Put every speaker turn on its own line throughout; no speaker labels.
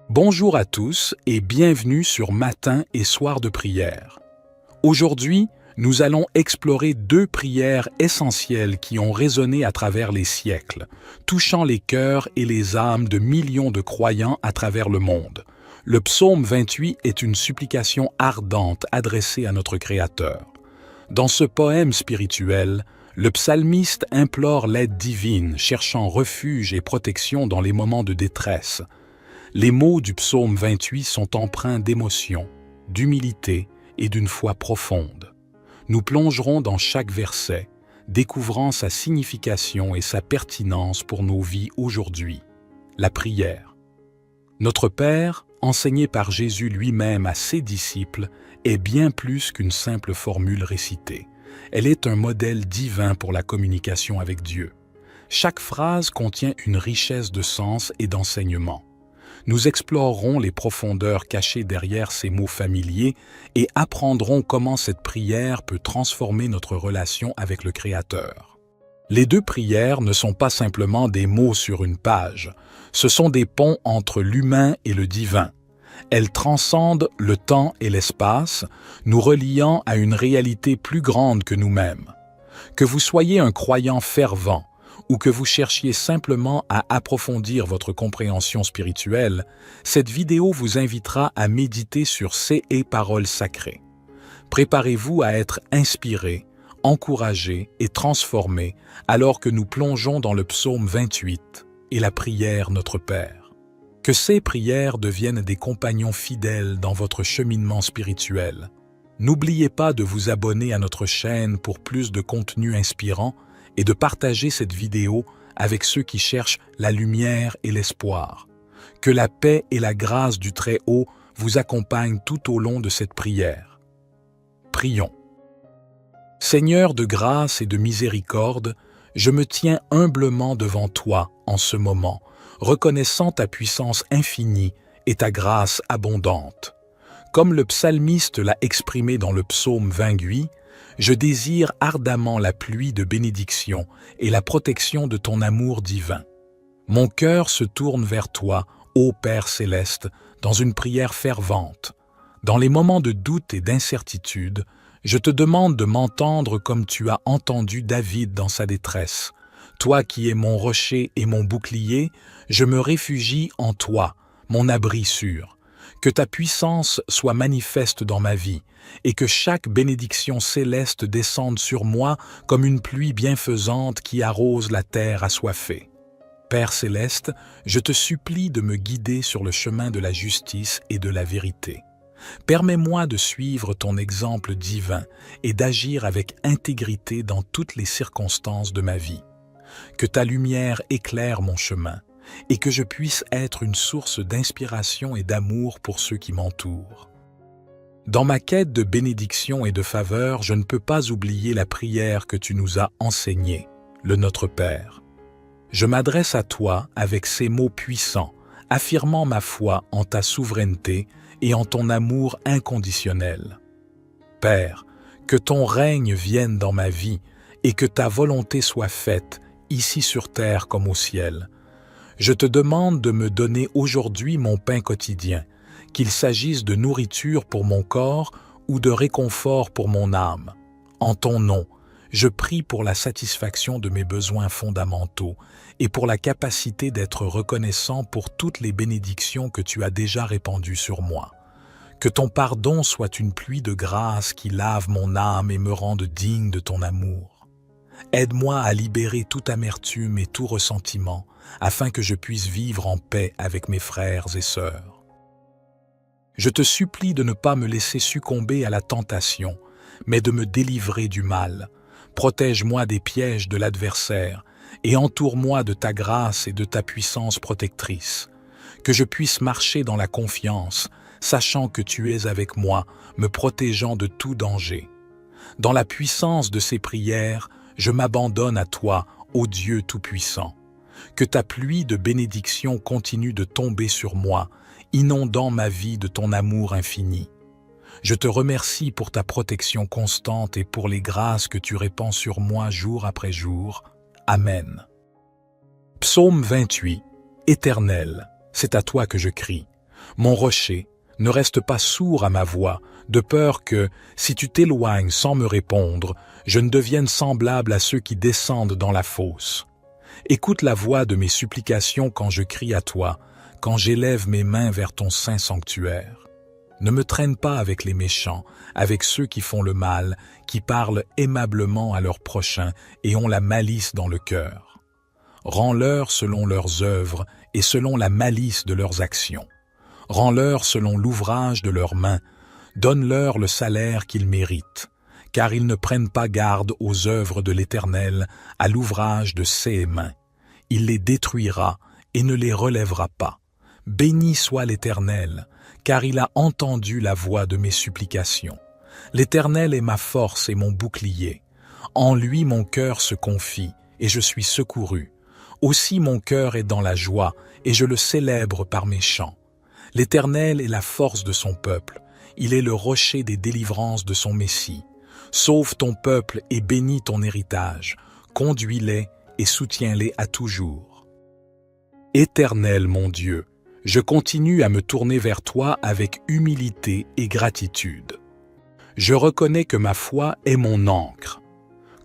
Bonjour à tous et bienvenue sur Matin et Soir de prière. Aujourd'hui, nous allons explorer deux prières essentielles qui ont résonné à travers les siècles, touchant les cœurs et les âmes de millions de croyants à travers le monde. Le psaume 28 est une supplication ardente adressée à notre Créateur. Dans ce poème spirituel, le psalmiste implore l'aide divine, cherchant refuge et protection dans les moments de détresse. Les mots du psaume 28 sont empreints d'émotion, d'humilité et d'une foi profonde. Nous plongerons dans chaque verset, découvrant sa signification et sa pertinence pour nos vies aujourd'hui. La prière. Notre Père, enseigné par Jésus lui-même à ses disciples, est bien plus qu'une simple formule récitée. Elle est un modèle divin pour la communication avec Dieu. Chaque phrase contient une richesse de sens et d'enseignement. Nous explorerons les profondeurs cachées derrière ces mots familiers et apprendrons comment cette prière peut transformer notre relation avec le Créateur. Les deux prières ne sont pas simplement des mots sur une page, ce sont des ponts entre l'humain et le divin. Elles transcendent le temps et l'espace, nous reliant à une réalité plus grande que nous-mêmes. Que vous soyez un croyant fervent, ou que vous cherchiez simplement à approfondir votre compréhension spirituelle, cette vidéo vous invitera à méditer sur ces paroles sacrées. Préparez-vous à être inspiré, encouragé et transformé alors que nous plongeons dans le psaume 28 et la prière Notre Père. Que ces prières deviennent des compagnons fidèles dans votre cheminement spirituel. N'oubliez pas de vous abonner à notre chaîne pour plus de contenu inspirant et de partager cette vidéo avec ceux qui cherchent la lumière et l'espoir. Que la paix et la grâce du Très-Haut vous accompagnent tout au long de cette prière. Prions. Seigneur de grâce et de miséricorde, je me tiens humblement devant toi en ce moment, reconnaissant ta puissance infinie et ta grâce abondante. Comme le psalmiste l'a exprimé dans le psaume 28, je désire ardemment la pluie de bénédiction et la protection de ton amour divin. Mon cœur se tourne vers toi, ô Père céleste, dans une prière fervente. Dans les moments de doute et d'incertitude, je te demande de m'entendre comme tu as entendu David dans sa détresse. Toi qui es mon rocher et mon bouclier, je me réfugie en toi, mon abri sûr. Que ta puissance soit manifeste dans ma vie et que chaque bénédiction céleste descende sur moi comme une pluie bienfaisante qui arrose la terre assoiffée. Père céleste, je te supplie de me guider sur le chemin de la justice et de la vérité. Permets-moi de suivre ton exemple divin et d'agir avec intégrité dans toutes les circonstances de ma vie. Que ta lumière éclaire mon chemin et que je puisse être une source d'inspiration et d'amour pour ceux qui m'entourent. Dans ma quête de bénédiction et de faveur, je ne peux pas oublier la prière que tu nous as enseignée, le Notre Père. Je m'adresse à toi avec ces mots puissants, affirmant ma foi en ta souveraineté et en ton amour inconditionnel. Père, que ton règne vienne dans ma vie et que ta volonté soit faite, ici sur terre comme au ciel. Je te demande de me donner aujourd'hui mon pain quotidien, qu'il s'agisse de nourriture pour mon corps ou de réconfort pour mon âme. En ton nom, je prie pour la satisfaction de mes besoins fondamentaux et pour la capacité d'être reconnaissant pour toutes les bénédictions que tu as déjà répandues sur moi. Que ton pardon soit une pluie de grâce qui lave mon âme et me rende digne de ton amour. Aide-moi à libérer toute amertume et tout ressentiment, afin que je puisse vivre en paix avec mes frères et sœurs. Je te supplie de ne pas me laisser succomber à la tentation, mais de me délivrer du mal. Protège-moi des pièges de l'adversaire et entoure-moi de ta grâce et de ta puissance protectrice. Que je puisse marcher dans la confiance, sachant que tu es avec moi, me protégeant de tout danger. Dans la puissance de ces prières, je m'abandonne à toi, ô Dieu Tout-Puissant. Que ta pluie de bénédiction continue de tomber sur moi, inondant ma vie de ton amour infini. Je te remercie pour ta protection constante et pour les grâces que tu répands sur moi jour après jour. Amen. Psaume 28. Éternel, c'est à toi que je crie. Mon rocher, ne reste pas sourd à ma voix, de peur que, si tu t'éloignes sans me répondre, je ne devienne semblable à ceux qui descendent dans la fosse. Écoute la voix de mes supplications quand je crie à toi, quand j'élève mes mains vers ton saint sanctuaire. Ne me traîne pas avec les méchants, avec ceux qui font le mal, qui parlent aimablement à leurs prochains et ont la malice dans le cœur. Rends-leur selon leurs œuvres et selon la malice de leurs actions. Rends-leur selon l'ouvrage de leurs mains, donne-leur le salaire qu'ils méritent, car ils ne prennent pas garde aux œuvres de l'Éternel, à l'ouvrage de ses mains. Il les détruira et ne les relèvera pas. Béni soit l'Éternel, car il a entendu la voix de mes supplications. L'Éternel est ma force et mon bouclier. En lui mon cœur se confie, et je suis secouru. Aussi mon cœur est dans la joie, et je le célèbre par mes chants. L'Éternel est la force de son peuple, il est le rocher des délivrances de son Messie. Sauve ton peuple et bénis ton héritage, conduis-les et soutiens-les à toujours. Éternel mon Dieu, je continue à me tourner vers toi avec humilité et gratitude. Je reconnais que ma foi est mon ancre.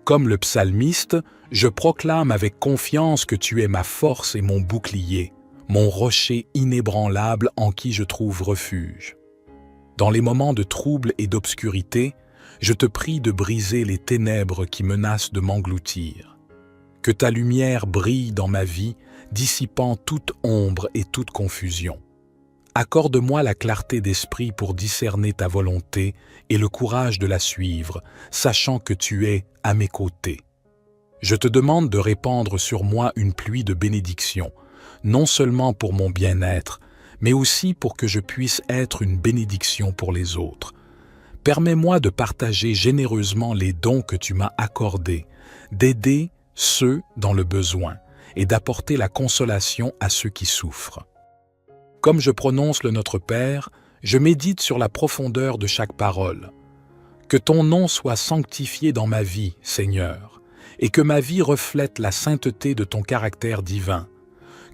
Comme le psalmiste, je proclame avec confiance que tu es ma force et mon bouclier, mon rocher inébranlable en qui je trouve refuge. Dans les moments de trouble et d'obscurité, je te prie de briser les ténèbres qui menacent de m'engloutir. Que ta lumière brille dans ma vie, dissipant toute ombre et toute confusion. Accorde-moi la clarté d'esprit pour discerner ta volonté et le courage de la suivre, sachant que tu es à mes côtés. Je te demande de répandre sur moi une pluie de bénédictions, non seulement pour mon bien-être, mais aussi pour que je puisse être une bénédiction pour les autres. Permets-moi de partager généreusement les dons que tu m'as accordés, d'aider ceux dans le besoin et d'apporter la consolation à ceux qui souffrent. Comme je prononce le Notre Père, je médite sur la profondeur de chaque parole. Que ton nom soit sanctifié dans ma vie, Seigneur, et que ma vie reflète la sainteté de ton caractère divin.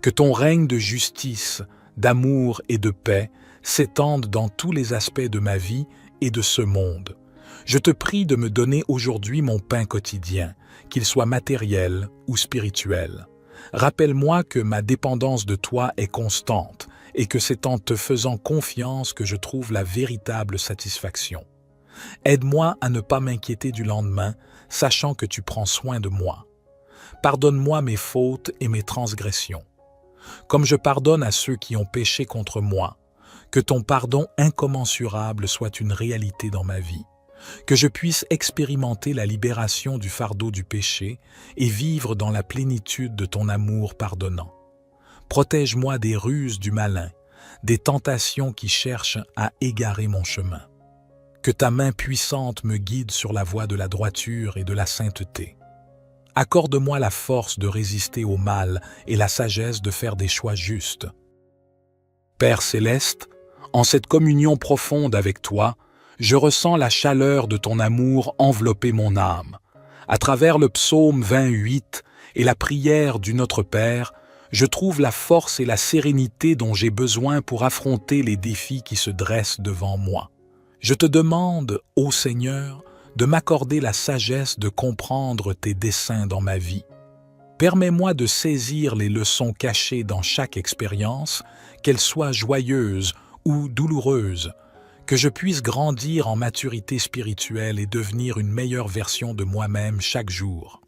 Que ton règne de justice, d'amour et de paix s'étende dans tous les aspects de ma vie et de ce monde. Je te prie de me donner aujourd'hui mon pain quotidien, qu'il soit matériel ou spirituel. Rappelle-moi que ma dépendance de toi est constante et que c'est en te faisant confiance que je trouve la véritable satisfaction. Aide-moi à ne pas m'inquiéter du lendemain, sachant que tu prends soin de moi. Pardonne-moi mes fautes et mes transgressions. Comme je pardonne à ceux qui ont péché contre moi, que ton pardon incommensurable soit une réalité dans ma vie, que je puisse expérimenter la libération du fardeau du péché et vivre dans la plénitude de ton amour pardonnant. Protège-moi des ruses du malin, des tentations qui cherchent à égarer mon chemin. Que ta main puissante me guide sur la voie de la droiture et de la sainteté. Accorde-moi la force de résister au mal et la sagesse de faire des choix justes. Père céleste, en cette communion profonde avec toi, je ressens la chaleur de ton amour envelopper mon âme. À travers le psaume 28 et la prière du Notre Père, je trouve la force et la sérénité dont j'ai besoin pour affronter les défis qui se dressent devant moi. Je te demande, ô Seigneur, de m'accorder la sagesse de comprendre tes desseins dans ma vie. Permets-moi de saisir les leçons cachées dans chaque expérience, qu'elles soient joyeuses ou douloureuses, que je puisse grandir en maturité spirituelle et devenir une meilleure version de moi-même chaque jour.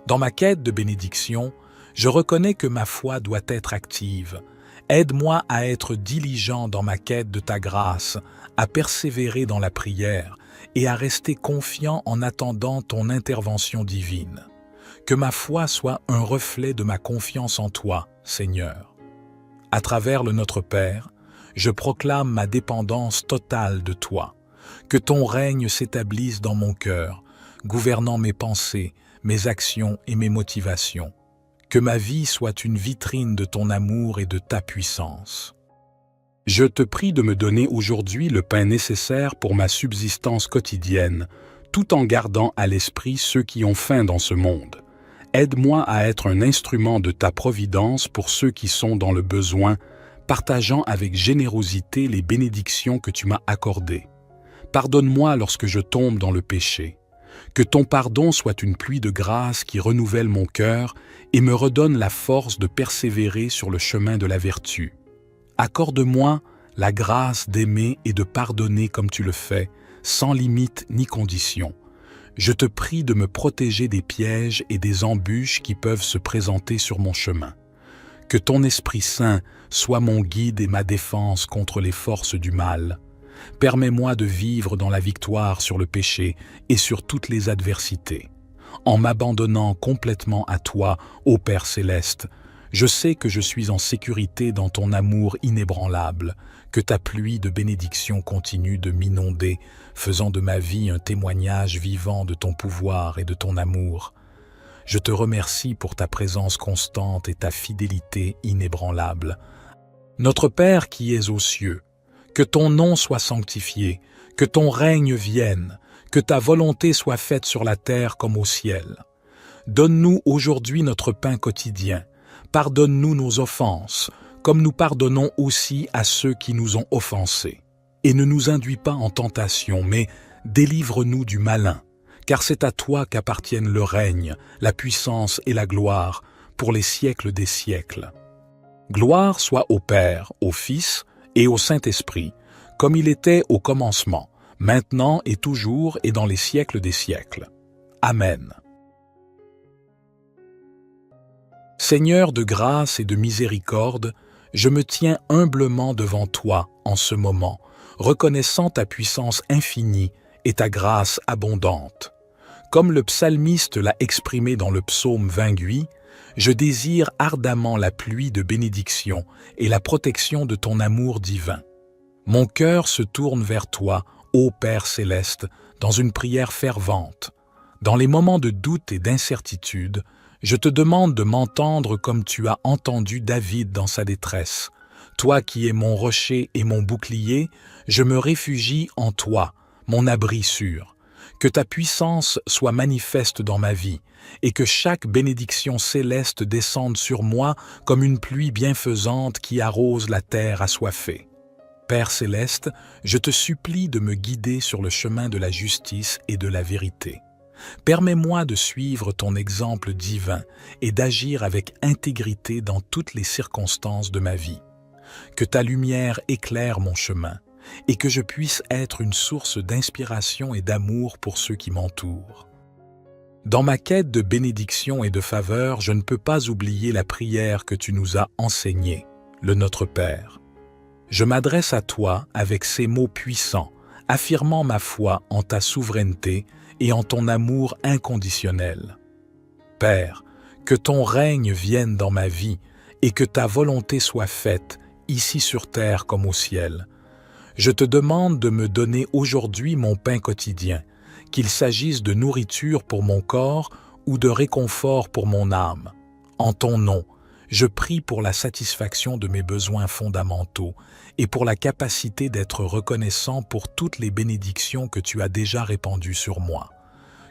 Dans ma quête de bénédiction, je reconnais que ma foi doit être active. Aide-moi à être diligent dans ma quête de ta grâce, à persévérer dans la prière et à rester confiant en attendant ton intervention divine. Que ma foi soit un reflet de ma confiance en toi, Seigneur. À travers le Notre Père, je proclame ma dépendance totale de toi. Que ton règne s'établisse dans mon cœur, gouvernant mes pensées, mes actions et mes motivations. Que ma vie soit une vitrine de ton amour et de ta puissance. Je te prie de me donner aujourd'hui le pain nécessaire pour ma subsistance quotidienne, tout en gardant à l'esprit ceux qui ont faim dans ce monde. Aide-moi à être un instrument de ta providence pour ceux qui sont dans le besoin, partageant avec générosité les bénédictions que tu m'as accordées. Pardonne-moi lorsque je tombe dans le péché. Que ton pardon soit une pluie de grâce qui renouvelle mon cœur et me redonne la force de persévérer sur le chemin de la vertu. Accorde-moi la grâce d'aimer et de pardonner comme tu le fais, sans limite ni condition. Je te prie de me protéger des pièges et des embûches qui peuvent se présenter sur mon chemin. Que ton Esprit Saint soit mon guide et ma défense contre les forces du mal. Permets-moi de vivre dans la victoire sur le péché et sur toutes les adversités. En m'abandonnant complètement à toi, ô Père céleste, je sais que je suis en sécurité dans ton amour inébranlable, que ta pluie de bénédictions continue de m'inonder, faisant de ma vie un témoignage vivant de ton pouvoir et de ton amour. Je te remercie pour ta présence constante et ta fidélité inébranlable. Notre Père qui es aux cieux, que ton nom soit sanctifié, que ton règne vienne, que ta volonté soit faite sur la terre comme au ciel. Donne-nous aujourd'hui notre pain quotidien. Pardonne-nous nos offenses, comme nous pardonnons aussi à ceux qui nous ont offensés. Et ne nous induis pas en tentation, mais délivre-nous du malin, car c'est à toi qu'appartiennent le règne, la puissance et la gloire, pour les siècles des siècles. Gloire soit au Père, au Fils et au Saint-Esprit, comme il était au commencement, maintenant et toujours et dans les siècles des siècles. Amen. Seigneur de grâce et de miséricorde, je me tiens humblement devant toi en ce moment, reconnaissant ta puissance infinie et ta grâce abondante. Comme le psalmiste l'a exprimé dans le psaume 28, je désire ardemment la pluie de bénédiction et la protection de ton amour divin. Mon cœur se tourne vers toi, ô Père céleste, dans une prière fervente. Dans les moments de doute et d'incertitude, je te demande de m'entendre comme tu as entendu David dans sa détresse. Toi qui es mon rocher et mon bouclier, je me réfugie en toi, mon abri sûr. Que ta puissance soit manifeste dans ma vie et que chaque bénédiction céleste descende sur moi comme une pluie bienfaisante qui arrose la terre assoiffée. Père céleste, je te supplie de me guider sur le chemin de la justice et de la vérité. Permets-moi de suivre ton exemple divin et d'agir avec intégrité dans toutes les circonstances de ma vie. Que ta lumière éclaire mon chemin et que je puisse être une source d'inspiration et d'amour pour ceux qui m'entourent. Dans ma quête de bénédiction et de faveur, je ne peux pas oublier la prière que tu nous as enseignée, le Notre Père. Je m'adresse à toi avec ces mots puissants, affirmant ma foi en ta souveraineté et en ton amour inconditionnel. Père, que ton règne vienne dans ma vie et que ta volonté soit faite, ici sur terre comme au ciel. Je te demande de me donner aujourd'hui mon pain quotidien, qu'il s'agisse de nourriture pour mon corps ou de réconfort pour mon âme. En ton nom, je prie pour la satisfaction de mes besoins fondamentaux et pour la capacité d'être reconnaissant pour toutes les bénédictions que tu as déjà répandues sur moi.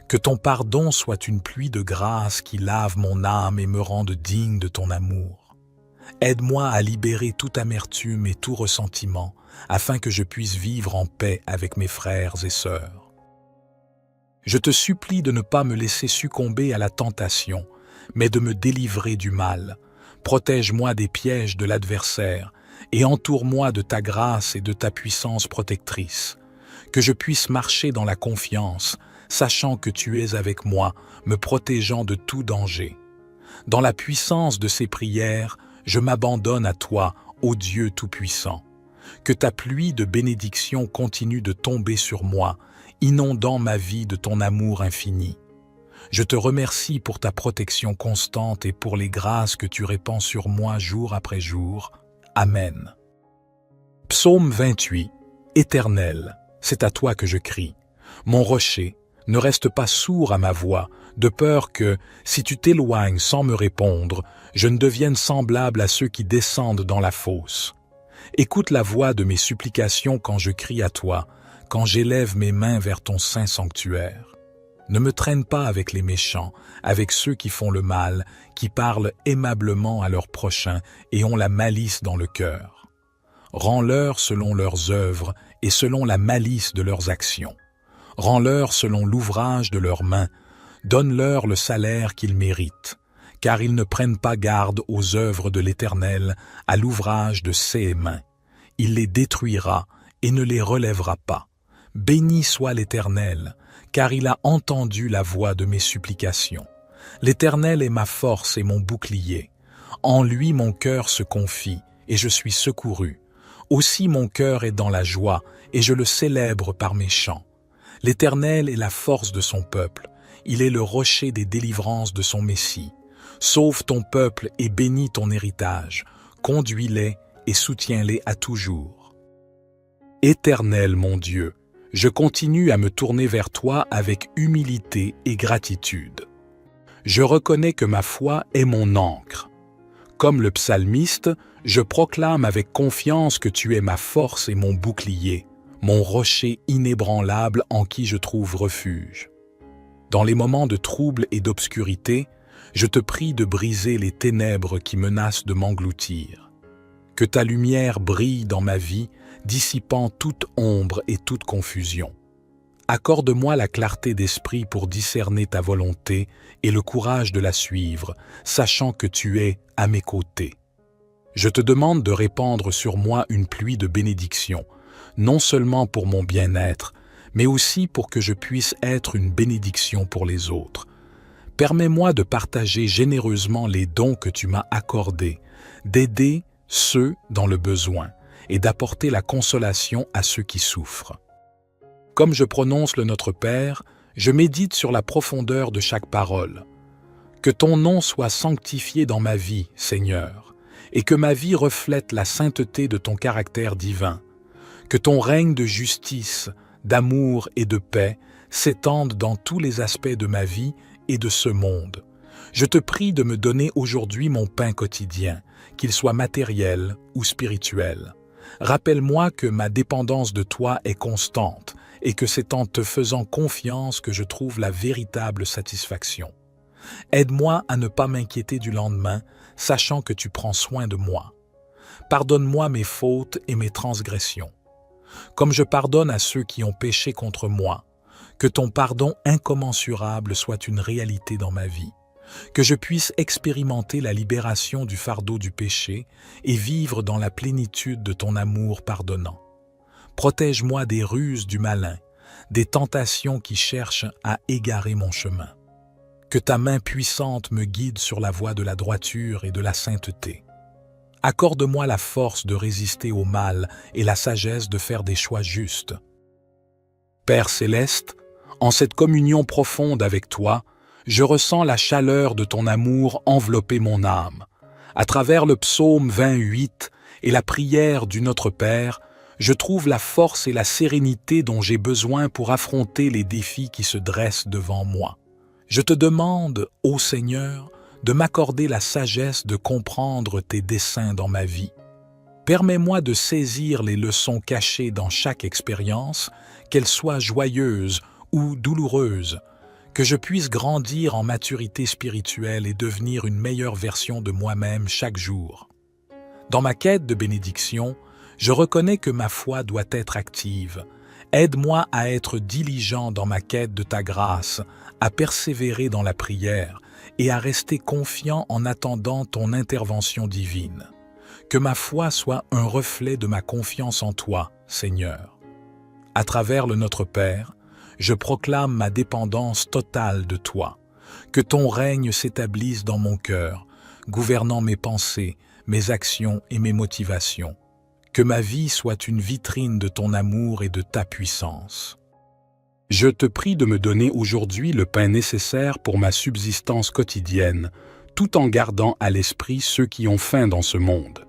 Que ton pardon soit une pluie de grâce qui lave mon âme et me rende digne de ton amour. Aide-moi à libérer toute amertume et tout ressentiment, afin que je puisse vivre en paix avec mes frères et sœurs. Je te supplie de ne pas me laisser succomber à la tentation, mais de me délivrer du mal. Protège-moi des pièges de l'adversaire et entoure-moi de ta grâce et de ta puissance protectrice. Que je puisse marcher dans la confiance, sachant que tu es avec moi, me protégeant de tout danger. Dans la puissance de ces prières, je m'abandonne à toi, ô Dieu Tout-Puissant. Que ta pluie de bénédiction continue de tomber sur moi, inondant ma vie de ton amour infini. Je te remercie pour ta protection constante et pour les grâces que tu répands sur moi jour après jour. Amen. Psaume 28. Éternel, c'est à toi que je crie. Mon rocher, ne reste pas sourd à ma voix, de peur que, si tu t'éloignes sans me répondre, je ne devienne semblable à ceux qui descendent dans la fosse. Écoute la voix de mes supplications quand je crie à toi, quand j'élève mes mains vers ton saint sanctuaire. Ne me traîne pas avec les méchants, avec ceux qui font le mal, qui parlent aimablement à leurs prochains et ont la malice dans le cœur. Rends-leur selon leurs œuvres et selon la malice de leurs actions. Rends-leur selon l'ouvrage de leurs mains. Donne-leur le salaire qu'ils méritent, car ils ne prennent pas garde aux œuvres de l'Éternel, à l'ouvrage de ses mains. Il les détruira et ne les relèvera pas. Béni soit l'Éternel, car il a entendu la voix de mes supplications. L'Éternel est ma force et mon bouclier. En lui mon cœur se confie, et je suis secouru. Aussi mon cœur est dans la joie, et je le célèbre par mes chants. L'Éternel est la force de son peuple. Il est le rocher des délivrances de son Messie. Sauve ton peuple et bénis ton héritage. Conduis-les et soutiens-les à toujours. Éternel mon Dieu, je continue à me tourner vers toi avec humilité et gratitude. Je reconnais que ma foi est mon ancre. Comme le psalmiste, je proclame avec confiance que tu es ma force et mon bouclier, mon rocher inébranlable en qui je trouve refuge. Dans les moments de trouble et d'obscurité, je te prie de briser les ténèbres qui menacent de m'engloutir. Que ta lumière brille dans ma vie, dissipant toute ombre et toute confusion. Accorde-moi la clarté d'esprit pour discerner ta volonté et le courage de la suivre, sachant que tu es à mes côtés. Je te demande de répandre sur moi une pluie de bénédictions, non seulement pour mon bien-être, mais aussi pour que je puisse être une bénédiction pour les autres. Permets-moi de partager généreusement les dons que tu m'as accordés, d'aider ceux dans le besoin et d'apporter la consolation à ceux qui souffrent. Comme je prononce le Notre Père, je médite sur la profondeur de chaque parole. Que ton nom soit sanctifié dans ma vie, Seigneur, et que ma vie reflète la sainteté de ton caractère divin. Que ton règne de justice, d'amour et de paix s'étende dans tous les aspects de ma vie et de ce monde. Je te prie de me donner aujourd'hui mon pain quotidien, qu'il soit matériel ou spirituel. Rappelle-moi que ma dépendance de toi est constante et que c'est en te faisant confiance que je trouve la véritable satisfaction. Aide-moi à ne pas m'inquiéter du lendemain, sachant que tu prends soin de moi. Pardonne-moi mes fautes et mes transgressions. Comme je pardonne à ceux qui ont péché contre moi, que ton pardon incommensurable soit une réalité dans ma vie, que je puisse expérimenter la libération du fardeau du péché et vivre dans la plénitude de ton amour pardonnant. Protège-moi des ruses du malin, des tentations qui cherchent à égarer mon chemin. Que ta main puissante me guide sur la voie de la droiture et de la sainteté. Accorde-moi la force de résister au mal et la sagesse de faire des choix justes. Père céleste, en cette communion profonde avec toi, je ressens la chaleur de ton amour envelopper mon âme. À travers le psaume 28 et la prière du Notre Père, je trouve la force et la sérénité dont j'ai besoin pour affronter les défis qui se dressent devant moi. Je te demande, ô Seigneur, de m'accorder la sagesse de comprendre tes desseins dans ma vie. Permets-moi de saisir les leçons cachées dans chaque expérience, qu'elles soient joyeuses ou douloureuses, que je puisse grandir en maturité spirituelle et devenir une meilleure version de moi-même chaque jour. Dans ma quête de bénédiction, je reconnais que ma foi doit être active. Aide-moi à être diligent dans ma quête de ta grâce, à persévérer dans la prière et à rester confiant en attendant ton intervention divine. Que ma foi soit un reflet de ma confiance en toi, Seigneur. À travers le Notre Père, je proclame ma dépendance totale de toi. Que ton règne s'établisse dans mon cœur, gouvernant mes pensées, mes actions et mes motivations. Que ma vie soit une vitrine de ton amour et de ta puissance. Je te prie de me donner aujourd'hui le pain nécessaire pour ma subsistance quotidienne, tout en gardant à l'esprit ceux qui ont faim dans ce monde.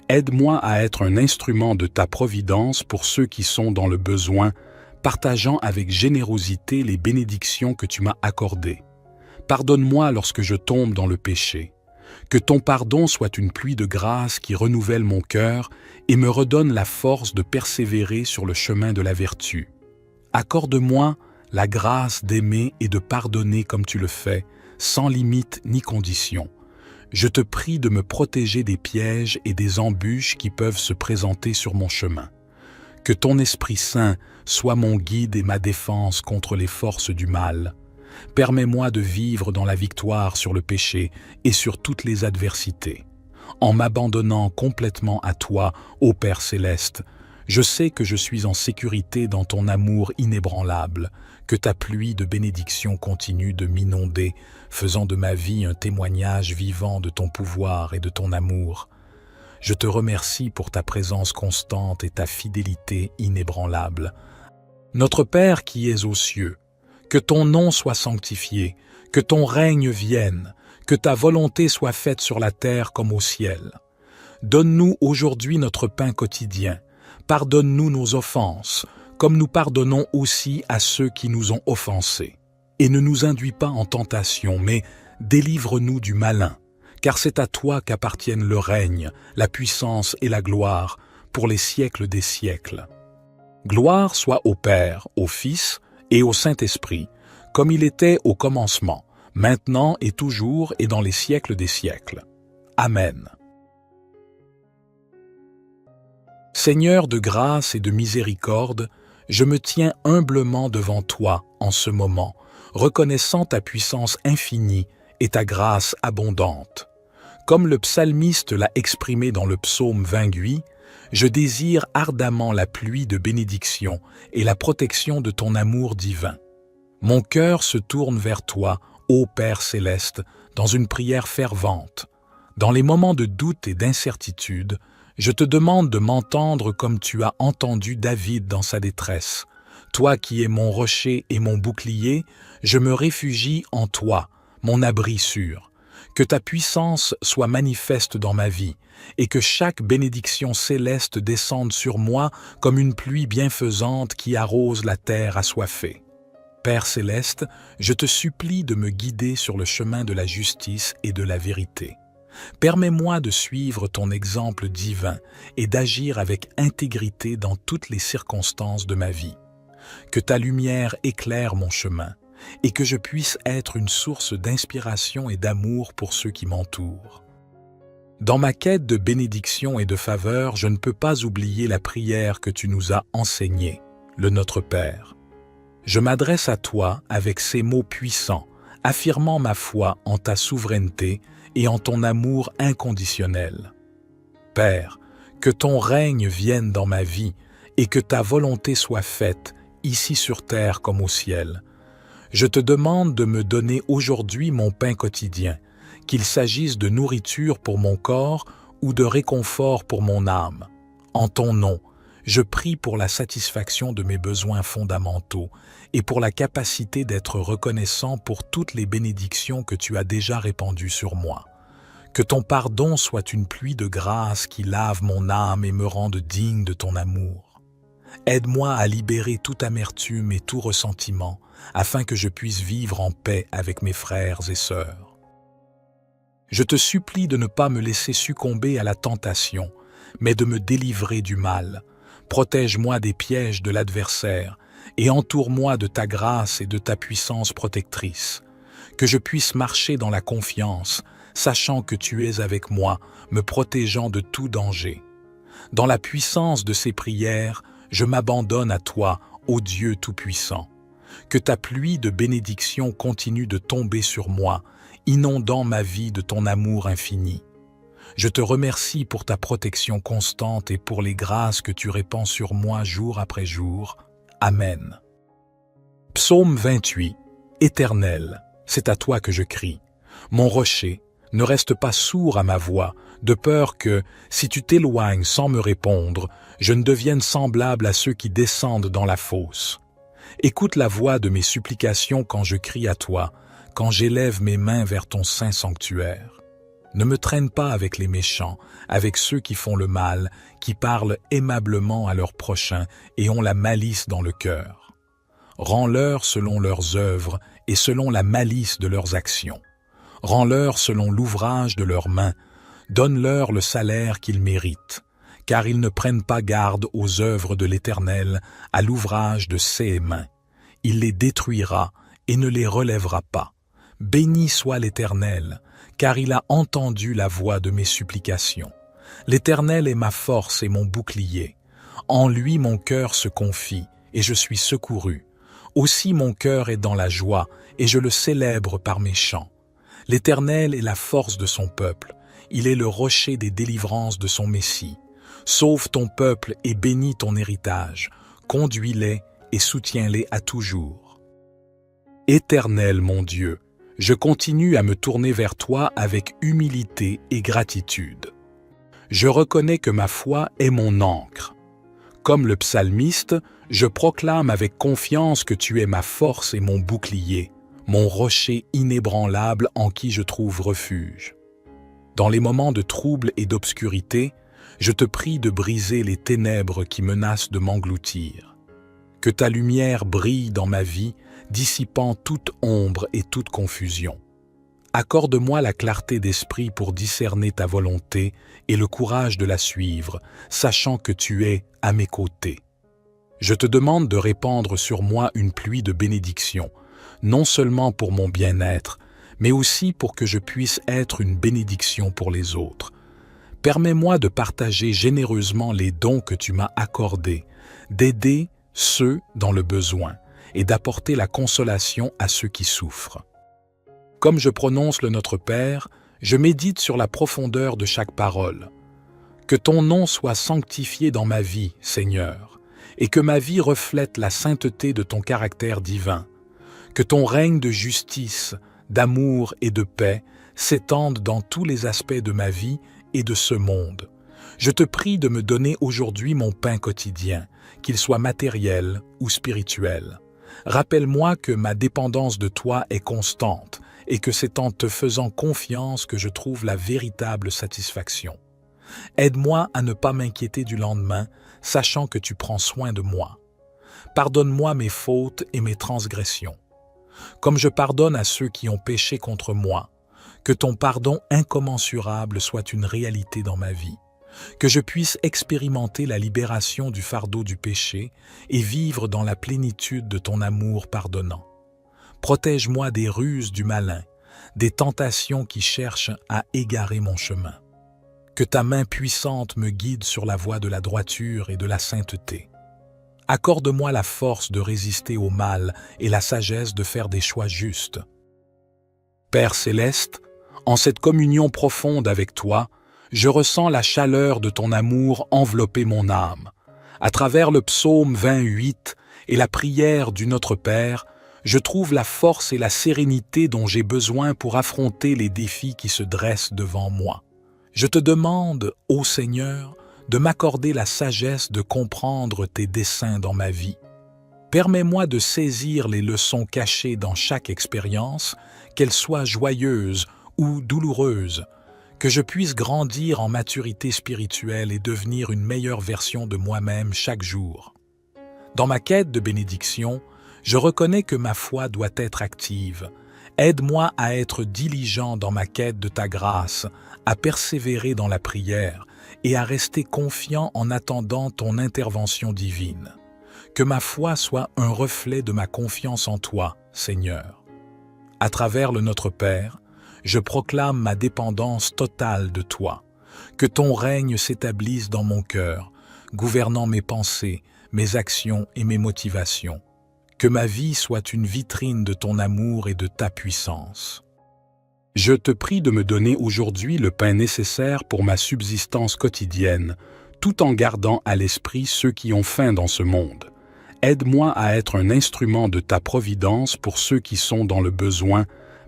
Aide-moi à être un instrument de ta providence pour ceux qui sont dans le besoin, partageant avec générosité les bénédictions que tu m'as accordées. Pardonne-moi lorsque je tombe dans le péché. Que ton pardon soit une pluie de grâce qui renouvelle mon cœur et me redonne la force de persévérer sur le chemin de la vertu. Accorde-moi la grâce d'aimer et de pardonner comme tu le fais, sans limite ni condition. Je te prie de me protéger des pièges et des embûches qui peuvent se présenter sur mon chemin. Que ton Esprit Saint soit mon guide et ma défense contre les forces du mal. Permets-moi de vivre dans la victoire sur le péché et sur toutes les adversités. En m'abandonnant complètement à toi, ô Père céleste, je sais que je suis en sécurité dans ton amour inébranlable, que ta pluie de bénédiction continue de m'inonder, faisant de ma vie un témoignage vivant de ton pouvoir et de ton amour. Je te remercie pour ta présence constante et ta fidélité inébranlable. Notre Père qui es aux cieux, que ton nom soit sanctifié, que ton règne vienne, que ta volonté soit faite sur la terre comme au ciel. Donne-nous aujourd'hui notre pain quotidien. Pardonne-nous nos offenses, comme nous pardonnons aussi à ceux qui nous ont offensés. Et ne nous induis pas en tentation, mais délivre-nous du malin, car c'est à toi qu'appartiennent le règne, la puissance et la gloire, pour les siècles des siècles. Gloire soit au Père, au Fils et au Saint-Esprit, comme il était au commencement, maintenant et toujours et dans les siècles des siècles. Amen. Seigneur de grâce et de miséricorde, je me tiens humblement devant toi en ce moment, reconnaissant ta puissance infinie et ta grâce abondante. Comme le psalmiste l'a exprimé dans le psaume 28, je désire ardemment la pluie de bénédiction et la protection de ton amour divin. Mon cœur se tourne vers toi, ô Père céleste, dans une prière fervente. Dans les moments de doute et d'incertitude, je te demande de m'entendre comme tu as entendu David dans sa détresse. Toi qui es mon rocher et mon bouclier, je me réfugie en toi, mon abri sûr. Que ta puissance soit manifeste dans ma vie, et que chaque bénédiction céleste descende sur moi comme une pluie bienfaisante qui arrose la terre assoiffée. Père céleste, je te supplie de me guider sur le chemin de la justice et de la vérité. Permets-moi de suivre ton exemple divin et d'agir avec intégrité dans toutes les circonstances de ma vie. Que ta lumière éclaire mon chemin et que je puisse être une source d'inspiration et d'amour pour ceux qui m'entourent. Dans ma quête de bénédiction et de faveur, je ne peux pas oublier la prière que tu nous as enseignée, le Notre Père. Je m'adresse à toi avec ces mots puissants, affirmant ma foi en ta souveraineté et en ton amour inconditionnel. Père, que ton règne vienne dans ma vie et que ta volonté soit faite, ici sur terre comme au ciel. Je te demande de me donner aujourd'hui mon pain quotidien, qu'il s'agisse de nourriture pour mon corps ou de réconfort pour mon âme. En ton nom, je prie pour la satisfaction de mes besoins fondamentaux et pour la capacité d'être reconnaissant pour toutes les bénédictions que tu as déjà répandues sur moi. Que ton pardon soit une pluie de grâce qui lave mon âme et me rende digne de ton amour. Aide-moi à libérer toute amertume et tout ressentiment, afin que je puisse vivre en paix avec mes frères et sœurs. Je te supplie de ne pas me laisser succomber à la tentation, mais de me délivrer du mal. Protège-moi des pièges de l'adversaire et entoure-moi de ta grâce et de ta puissance protectrice. Que je puisse marcher dans la confiance, sachant que tu es avec moi, me protégeant de tout danger. Dans la puissance de ces prières, je m'abandonne à toi, ô Dieu Tout-Puissant. Que ta pluie de bénédiction continue de tomber sur moi, inondant ma vie de ton amour infini. Je te remercie pour ta protection constante et pour les grâces que tu répands sur moi jour après jour. Amen. Psaume 28. Éternel, c'est à toi que je crie. Mon rocher, ne reste pas sourd à ma voix, de peur que, si tu t'éloignes sans me répondre, je ne devienne semblable à ceux qui descendent dans la fosse. Écoute la voix de mes supplications quand je crie à toi, quand j'élève mes mains vers ton saint sanctuaire. Ne me traîne pas avec les méchants, avec ceux qui font le mal, qui parlent aimablement à leurs prochains et ont la malice dans le cœur. Rends-leur selon leurs œuvres et selon la malice de leurs actions. Rends-leur selon l'ouvrage de leurs mains. Donne-leur le salaire qu'ils méritent, car ils ne prennent pas garde aux œuvres de l'Éternel, à l'ouvrage de ses mains. Il les détruira et ne les relèvera pas. Béni soit l'Éternel, car il a entendu la voix de mes supplications. L'Éternel est ma force et mon bouclier. En lui mon cœur se confie, et je suis secouru. Aussi mon cœur est dans la joie, et je le célèbre par mes chants. L'Éternel est la force de son peuple. Il est le rocher des délivrances de son Messie. Sauve ton peuple et bénis ton héritage. Conduis-les et soutiens-les à toujours. Éternel mon Dieu, je continue à me tourner vers toi avec humilité et gratitude. Je reconnais que ma foi est mon ancre. Comme le psalmiste, je proclame avec confiance que tu es ma force et mon bouclier, mon rocher inébranlable en qui je trouve refuge. Dans les moments de trouble et d'obscurité, je te prie de briser les ténèbres qui menacent de m'engloutir. Que ta lumière brille dans ma vie, dissipant toute ombre et toute confusion. Accorde-moi la clarté d'esprit pour discerner ta volonté et le courage de la suivre, sachant que tu es à mes côtés. Je te demande de répandre sur moi une pluie de bénédictions, non seulement pour mon bien-être, mais aussi pour que je puisse être une bénédiction pour les autres. Permets-moi de partager généreusement les dons que tu m'as accordés, d'aider ceux dans le besoin et d'apporter la consolation à ceux qui souffrent. Comme je prononce le Notre Père, je médite sur la profondeur de chaque parole. Que ton nom soit sanctifié dans ma vie, Seigneur, et que ma vie reflète la sainteté de ton caractère divin. Que ton règne de justice, d'amour et de paix s'étende dans tous les aspects de ma vie et de ce monde. Je te prie de me donner aujourd'hui mon pain quotidien, qu'il soit matériel ou spirituel. Rappelle-moi que ma dépendance de toi est constante et que c'est en te faisant confiance que je trouve la véritable satisfaction. Aide-moi à ne pas m'inquiéter du lendemain, sachant que tu prends soin de moi. Pardonne-moi mes fautes et mes transgressions. Comme je pardonne à ceux qui ont péché contre moi, que ton pardon incommensurable soit une réalité dans ma vie, que je puisse expérimenter la libération du fardeau du péché et vivre dans la plénitude de ton amour pardonnant. Protège-moi des ruses du malin, des tentations qui cherchent à égarer mon chemin. Que ta main puissante me guide sur la voie de la droiture et de la sainteté. Accorde-moi la force de résister au mal et la sagesse de faire des choix justes. Père céleste, en cette communion profonde avec toi, je ressens la chaleur de ton amour envelopper mon âme. À travers le psaume 28 et la prière du Notre Père, je trouve la force et la sérénité dont j'ai besoin pour affronter les défis qui se dressent devant moi. Je te demande, ô Seigneur, de m'accorder la sagesse de comprendre tes desseins dans ma vie. Permets-moi de saisir les leçons cachées dans chaque expérience, qu'elles soient joyeuses ou douloureuses, que je puisse grandir en maturité spirituelle et devenir une meilleure version de moi-même chaque jour. Dans ma quête de bénédiction, je reconnais que ma foi doit être active. Aide-moi à être diligent dans ma quête de ta grâce, à persévérer dans la prière et à rester confiant en attendant ton intervention divine. Que ma foi soit un reflet de ma confiance en toi, Seigneur. À travers le Notre Père, je proclame ma dépendance totale de toi. Que ton règne s'établisse dans mon cœur, gouvernant mes pensées, mes actions et mes motivations. Que ma vie soit une vitrine de ton amour et de ta puissance. Je te prie de me donner aujourd'hui le pain nécessaire pour ma subsistance quotidienne, tout en gardant à l'esprit ceux qui ont faim dans ce monde. Aide-moi à être un instrument de ta providence pour ceux qui sont dans le besoin,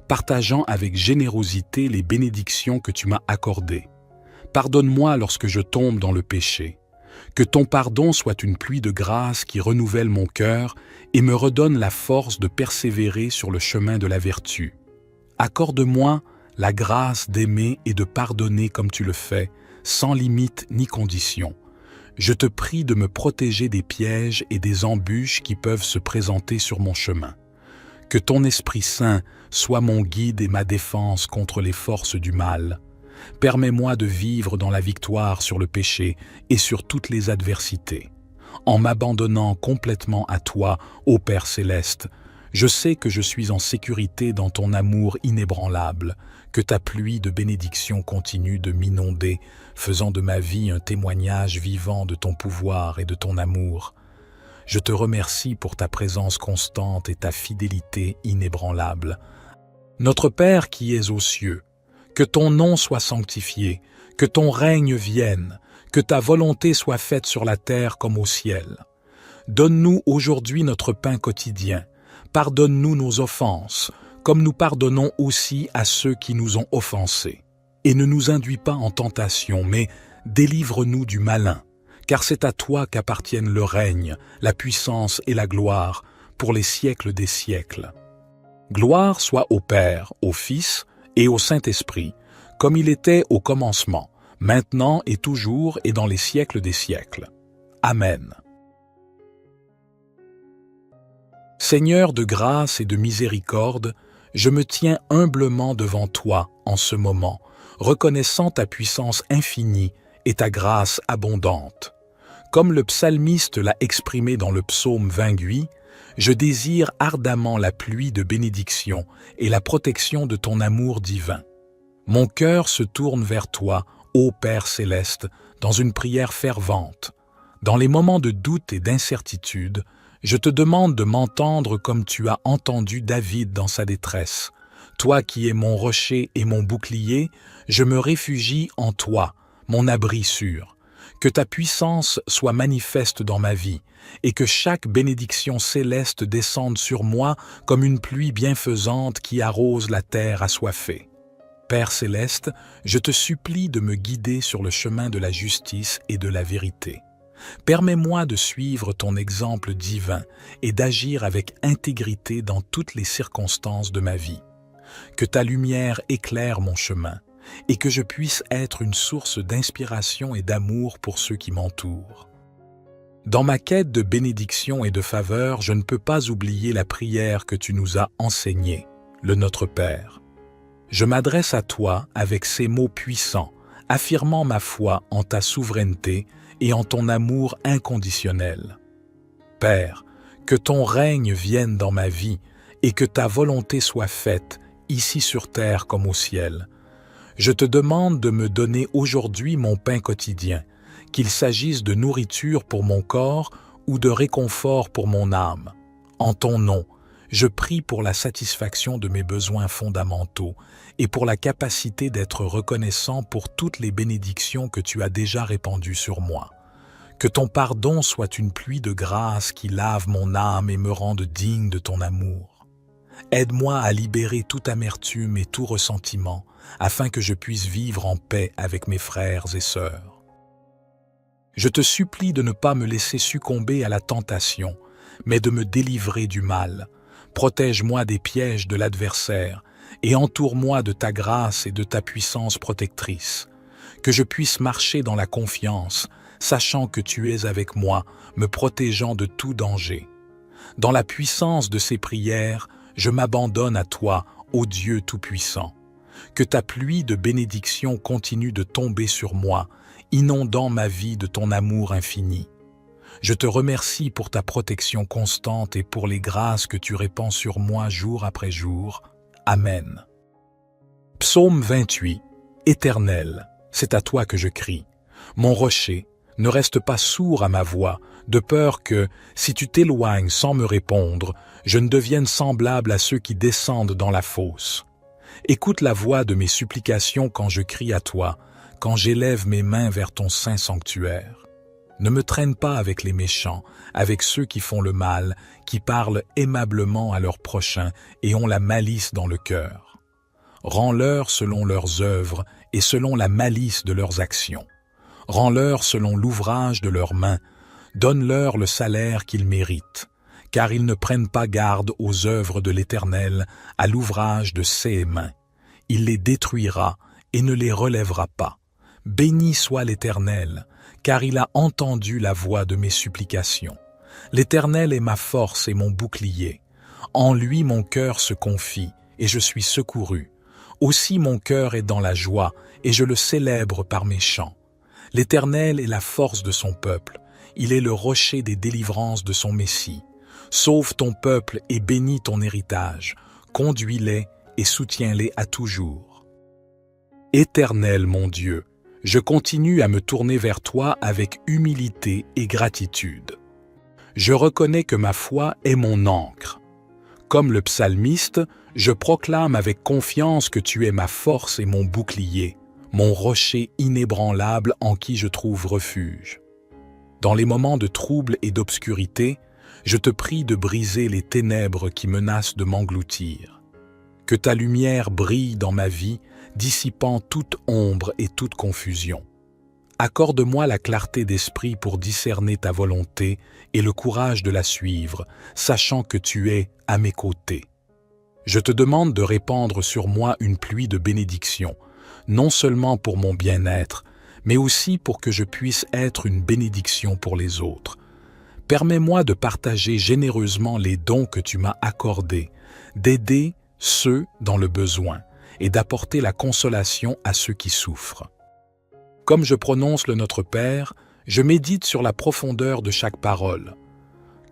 partageant avec générosité les bénédictions que tu m'as accordées. Pardonne-moi lorsque je tombe dans le péché. Que ton pardon soit une pluie de grâce qui renouvelle mon cœur et me redonne la force de persévérer sur le chemin de la vertu. Accorde-moi la grâce d'aimer et de pardonner comme tu le fais, sans limite ni condition. Je te prie de me protéger des pièges et des embûches qui peuvent se présenter sur mon chemin. Que ton Esprit Saint soit mon guide et ma défense contre les forces du mal. Permets-moi de vivre dans la victoire sur le péché et sur toutes les adversités. En m'abandonnant complètement à toi, ô Père céleste, Je sais que je suis en sécurité dans ton amour inébranlable, que ta pluie de bénédiction continue de m'inonder, faisant de ma vie un témoignage vivant de ton pouvoir et de ton amour. Je te remercie pour ta présence constante et ta fidélité inébranlable. Notre Père qui es aux cieux, que ton nom soit sanctifié, que ton règne vienne, que ta volonté soit faite sur la terre comme au ciel. Donne-nous aujourd'hui notre pain quotidien. Pardonne-nous nos offenses, comme nous pardonnons aussi à ceux qui nous ont offensés. Et ne nous induis pas en tentation, mais délivre-nous du malin, car c'est à toi qu'appartiennent le règne, la puissance et la gloire, pour les siècles des siècles. Gloire soit au Père, au Fils et au Saint-Esprit, comme il était au commencement, maintenant et toujours et dans les siècles des siècles. Amen. Seigneur de grâce et de miséricorde, je me tiens humblement devant toi en ce moment, reconnaissant ta puissance infinie et ta grâce abondante. Comme le psalmiste l'a exprimé dans le psaume 28, je désire ardemment la pluie de bénédiction et la protection de ton amour divin. Mon cœur se tourne vers toi, ô Père céleste, dans une prière fervente. Dans les moments de doute et d'incertitude, je te demande de m'entendre comme tu as entendu David dans sa détresse. Toi qui es mon rocher et mon bouclier, je me réfugie en toi, mon abri sûr. Que ta puissance soit manifeste dans ma vie, et que chaque bénédiction céleste descende sur moi comme une pluie bienfaisante qui arrose la terre assoiffée. Père céleste, je te supplie de me guider sur le chemin de la justice et de la vérité. Permets-moi de suivre ton exemple divin et d'agir avec intégrité dans toutes les circonstances de ma vie. Que ta lumière éclaire mon chemin et que je puisse être une source d'inspiration et d'amour pour ceux qui m'entourent. Dans ma quête de bénédiction et de faveur, je ne peux pas oublier la prière que tu nous as enseignée, le Notre Père. Je m'adresse à toi avec ces mots puissants, affirmant ma foi en ta souveraineté et en ton amour inconditionnel. Père, que ton règne vienne dans ma vie et que ta volonté soit faite, ici sur terre comme au ciel. Je te demande de me donner aujourd'hui mon pain quotidien, qu'il s'agisse de nourriture pour mon corps ou de réconfort pour mon âme. En ton nom, je prie pour la satisfaction de mes besoins fondamentaux et pour la capacité d'être reconnaissant pour toutes les bénédictions que tu as déjà répandues sur moi. Que ton pardon soit une pluie de grâce qui lave mon âme et me rende digne de ton amour. Aide-moi à libérer toute amertume et tout ressentiment, afin que je puisse vivre en paix avec mes frères et sœurs. Je te supplie de ne pas me laisser succomber à la tentation, mais de me délivrer du mal. Protège-moi des pièges de l'adversaire et entoure-moi de ta grâce et de ta puissance protectrice. Que je puisse marcher dans la confiance, sachant que tu es avec moi, me protégeant de tout danger. Dans la puissance de ces prières, je m'abandonne à toi, ô Dieu Tout-Puissant. Que ta pluie de bénédiction continue de tomber sur moi, inondant ma vie de ton amour infini. Je te remercie pour ta protection constante et pour les grâces que tu répands sur moi jour après jour. Amen. Psaume 28. Éternel, c'est à toi que je crie. Mon rocher, ne reste pas sourd à ma voix, de peur que, si tu t'éloignes sans me répondre, je ne devienne semblable à ceux qui descendent dans la fosse. Écoute la voix de mes supplications quand je crie à toi, quand j'élève mes mains vers ton saint sanctuaire. Ne me traîne pas avec les méchants, avec ceux qui font le mal, qui parlent aimablement à leurs prochains et ont la malice dans le cœur. Rends-leur selon leurs œuvres et selon la malice de leurs actions. Rends-leur selon l'ouvrage de leurs mains. Donne-leur le salaire qu'ils méritent, car ils ne prennent pas garde aux œuvres de l'Éternel, à l'ouvrage de ses mains. Il les détruira et ne les relèvera pas. Béni soit l'Éternel, car il a entendu la voix de mes supplications. L'Éternel est ma force et mon bouclier. En lui mon cœur se confie, et je suis secouru. Aussi mon cœur est dans la joie, et je le célèbre par mes chants. L'Éternel est la force de son peuple. Il est le rocher des délivrances de son Messie. Sauve ton peuple et bénis ton héritage. Conduis-les et soutiens-les à toujours. Éternel mon Dieu, je continue à me tourner vers toi avec humilité et gratitude. Je reconnais que ma foi est mon ancre. Comme le psalmiste, je proclame avec confiance que tu es ma force et mon bouclier, mon rocher inébranlable en qui je trouve refuge. Dans les moments de trouble et d'obscurité, je te prie de briser les ténèbres qui menacent de m'engloutir. Que ta lumière brille dans ma vie, dissipant toute ombre et toute confusion. Accorde-moi la clarté d'esprit pour discerner ta volonté et le courage de la suivre, sachant que tu es à mes côtés. Je te demande de répandre sur moi une pluie de bénédictions, non seulement pour mon bien-être, mais aussi pour que je puisse être une bénédiction pour les autres. Permets-moi de partager généreusement les dons que tu m'as accordés, d'aider ceux dans le besoin et d'apporter la consolation à ceux qui souffrent. Comme je prononce le Notre Père, je médite sur la profondeur de chaque parole.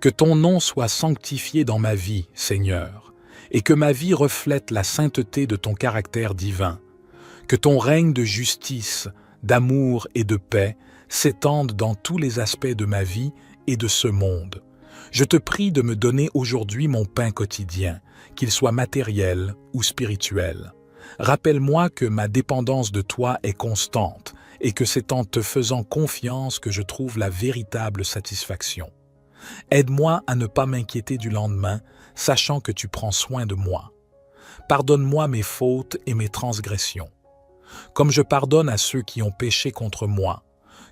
Que ton nom soit sanctifié dans ma vie, Seigneur, et que ma vie reflète la sainteté de ton caractère divin. Que ton règne de justice, d'amour et de paix s'étende dans tous les aspects de ma vie et de ce monde. Je te prie de me donner aujourd'hui mon pain quotidien, qu'il soit matériel ou spirituel. Rappelle-moi que ma dépendance de toi est constante et que c'est en te faisant confiance que je trouve la véritable satisfaction. Aide-moi à ne pas m'inquiéter du lendemain, sachant que tu prends soin de moi. Pardonne-moi mes fautes et mes transgressions. Comme je pardonne à ceux qui ont péché contre moi,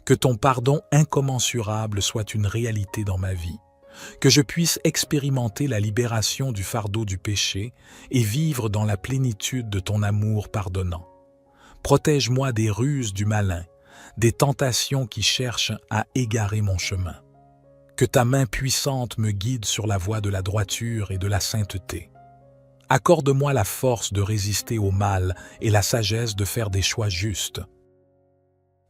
que ton pardon incommensurable soit une réalité dans ma vie, que je puisse expérimenter la libération du fardeau du péché et vivre dans la plénitude de ton amour pardonnant. Protège-moi des ruses du malin, des tentations qui cherchent à égarer mon chemin. Que ta main puissante me guide sur la voie de la droiture et de la sainteté. Accorde-moi la force de résister au mal et la sagesse de faire des choix justes.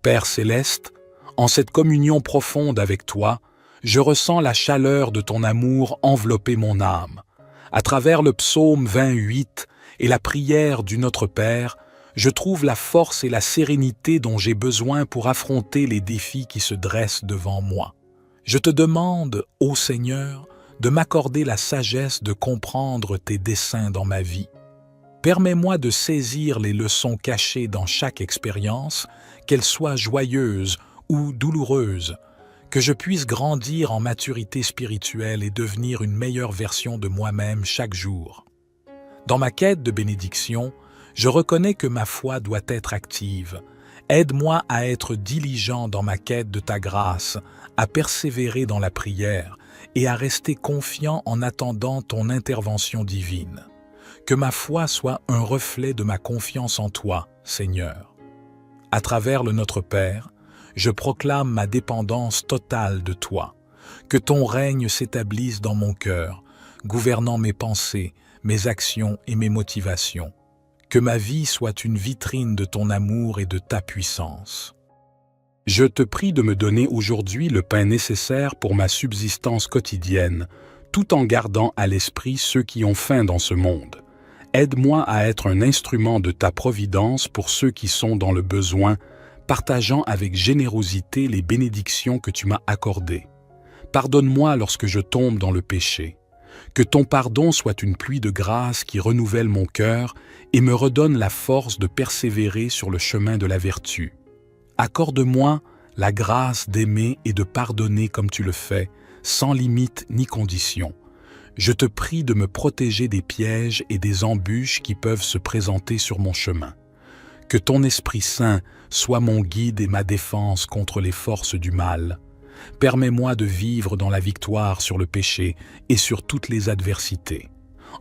Père céleste, en cette communion profonde avec toi, je ressens la chaleur de ton amour envelopper mon âme. À travers le psaume 28 et la prière du Notre Père, je trouve la force et la sérénité dont j'ai besoin pour affronter les défis qui se dressent devant moi. Je te demande, ô Seigneur, de m'accorder la sagesse de comprendre tes desseins dans ma vie. Permets-moi de saisir les leçons cachées dans chaque expérience, qu'elles soient joyeuses ou douloureuses, que je puisse grandir en maturité spirituelle et devenir une meilleure version de moi-même chaque jour. Dans ma quête de bénédiction, je reconnais que ma foi doit être active. Aide-moi à être diligent dans ma quête de ta grâce, à persévérer dans la prière et à rester confiant en attendant ton intervention divine. Que ma foi soit un reflet de ma confiance en toi, Seigneur. À travers le Notre Père, je proclame ma dépendance totale de toi. Que ton règne s'établisse dans mon cœur, gouvernant mes pensées, mes actions et mes motivations. Que ma vie soit une vitrine de ton amour et de ta puissance. Je te prie de me donner aujourd'hui le pain nécessaire pour ma subsistance quotidienne, tout en gardant à l'esprit ceux qui ont faim dans ce monde. Aide-moi à être un instrument de ta providence pour ceux qui sont dans le besoin, partageant avec générosité les bénédictions que tu m'as accordées. Pardonne-moi lorsque je tombe dans le péché. Que ton pardon soit une pluie de grâce qui renouvelle mon cœur et me redonne la force de persévérer sur le chemin de la vertu. Accorde-moi la grâce d'aimer et de pardonner comme tu le fais, sans limite ni condition. Je te prie de me protéger des pièges et des embûches qui peuvent se présenter sur mon chemin. Que ton Esprit Saint soit mon guide et ma défense contre les forces du mal. Permets-moi de vivre dans la victoire sur le péché et sur toutes les adversités.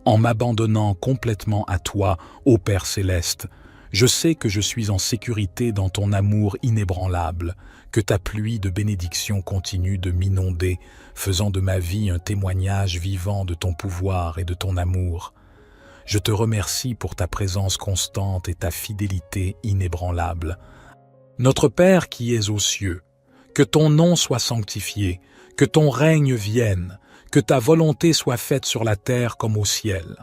En m'abandonnant complètement à toi, ô Père céleste, je sais que je suis en sécurité dans ton amour inébranlable, que ta pluie de bénédictions continue de m'inonder, faisant de ma vie un témoignage vivant de ton pouvoir et de ton amour. Je te remercie pour ta présence constante et ta fidélité inébranlable. Notre Père qui es aux cieux, que ton nom soit sanctifié, que ton règne vienne, Que ta volonté soit faite sur la terre comme au ciel.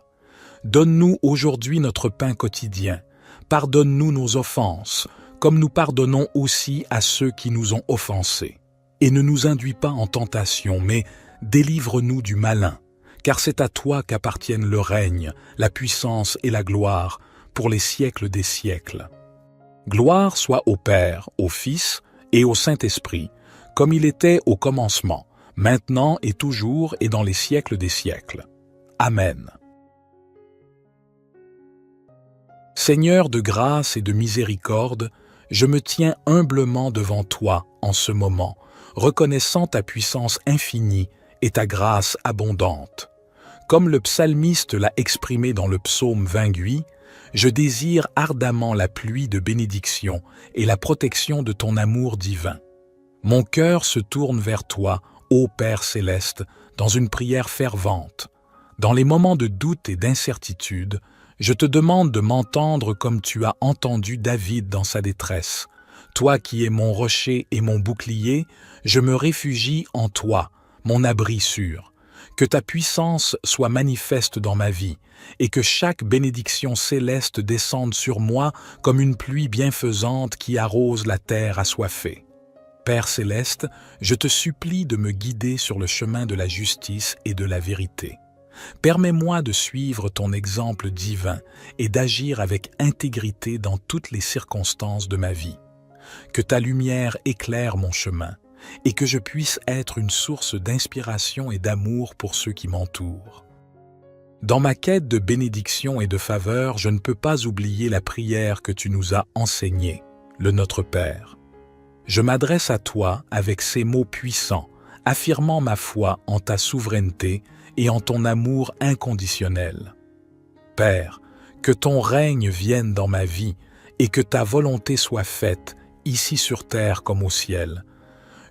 Donne-nous aujourd'hui notre pain quotidien. Pardonne-nous nos offenses, comme nous pardonnons aussi à ceux qui nous ont offensés. Et ne nous induis pas en tentation, mais délivre-nous du malin, car c'est à toi qu'appartiennent le règne, la puissance et la gloire, pour les siècles des siècles. Gloire soit au Père, au Fils et au Saint-Esprit, comme il était au commencement, maintenant et toujours et dans les siècles des siècles. Amen. Seigneur de grâce et de miséricorde, je me tiens humblement devant toi en ce moment, reconnaissant ta puissance infinie et ta grâce abondante. Comme le psalmiste l'a exprimé dans le psaume 28, je désire ardemment la pluie de bénédiction et la protection de ton amour divin. Mon cœur se tourne vers toi, ô Père céleste, dans une prière fervente. Dans les moments de doute et d'incertitude, je te demande de m'entendre comme tu as entendu David dans sa détresse. Toi qui es mon rocher et mon bouclier, je me réfugie en toi, mon abri sûr. Que ta puissance soit manifeste dans ma vie, et que chaque bénédiction céleste descende sur moi comme une pluie bienfaisante qui arrose la terre assoiffée. Père céleste, je te supplie de me guider sur le chemin de la justice et de la vérité. Permets-moi de suivre ton exemple divin et d'agir avec intégrité dans toutes les circonstances de ma vie. Que ta lumière éclaire mon chemin et que je puisse être une source d'inspiration et d'amour pour ceux qui m'entourent. Dans ma quête de bénédiction et de faveur, je ne peux pas oublier la prière que tu nous as enseignée, le Notre Père. Je m'adresse à toi avec ces mots puissants, affirmant ma foi en ta souveraineté et en ton amour inconditionnel. Père, que ton règne vienne dans ma vie et que ta volonté soit faite, ici sur terre comme au ciel.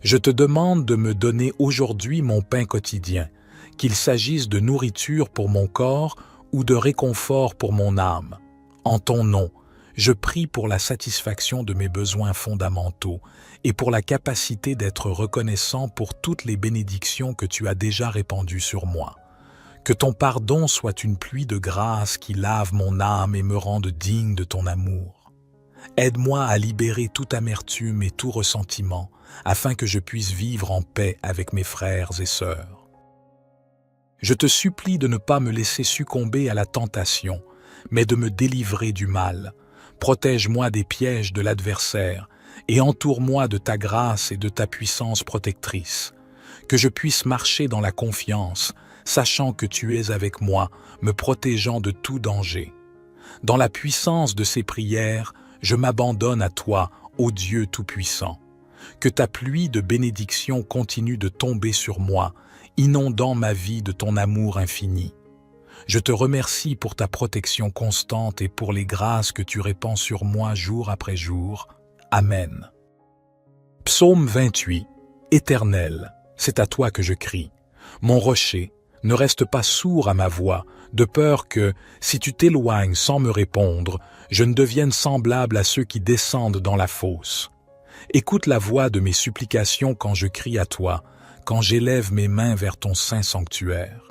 Je te demande de me donner aujourd'hui mon pain quotidien, qu'il s'agisse de nourriture pour mon corps ou de réconfort pour mon âme. En ton nom, je prie pour la satisfaction de mes besoins fondamentaux et pour la capacité d'être reconnaissant pour toutes les bénédictions que tu as déjà répandues sur moi. Que ton pardon soit une pluie de grâce qui lave mon âme et me rende digne de ton amour. Aide-moi à libérer toute amertume et tout ressentiment, afin que je puisse vivre en paix avec mes frères et sœurs. Je te supplie de ne pas me laisser succomber à la tentation, mais de me délivrer du mal. Protège-moi des pièges de l'adversaire et entoure-moi de ta grâce et de ta puissance protectrice. Que je puisse marcher dans la confiance, sachant que tu es avec moi, me protégeant de tout danger. Dans la puissance de ces prières, je m'abandonne à toi, ô Dieu Tout-Puissant. Que ta pluie de bénédiction continue de tomber sur moi, inondant ma vie de ton amour infini. Je te remercie pour ta protection constante et pour les grâces que tu répands sur moi jour après jour. Amen. Psaume 28. Éternel, c'est à toi que je crie. Mon rocher, ne reste pas sourd à ma voix, de peur que, si tu t'éloignes sans me répondre, je ne devienne semblable à ceux qui descendent dans la fosse. Écoute la voix de mes supplications quand je crie à toi, quand j'élève mes mains vers ton saint sanctuaire.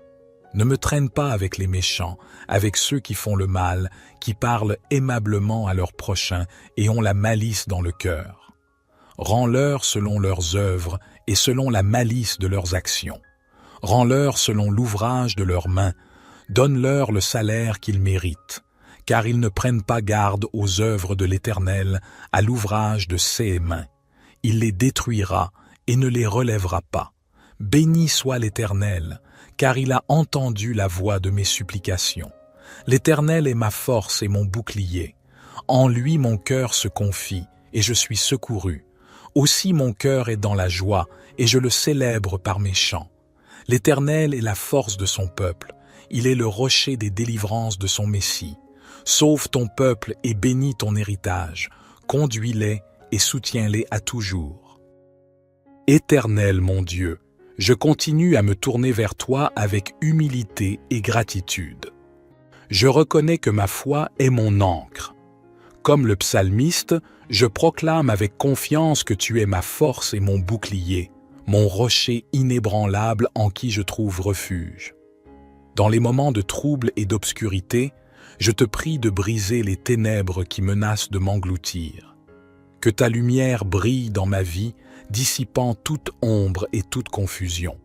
Ne me traîne pas avec les méchants, avec ceux qui font le mal, qui parlent aimablement à leurs prochains et ont la malice dans le cœur. Rends-leur selon leurs œuvres et selon la malice de leurs actions. Rends-leur selon l'ouvrage de leurs mains, donne-leur le salaire qu'ils méritent, car ils ne prennent pas garde aux œuvres de l'Éternel, à l'ouvrage de ses mains. Il les détruira et ne les relèvera pas. Béni soit l'Éternel, car il a entendu la voix de mes supplications. L'Éternel est ma force et mon bouclier. En lui mon cœur se confie, et je suis secouru. Aussi mon cœur est dans la joie, et je le célèbre par mes chants. L'Éternel est la force de son peuple. Il est le rocher des délivrances de son Messie. Sauve ton peuple et bénis ton héritage. Conduis-les et soutiens-les à toujours. Éternel mon Dieu, je continue à me tourner vers toi avec humilité et gratitude. Je reconnais que ma foi est mon ancre. Comme le psalmiste, je proclame avec confiance que tu es ma force et mon bouclier, mon rocher inébranlable en qui je trouve refuge. Dans les moments de trouble et d'obscurité, je te prie de briser les ténèbres qui menacent de m'engloutir. Que ta lumière brille dans ma vie, dissipant toute ombre et toute confusion.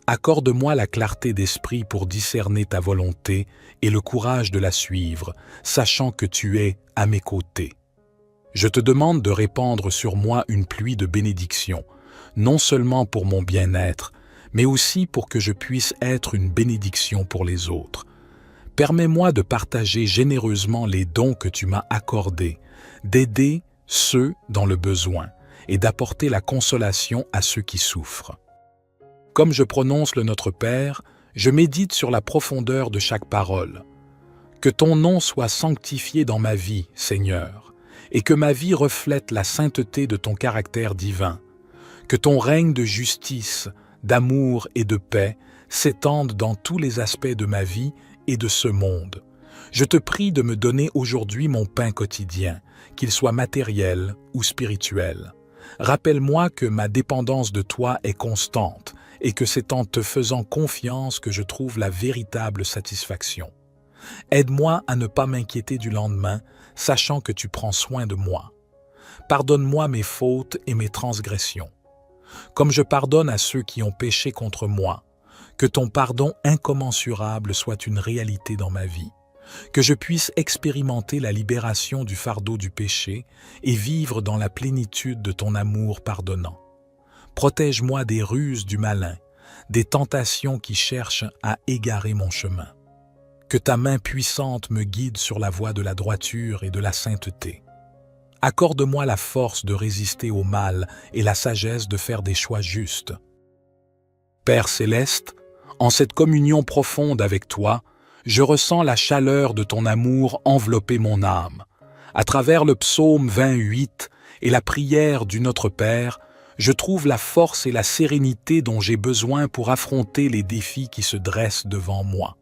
Accorde-moi la clarté d'esprit pour discerner ta volonté et le courage de la suivre, sachant que tu es à mes côtés. Je te demande de répandre sur moi une pluie de bénédictions, non seulement pour mon bien-être, mais aussi pour que je puisse être une bénédiction pour les autres. Permets-moi de partager généreusement les dons que tu m'as accordés, d'aider ceux dans le besoin et d'apporter la consolation à ceux qui souffrent. Comme je prononce le Notre Père, je médite sur la profondeur de chaque parole. Que ton nom soit sanctifié dans ma vie, Seigneur, et que ma vie reflète la sainteté de ton caractère divin. Que ton règne de justice, d'amour et de paix s'étende dans tous les aspects de ma vie et de ce monde. Je te prie de me donner aujourd'hui mon pain quotidien, qu'il soit matériel ou spirituel. Rappelle-moi que ma dépendance de toi est constante et que c'est en te faisant confiance que je trouve la véritable satisfaction. Aide-moi à ne pas m'inquiéter du lendemain, sachant que tu prends soin de moi. Pardonne-moi mes fautes et mes transgressions. Comme je pardonne à ceux qui ont péché contre moi, que ton pardon incommensurable soit une réalité dans ma vie, que je puisse expérimenter la libération du fardeau du péché et vivre dans la plénitude de ton amour pardonnant. Protège-moi des ruses du malin, des tentations qui cherchent à égarer mon chemin. Que ta main puissante me guide sur la voie de la droiture et de la sainteté. Accorde-moi la force de résister au mal et la sagesse de faire des choix justes. Père céleste, en cette communion profonde avec toi, je ressens la chaleur de ton amour envelopper mon âme. À travers le psaume 28 et la prière du Notre Père, je trouve la force et la sérénité dont j'ai besoin pour affronter les défis qui se dressent devant moi.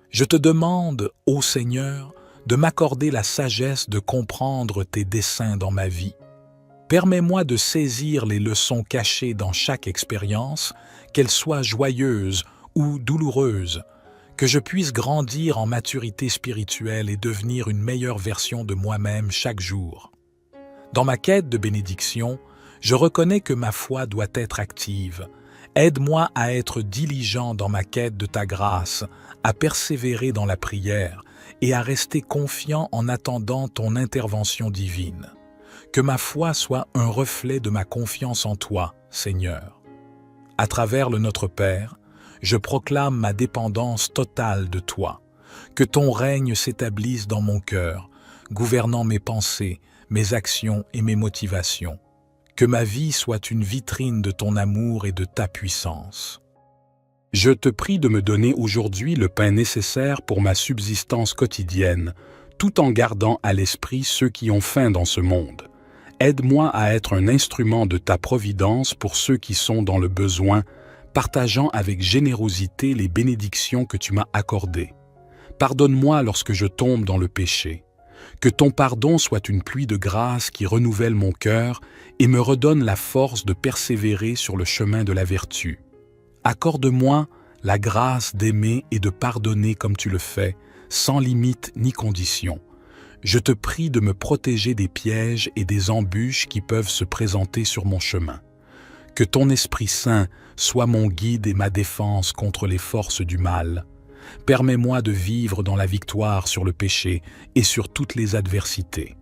Je te demande, ô Seigneur, de m'accorder la sagesse de comprendre tes desseins dans ma vie. Permets-moi de saisir les leçons cachées dans chaque expérience, qu'elles soient joyeuses ou douloureuses, que je puisse grandir en maturité spirituelle et devenir une meilleure version de moi-même chaque jour. Dans ma quête de bénédiction, je reconnais que ma foi doit être active. Aide-moi à être diligent dans ma quête de ta grâce, à persévérer dans la prière et à rester confiant en attendant ton intervention divine. Que ma foi soit un reflet de ma confiance en toi, Seigneur. À travers le Notre Père, je proclame ma dépendance totale de toi. Que ton règne s'établisse dans mon cœur, gouvernant mes pensées, mes actions et mes motivations. Que ma vie soit une vitrine de ton amour et de ta puissance. Je te prie de me donner aujourd'hui le pain nécessaire pour ma subsistance quotidienne, tout en gardant à l'esprit ceux qui ont faim dans ce monde. Aide-moi à être un instrument de ta providence pour ceux qui sont dans le besoin, partageant avec générosité les bénédictions que tu m'as accordées. Pardonne-moi lorsque je tombe dans le péché. Que ton pardon soit une pluie de grâce qui renouvelle mon cœur et me redonne la force de persévérer sur le chemin de la vertu. Accorde-moi la grâce d'aimer et de pardonner comme tu le fais, sans limite ni condition. Je te prie de me protéger des pièges et des embûches qui peuvent se présenter sur mon chemin. Que ton Esprit Saint soit mon guide et ma défense contre les forces du mal. Permets-moi de vivre dans la victoire sur le péché et sur toutes les adversités.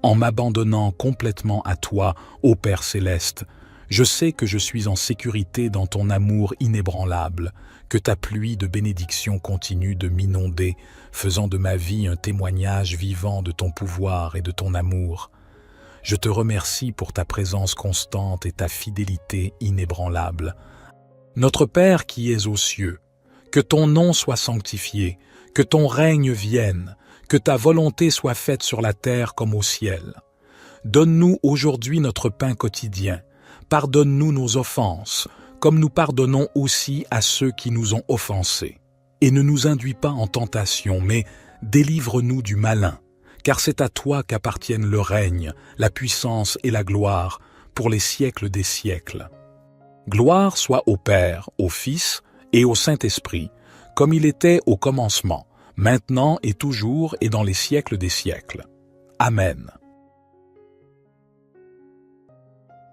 En m'abandonnant complètement à toi, ô Père céleste, je sais que je suis en sécurité dans ton amour inébranlable, que ta pluie de bénédictions continue de m'inonder, faisant de ma vie un témoignage vivant de ton pouvoir et de ton amour. Je te remercie pour ta présence constante et ta fidélité inébranlable. Notre Père qui es aux cieux, que ton nom soit sanctifié, que ton règne vienne, que ta volonté soit faite sur la terre comme au ciel. Donne-nous aujourd'hui notre pain quotidien. Pardonne-nous nos offenses, comme nous pardonnons aussi à ceux qui nous ont offensés. Et ne nous induis pas en tentation, mais délivre-nous du malin, car c'est à toi qu'appartiennent le règne, la puissance et la gloire, pour les siècles des siècles. Gloire soit au Père, au Fils et au Saint-Esprit, comme il était au commencement, maintenant et toujours et dans les siècles des siècles. Amen.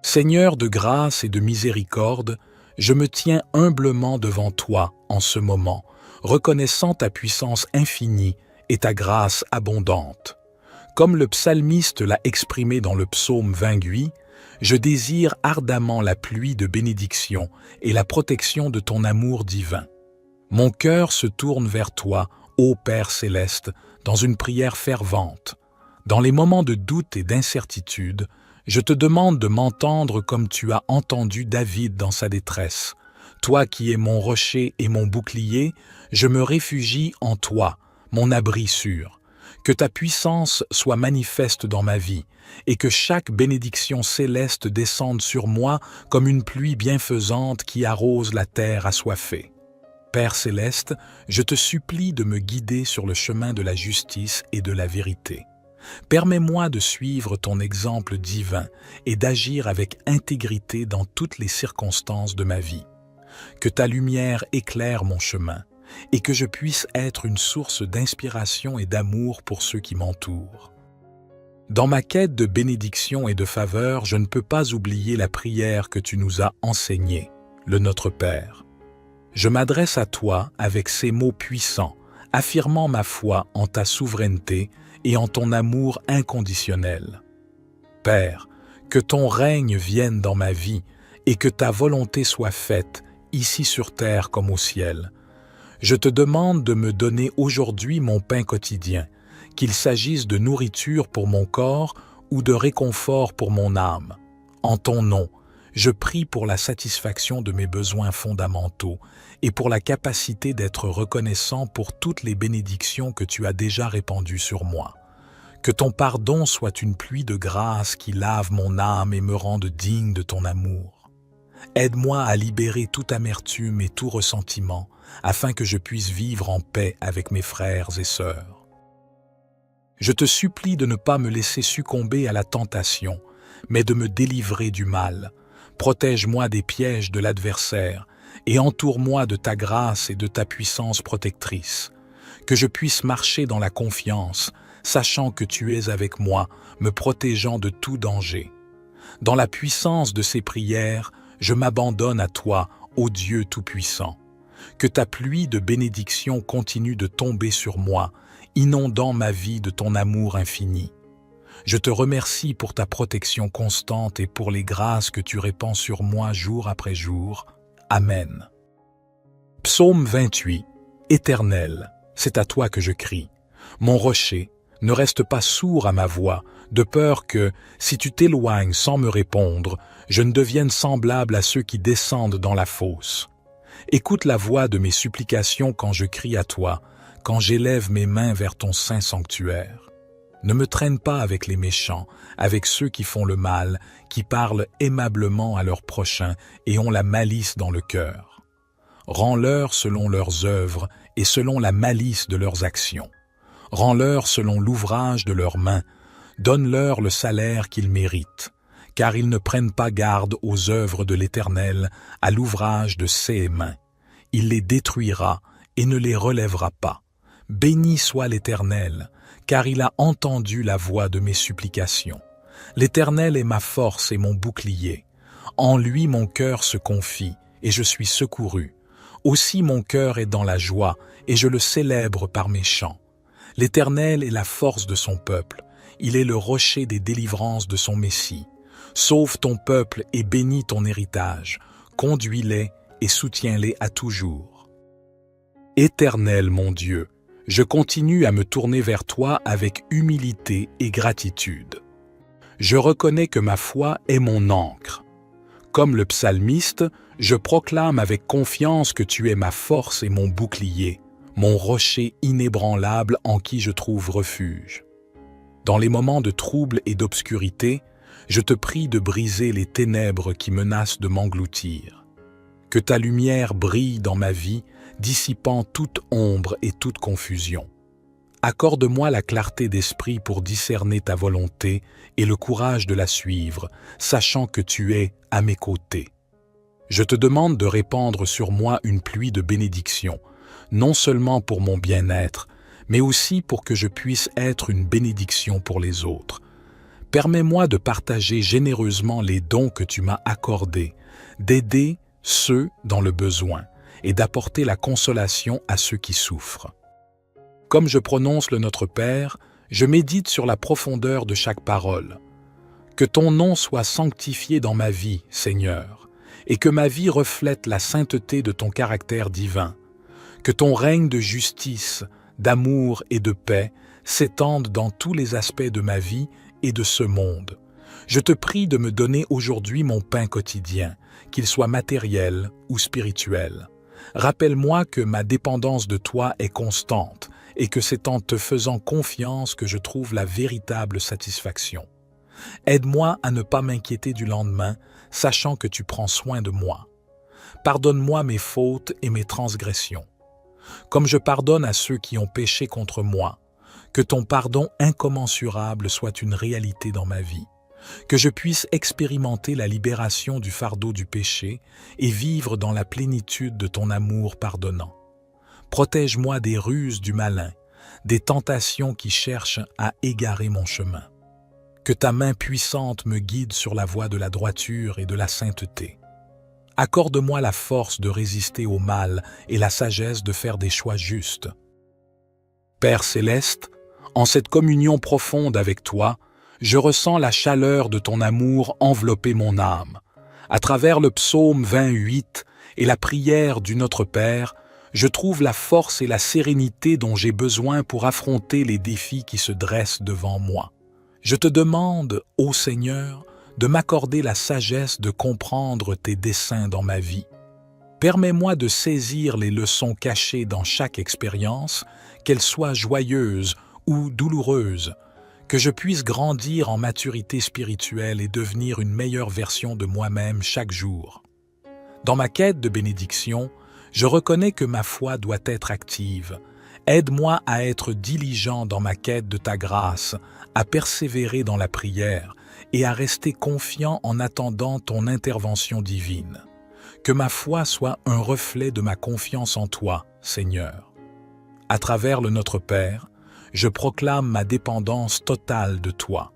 Seigneur de grâce et de miséricorde, je me tiens humblement devant toi en ce moment, reconnaissant ta puissance infinie et ta grâce abondante. Comme le psalmiste l'a exprimé dans le psaume 28, je désire ardemment la pluie de bénédiction et la protection de ton amour divin. Mon cœur se tourne vers toi, ô Père céleste, dans une prière fervente. Dans les moments de doute et d'incertitude, je te demande de m'entendre comme tu as entendu David dans sa détresse. Toi qui es mon rocher et mon bouclier, je me réfugie en toi, mon abri sûr. Que ta puissance soit manifeste dans ma vie, et que chaque bénédiction céleste descende sur moi comme une pluie bienfaisante qui arrose la terre assoiffée. Père céleste, je te supplie de me guider sur le chemin de la justice et de la vérité. Permets-moi de suivre ton exemple divin et d'agir avec intégrité dans toutes les circonstances de ma vie. Que ta lumière éclaire mon chemin et que je puisse être une source d'inspiration et d'amour pour ceux qui m'entourent. Dans ma quête de bénédiction et de faveur, je ne peux pas oublier la prière que tu nous as enseignée, le Notre Père. Je m'adresse à toi avec ces mots puissants, affirmant ma foi en ta souveraineté et en ton amour inconditionnel. Père, que ton règne vienne dans ma vie et que ta volonté soit faite, ici sur terre comme au ciel. Je te demande de me donner aujourd'hui mon pain quotidien, qu'il s'agisse de nourriture pour mon corps ou de réconfort pour mon âme. En ton nom, je prie pour la satisfaction de mes besoins fondamentaux et pour la capacité d'être reconnaissant pour toutes les bénédictions que tu as déjà répandues sur moi. Que ton pardon soit une pluie de grâce qui lave mon âme et me rende digne de ton amour. Aide-moi à libérer toute amertume et tout ressentiment, afin que je puisse vivre en paix avec mes frères et sœurs. Je te supplie de ne pas me laisser succomber à la tentation, mais de me délivrer du mal. Protège-moi des pièges de l'adversaire et entoure-moi de ta grâce et de ta puissance protectrice. Que je puisse marcher dans la confiance, sachant que tu es avec moi, me protégeant de tout danger. Dans la puissance de ces prières, je m'abandonne à toi, ô Dieu Tout-Puissant. Que ta pluie de bénédiction continue de tomber sur moi, inondant ma vie de ton amour infini. Je te remercie pour ta protection constante et pour les grâces que tu répands sur moi jour après jour. Amen. Psaume 28. Éternel, c'est à toi que je crie. Mon rocher, ne reste pas sourd à ma voix, de peur que, si tu t'éloignes sans me répondre, je ne devienne semblable à ceux qui descendent dans la fosse. Écoute la voix de mes supplications quand je crie à toi, quand j'élève mes mains vers ton saint sanctuaire. Ne me traîne pas avec les méchants, avec ceux qui font le mal, qui parlent aimablement à leurs prochains et ont la malice dans le cœur. Rends-leur selon leurs œuvres et selon la malice de leurs actions. Rends-leur selon l'ouvrage de leurs mains. Donne-leur le salaire qu'ils méritent, car ils ne prennent pas garde aux œuvres de l'Éternel, à l'ouvrage de ses mains. Il les détruira et ne les relèvera pas. Béni soit l'Éternel, car il a entendu la voix de mes supplications. L'Éternel est ma force et mon bouclier. En lui mon cœur se confie, et je suis secouru. Aussi mon cœur est dans la joie, et je le célèbre par mes chants. L'Éternel est la force de son peuple. Il est le rocher des délivrances de son Messie. Sauve ton peuple et bénis ton héritage. Conduis-les et soutiens-les à toujours. Éternel mon Dieu, je continue à me tourner vers toi avec humilité et gratitude. Je reconnais que ma foi est mon ancre. Comme le psalmiste, je proclame avec confiance que tu es ma force et mon bouclier, mon rocher inébranlable en qui je trouve refuge. Dans les moments de trouble et d'obscurité, je te prie de briser les ténèbres qui menacent de m'engloutir. Que ta lumière brille dans ma vie, dissipant toute ombre et toute confusion. Accorde-moi la clarté d'esprit pour discerner ta volonté et le courage de la suivre, sachant que tu es à mes côtés. Je te demande de répandre sur moi une pluie de bénédictions, non seulement pour mon bien-être, mais aussi pour que je puisse être une bénédiction pour les autres. Permets-moi de partager généreusement les dons que tu m'as accordés, d'aider ceux dans le besoin et d'apporter la consolation à ceux qui souffrent. Comme je prononce le Notre Père, je médite sur la profondeur de chaque parole. Que ton nom soit sanctifié dans ma vie, Seigneur, et que ma vie reflète la sainteté de ton caractère divin. Que ton règne de justice, d'amour et de paix s'étende dans tous les aspects de ma vie et de ce monde. Je te prie de me donner aujourd'hui mon pain quotidien, qu'il soit matériel ou spirituel. Rappelle-moi que ma dépendance de toi est constante et que c'est en te faisant confiance que je trouve la véritable satisfaction. Aide-moi à ne pas m'inquiéter du lendemain, sachant que tu prends soin de moi. Pardonne-moi mes fautes et mes transgressions. Comme je pardonne à ceux qui ont péché contre moi, que ton pardon incommensurable soit une réalité dans ma vie, que je puisse expérimenter la libération du fardeau du péché et vivre dans la plénitude de ton amour pardonnant. Protège-moi des ruses du malin, des tentations qui cherchent à égarer mon chemin. Que ta main puissante me guide sur la voie de la droiture et de la sainteté. Accorde-moi la force de résister au mal et la sagesse de faire des choix justes. Père céleste, en cette communion profonde avec toi, je ressens la chaleur de ton amour envelopper mon âme. À travers le psaume 28 et la prière du Notre Père, je trouve la force et la sérénité dont j'ai besoin pour affronter les défis qui se dressent devant moi. Je te demande, ô Seigneur, de m'accorder la sagesse de comprendre tes desseins dans ma vie. Permets-moi de saisir les leçons cachées dans chaque expérience, qu'elles soient joyeuses ou douloureuses, que je puisse grandir en maturité spirituelle et devenir une meilleure version de moi-même chaque jour. Dans ma quête de bénédiction, je reconnais que ma foi doit être active. Aide-moi à être diligent dans ma quête de ta grâce, à persévérer dans la prière et à rester confiant en attendant ton intervention divine. Que ma foi soit un reflet de ma confiance en toi, Seigneur. À travers le Notre Père, je proclame ma dépendance totale de toi.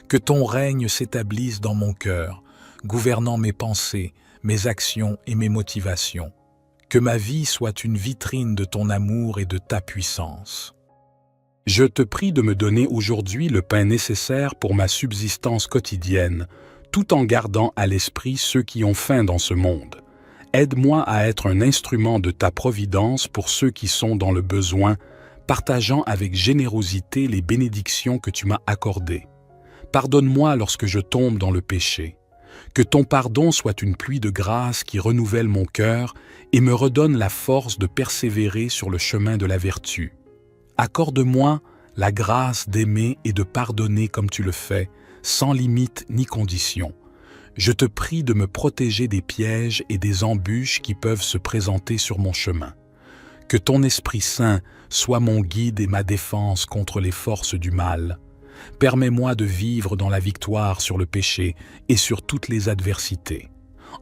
Que ton règne s'établisse dans mon cœur, gouvernant mes pensées, mes actions et mes motivations. Que ma vie soit une vitrine de ton amour et de ta puissance. Je te prie de me donner aujourd'hui le pain nécessaire pour ma subsistance quotidienne, tout en gardant à l'esprit ceux qui ont faim dans ce monde. Aide-moi à être un instrument de ta providence pour ceux qui sont dans le besoin, partageant avec générosité les bénédictions que tu m'as accordées. Pardonne-moi lorsque je tombe dans le péché. Que ton pardon soit une pluie de grâce qui renouvelle mon cœur et me redonne la force de persévérer sur le chemin de la vertu. Accorde-moi la grâce d'aimer et de pardonner comme tu le fais, sans limite ni condition. Je te prie de me protéger des pièges et des embûches qui peuvent se présenter sur mon chemin. Que ton Esprit Saint soit mon guide et ma défense contre les forces du mal. Permets-moi de vivre dans la victoire sur le péché et sur toutes les adversités.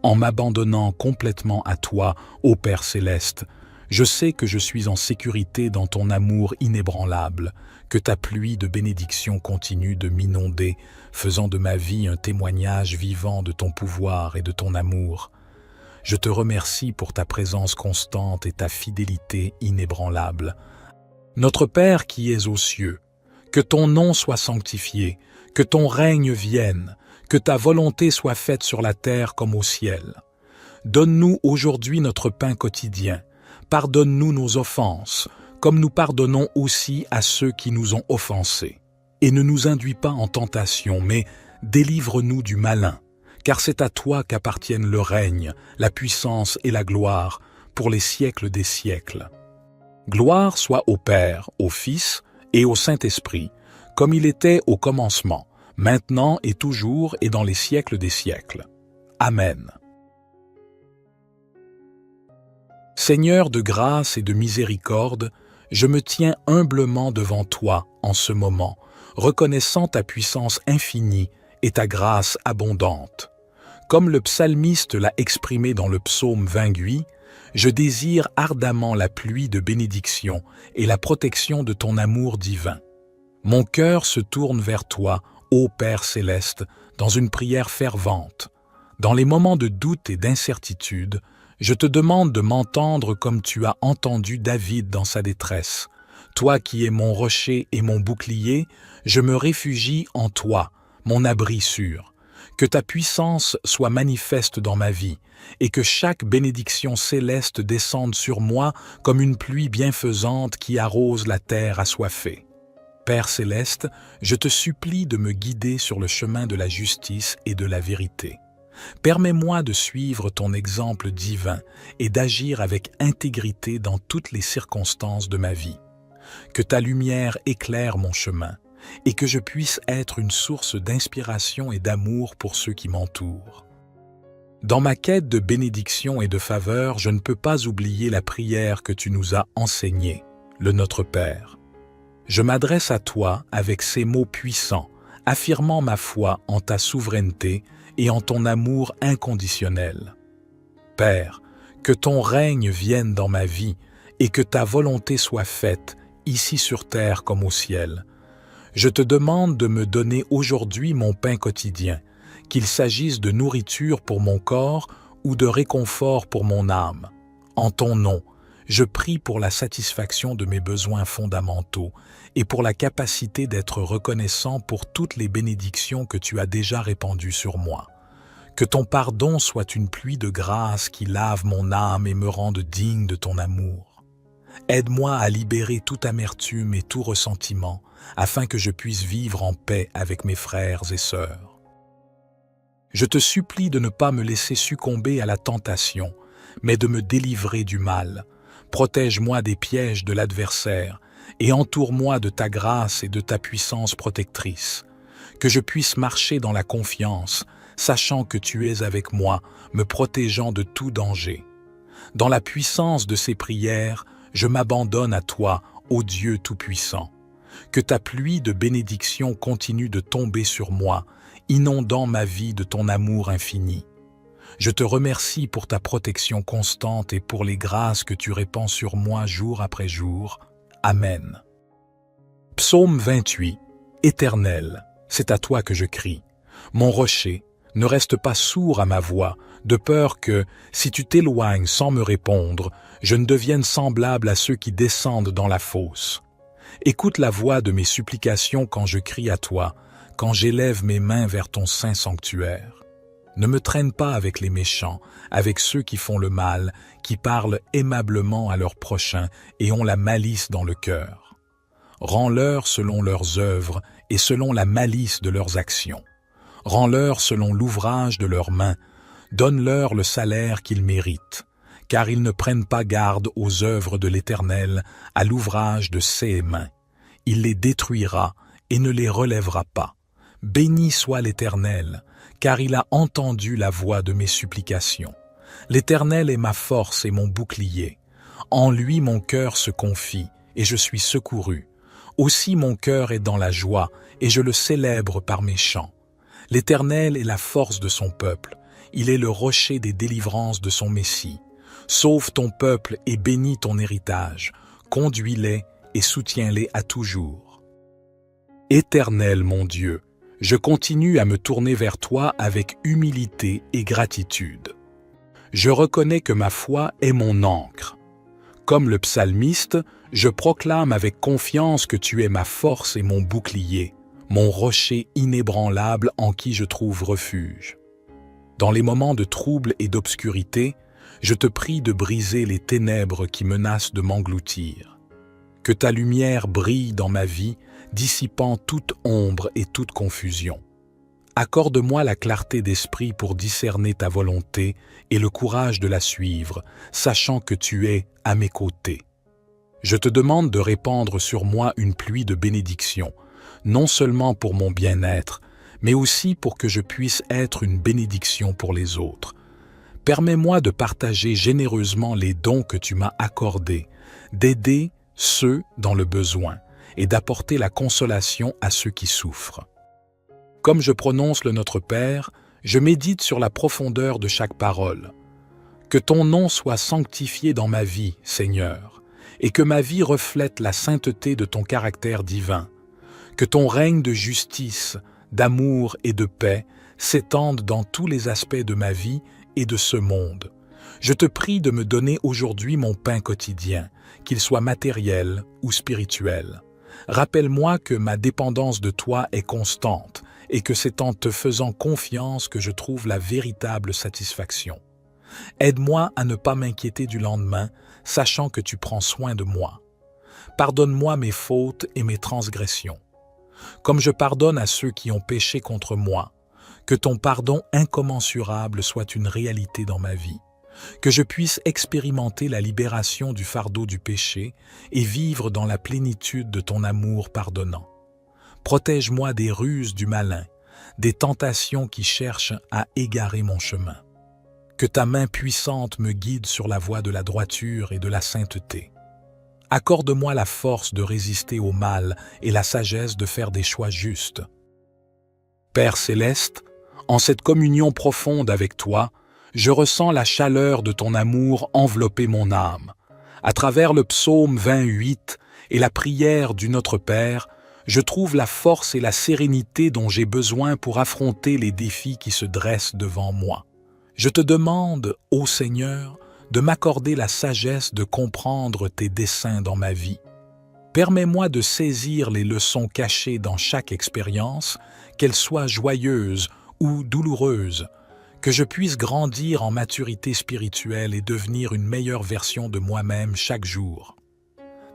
En m'abandonnant complètement à toi, ô Père céleste, je sais que je suis en sécurité dans ton amour inébranlable, que ta pluie de bénédictions continue de m'inonder, faisant de ma vie un témoignage vivant de ton pouvoir et de ton amour. Je te remercie pour ta présence constante et ta fidélité inébranlable. Notre Père qui es aux cieux, que ton nom soit sanctifié, que ton règne vienne, que ta volonté soit faite sur la terre comme au ciel. Donne-nous aujourd'hui notre pain quotidien. Pardonne-nous nos offenses, comme nous pardonnons aussi à ceux qui nous ont offensés. Et ne nous induis pas en tentation, mais délivre-nous du malin, car c'est à toi qu'appartiennent le règne, la puissance et la gloire, pour les siècles des siècles. Gloire soit au Père, au Fils et au Saint-Esprit, comme il était au commencement, maintenant et toujours et dans les siècles des siècles. Amen. Seigneur de grâce et de miséricorde, je me tiens humblement devant toi en ce moment, reconnaissant ta puissance infinie et ta grâce abondante. Comme le psalmiste l'a exprimé dans le psaume 28, je désire ardemment la pluie de bénédiction et la protection de ton amour divin. Mon cœur se tourne vers toi, ô Père céleste, dans une prière fervente. Dans les moments de doute et d'incertitude, je te demande de m'entendre comme tu as entendu David dans sa détresse. Toi qui es mon rocher et mon bouclier, je me réfugie en toi, mon abri sûr. Que ta puissance soit manifeste dans ma vie et que chaque bénédiction céleste descende sur moi comme une pluie bienfaisante qui arrose la terre assoiffée. Père céleste, je te supplie de me guider sur le chemin de la justice et de la vérité. Permets-moi de suivre ton exemple divin et d'agir avec intégrité dans toutes les circonstances de ma vie. Que ta lumière éclaire mon chemin et que je puisse être une source d'inspiration et d'amour pour ceux qui m'entourent. Dans ma quête de bénédiction et de faveur, je ne peux pas oublier la prière que tu nous as enseignée, le Notre Père. Je m'adresse à toi avec ces mots puissants, affirmant ma foi en ta souveraineté et en ton amour inconditionnel. Père, que ton règne vienne dans ma vie et que ta volonté soit faite, ici sur terre comme au ciel. Je te demande de me donner aujourd'hui mon pain quotidien, qu'il s'agisse de nourriture pour mon corps ou de réconfort pour mon âme. En ton nom, je prie pour la satisfaction de mes besoins fondamentaux et pour la capacité d'être reconnaissant pour toutes les bénédictions que tu as déjà répandues sur moi. Que ton pardon soit une pluie de grâce qui lave mon âme et me rende digne de ton amour. Aide-moi à libérer toute amertume et tout ressentiment, afin que je puisse vivre en paix avec mes frères et sœurs. Je te supplie de ne pas me laisser succomber à la tentation, mais de me délivrer du mal. Protège-moi des pièges de l'adversaire et entoure-moi de ta grâce et de ta puissance protectrice. Que je puisse marcher dans la confiance, sachant que tu es avec moi, me protégeant de tout danger. Dans la puissance de ces prières, je m'abandonne à toi, ô Dieu Tout-Puissant. Que ta pluie de bénédiction continue de tomber sur moi, inondant ma vie de ton amour infini. Je te remercie pour ta protection constante et pour les grâces que tu répands sur moi jour après jour. Amen. Psaume 28. Éternel, c'est à toi que je crie. Mon rocher, ne reste pas sourd à ma voix, de peur que, si tu t'éloignes sans me répondre, je ne devienne semblable à ceux qui descendent dans la fosse. Écoute la voix de mes supplications quand je crie à toi, quand j'élève mes mains vers ton saint sanctuaire. Ne me traîne pas avec les méchants, avec ceux qui font le mal, qui parlent aimablement à leurs prochains et ont la malice dans le cœur. Rends-leur selon leurs œuvres et selon la malice de leurs actions. Rends-leur selon l'ouvrage de leurs mains. Donne-leur le salaire qu'ils méritent, car ils ne prennent pas garde aux œuvres de l'Éternel, à l'ouvrage de ses mains. Il les détruira et ne les relèvera pas. Béni soit l'Éternel, car il a entendu la voix de mes supplications. L'Éternel est ma force et mon bouclier. En lui mon cœur se confie, et je suis secouru. Aussi mon cœur est dans la joie, et je le célèbre par mes chants. L'Éternel est la force de son peuple. Il est le rocher des délivrances de son Messie. Sauve ton peuple et bénis ton héritage. Conduis-les et soutiens-les à toujours. Éternel mon Dieu, je continue à me tourner vers toi avec humilité et gratitude. Je reconnais que ma foi est mon ancre. Comme le psalmiste, je proclame avec confiance que tu es ma force et mon bouclier, mon rocher inébranlable en qui je trouve refuge. Dans les moments de trouble et d'obscurité, je te prie de briser les ténèbres qui menacent de m'engloutir. Que ta lumière brille dans ma vie, dissipant toute ombre et toute confusion. Accorde-moi la clarté d'esprit pour discerner ta volonté et le courage de la suivre, sachant que tu es à mes côtés. Je te demande de répandre sur moi une pluie de bénédictions, non seulement pour mon bien-être, mais aussi pour que je puisse être une bénédiction pour les autres. Permets-moi de partager généreusement les dons que tu m'as accordés, d'aider ceux dans le besoin et d'apporter la consolation à ceux qui souffrent. Comme je prononce le Notre Père, Je médite sur la profondeur de chaque parole. Que ton nom soit sanctifié dans ma vie, Seigneur, et que ma vie reflète la sainteté de ton caractère divin. Que ton règne de justice, d'amour et de paix s'étende dans tous les aspects de ma vie et de ce monde. Je te prie de me donner aujourd'hui mon pain quotidien, qu'il soit matériel ou spirituel. Rappelle-moi que ma dépendance de toi est constante et que c'est en te faisant confiance que je trouve la véritable satisfaction. Aide-moi à ne pas m'inquiéter du lendemain, sachant que tu prends soin de moi. Pardonne-moi mes fautes et mes transgressions. Comme je pardonne à ceux qui ont péché contre moi, que ton pardon incommensurable soit une réalité dans ma vie. Que je puisse expérimenter la libération du fardeau du péché et vivre dans la plénitude de ton amour pardonnant. Protège-moi des ruses du malin, des tentations qui cherchent à égarer mon chemin. Que ta main puissante me guide sur la voie de la droiture et de la sainteté. Accorde-moi la force de résister au mal et la sagesse de faire des choix justes. Père céleste, en cette communion profonde avec toi, je ressens la chaleur de ton amour envelopper mon âme. À travers le psaume 28 et la prière du Notre Père, je trouve la force et la sérénité dont j'ai besoin pour affronter les défis qui se dressent devant moi. Je te demande, ô Seigneur, de m'accorder la sagesse de comprendre tes desseins dans ma vie. Permets-moi de saisir les leçons cachées dans chaque expérience, qu'elles soient joyeuses ou douloureuses, que je puisse grandir en maturité spirituelle et devenir une meilleure version de moi-même chaque jour.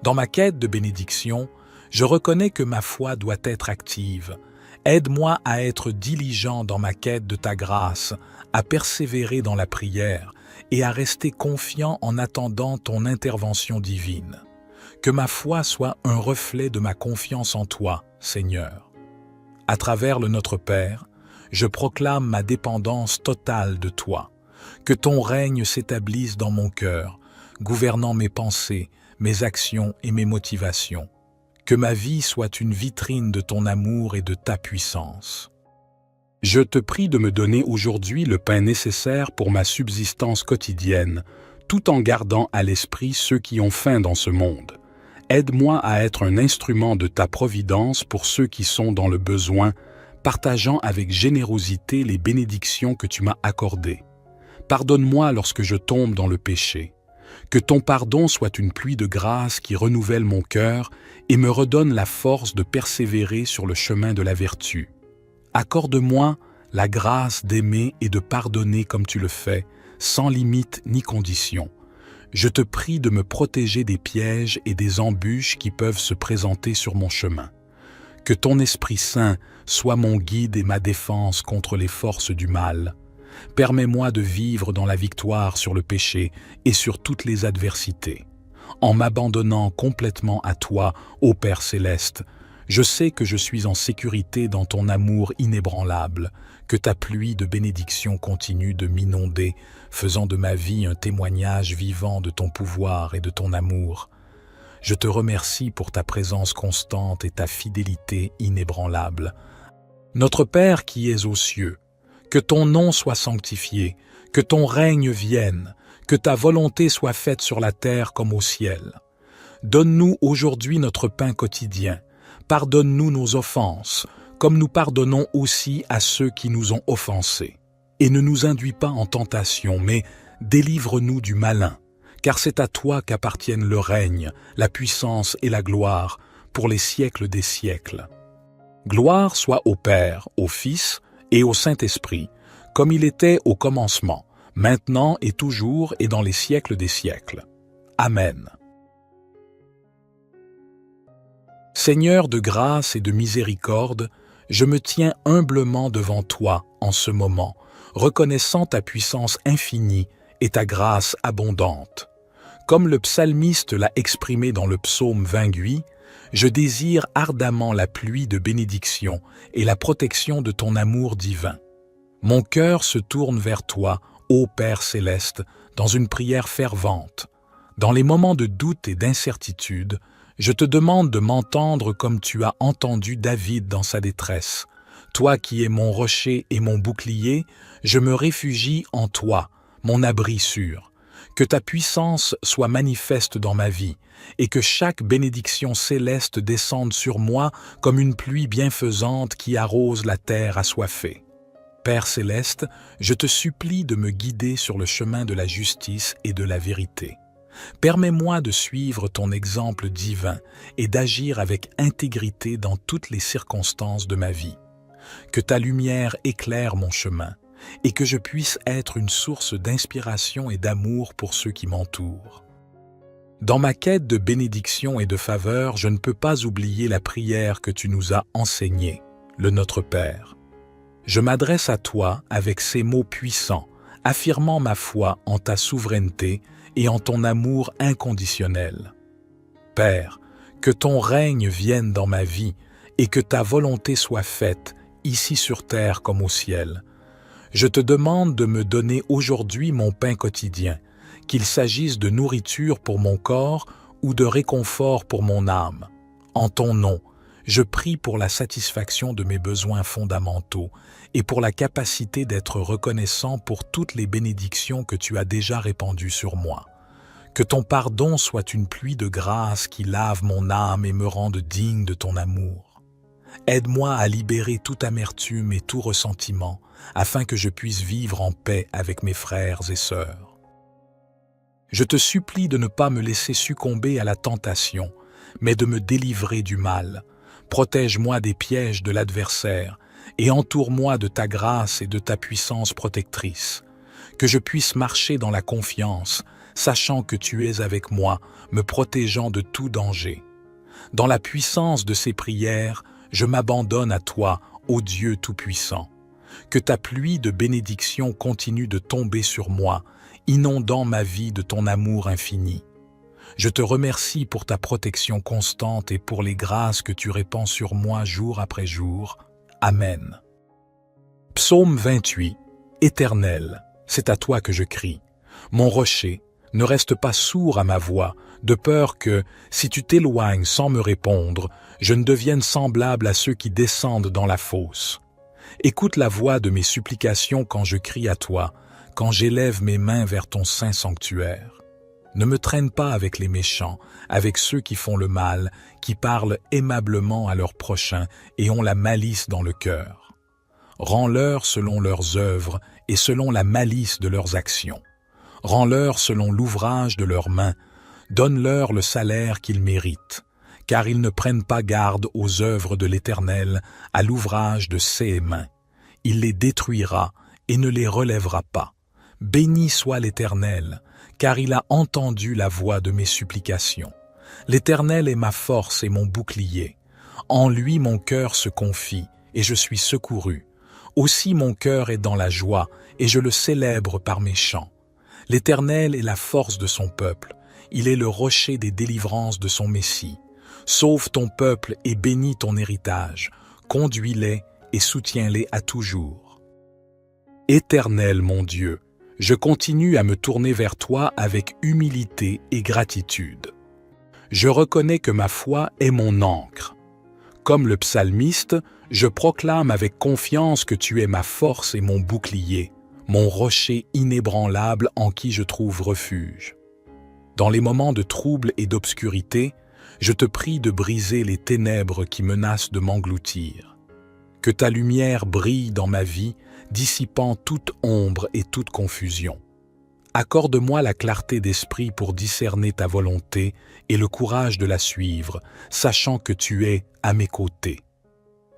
Dans ma quête de bénédiction, je reconnais que ma foi doit être active. Aide-moi à être diligent dans ma quête de ta grâce, à persévérer dans la prière et à rester confiant en attendant ton intervention divine. Que ma foi soit un reflet de ma confiance en toi, Seigneur. À travers le Notre Père, je proclame ma dépendance totale de toi. Que ton règne s'établisse dans mon cœur, gouvernant mes pensées, mes actions et mes motivations. Que ma vie soit une vitrine de ton amour et de ta puissance. Je te prie de me donner aujourd'hui le pain nécessaire pour ma subsistance quotidienne, tout en gardant à l'esprit ceux qui ont faim dans ce monde. Aide-moi à être un instrument de ta providence pour ceux qui sont dans le besoin, partageant avec générosité les bénédictions que tu m'as accordées. Pardonne-moi lorsque je tombe dans le péché. Que ton pardon soit une pluie de grâce qui renouvelle mon cœur et me redonne la force de persévérer sur le chemin de la vertu. Accorde-moi la grâce d'aimer et de pardonner comme tu le fais, sans limite ni condition. Je te prie de me protéger des pièges et des embûches qui peuvent se présenter sur mon chemin. Que ton Esprit Saint soit mon guide et ma défense contre les forces du mal. Permets-moi de vivre dans la victoire sur le péché et sur toutes les adversités. En m'abandonnant complètement à toi, ô Père céleste, je sais que je suis en sécurité dans ton amour inébranlable, que ta pluie de bénédiction continue de m'inonder, faisant de ma vie un témoignage vivant de ton pouvoir et de ton amour. Je te remercie pour ta présence constante et ta fidélité inébranlable. Notre Père qui es aux cieux, que ton nom soit sanctifié, que ton règne vienne, que ta volonté soit faite sur la terre comme au ciel. Donne-nous aujourd'hui notre pain quotidien. Pardonne-nous nos offenses, comme nous pardonnons aussi à ceux qui nous ont offensés. Et ne nous induis pas en tentation, mais délivre-nous du malin, car c'est à toi qu'appartiennent le règne, la puissance et la gloire, pour les siècles des siècles. Gloire soit au Père, au Fils et au Saint-Esprit, comme il était au commencement, maintenant et toujours et dans les siècles des siècles. Amen. Seigneur de grâce et de miséricorde, je me tiens humblement devant toi en ce moment, reconnaissant ta puissance infinie et ta grâce abondante. Comme le psalmiste l'a exprimé dans le psaume 28, je désire ardemment la pluie de bénédiction et la protection de ton amour divin. Mon cœur se tourne vers toi, ô Père céleste, dans une prière fervente. Dans les moments de doute et d'incertitude, je te demande de m'entendre comme tu as entendu David dans sa détresse. Toi qui es mon rocher et mon bouclier, je me réfugie en toi, mon abri sûr. Que ta puissance soit manifeste dans ma vie, et que chaque bénédiction céleste descende sur moi comme une pluie bienfaisante qui arrose la terre assoiffée. Père céleste, je te supplie de me guider sur le chemin de la justice et de la vérité. Permets-moi de suivre ton exemple divin et d'agir avec intégrité dans toutes les circonstances de ma vie. Que ta lumière éclaire mon chemin et que je puisse être une source d'inspiration et d'amour pour ceux qui m'entourent. Dans ma quête de bénédiction et de faveur, je ne peux pas oublier la prière que tu nous as enseignée, le Notre Père. Je m'adresse à toi avec ces mots puissants, affirmant ma foi en ta souveraineté et en ton amour inconditionnel. Père, que ton règne vienne dans ma vie et que ta volonté soit faite, ici sur terre comme au ciel. Je te demande de me donner aujourd'hui mon pain quotidien, qu'il s'agisse de nourriture pour mon corps ou de réconfort pour mon âme. En ton nom, je prie pour la satisfaction de mes besoins fondamentaux et pour la capacité d'être reconnaissant pour toutes les bénédictions que tu as déjà répandues sur moi. Que ton pardon soit une pluie de grâce qui lave mon âme et me rende digne de ton amour. Aide-moi à libérer toute amertume et tout ressentiment, afin que je puisse vivre en paix avec mes frères et sœurs. Je te supplie de ne pas me laisser succomber à la tentation, mais de me délivrer du mal. Protège-moi des pièges de l'adversaire et entoure-moi de ta grâce et de ta puissance protectrice. Que je puisse marcher dans la confiance, sachant que tu es avec moi, me protégeant de tout danger. Dans la puissance de ces prières, je m'abandonne à toi, ô Dieu Tout-Puissant. Que ta pluie de bénédiction continue de tomber sur moi, inondant ma vie de ton amour infini. Je te remercie pour ta protection constante et pour les grâces que tu répands sur moi jour après jour. Amen. Psaume 28. Éternel, c'est à toi que je crie. Mon rocher, ne reste pas sourd à ma voix, de peur que, si tu t'éloignes sans me répondre, je ne devienne semblable à ceux qui descendent dans la fosse. Écoute la voix de mes supplications quand je crie à toi, quand j'élève mes mains vers ton saint sanctuaire. Ne me traîne pas avec les méchants, avec ceux qui font le mal, qui parlent aimablement à leurs prochains et ont la malice dans le cœur. Rends-leur selon leurs œuvres et selon la malice de leurs actions. Rends-leur selon l'ouvrage de leurs mains. Donne-leur le salaire qu'ils méritent, car ils ne prennent pas garde aux œuvres de l'Éternel, à l'ouvrage de ses mains. Il les détruira et ne les relèvera pas. Béni soit l'Éternel, car il a entendu la voix de mes supplications. L'Éternel est ma force et mon bouclier. En lui mon cœur se confie, et je suis secouru. Aussi mon cœur est dans la joie, et je le célèbre par mes chants. L'Éternel est la force de son peuple. Il est le rocher des délivrances de son Messie. Sauve ton peuple et bénis ton héritage. Conduis-les et soutiens-les à toujours. Éternel mon Dieu, je continue à me tourner vers toi avec humilité et gratitude. Je reconnais que ma foi est mon ancre. Comme le psalmiste, je proclame avec confiance que tu es ma force et mon bouclier, mon rocher inébranlable en qui je trouve refuge. Dans les moments de trouble et d'obscurité, je te prie de briser les ténèbres qui menacent de m'engloutir. Que ta lumière brille dans ma vie, dissipant toute ombre et toute confusion. Accorde-moi la clarté d'esprit pour discerner ta volonté et le courage de la suivre, sachant que tu es à mes côtés.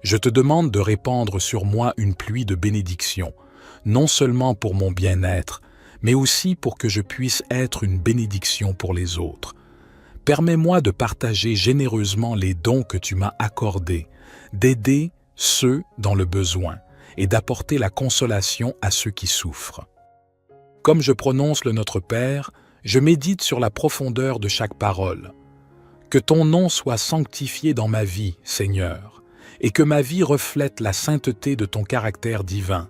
Je te demande de répandre sur moi une pluie de bénédictions, non seulement pour mon bien-être, mais aussi pour que je puisse être une bénédiction pour les autres. Permets-moi de partager généreusement les dons que tu m'as accordés, d'aider ceux dans le besoin et d'apporter la consolation à ceux qui souffrent. Comme je prononce le Notre Père, je médite sur la profondeur de chaque parole. Que ton nom soit sanctifié dans ma vie, Seigneur, et que ma vie reflète la sainteté de ton caractère divin.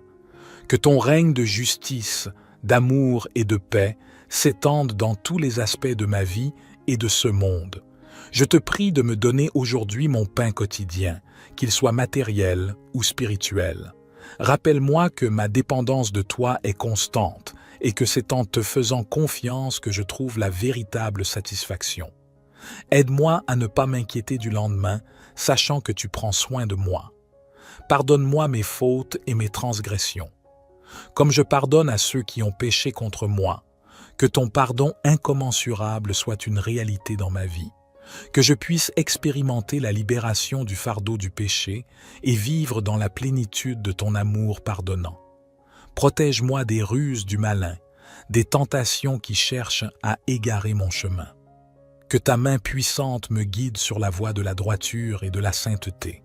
Que ton règne de justice, d'amour et de paix s'étende dans tous les aspects de ma vie et de ce monde. Je te prie de me donner aujourd'hui mon pain quotidien, qu'il soit matériel ou spirituel. Rappelle-moi que ma dépendance de toi est constante et que c'est en te faisant confiance que je trouve la véritable satisfaction. Aide-moi à ne pas m'inquiéter du lendemain, sachant que tu prends soin de moi. Pardonne-moi mes fautes et mes transgressions, comme je pardonne à ceux qui ont péché contre moi. Que ton pardon incommensurable soit une réalité dans ma vie. Que je puisse expérimenter la libération du fardeau du péché et vivre dans la plénitude de ton amour pardonnant. Protège-moi des ruses du malin, des tentations qui cherchent à égarer mon chemin. Que ta main puissante me guide sur la voie de la droiture et de la sainteté.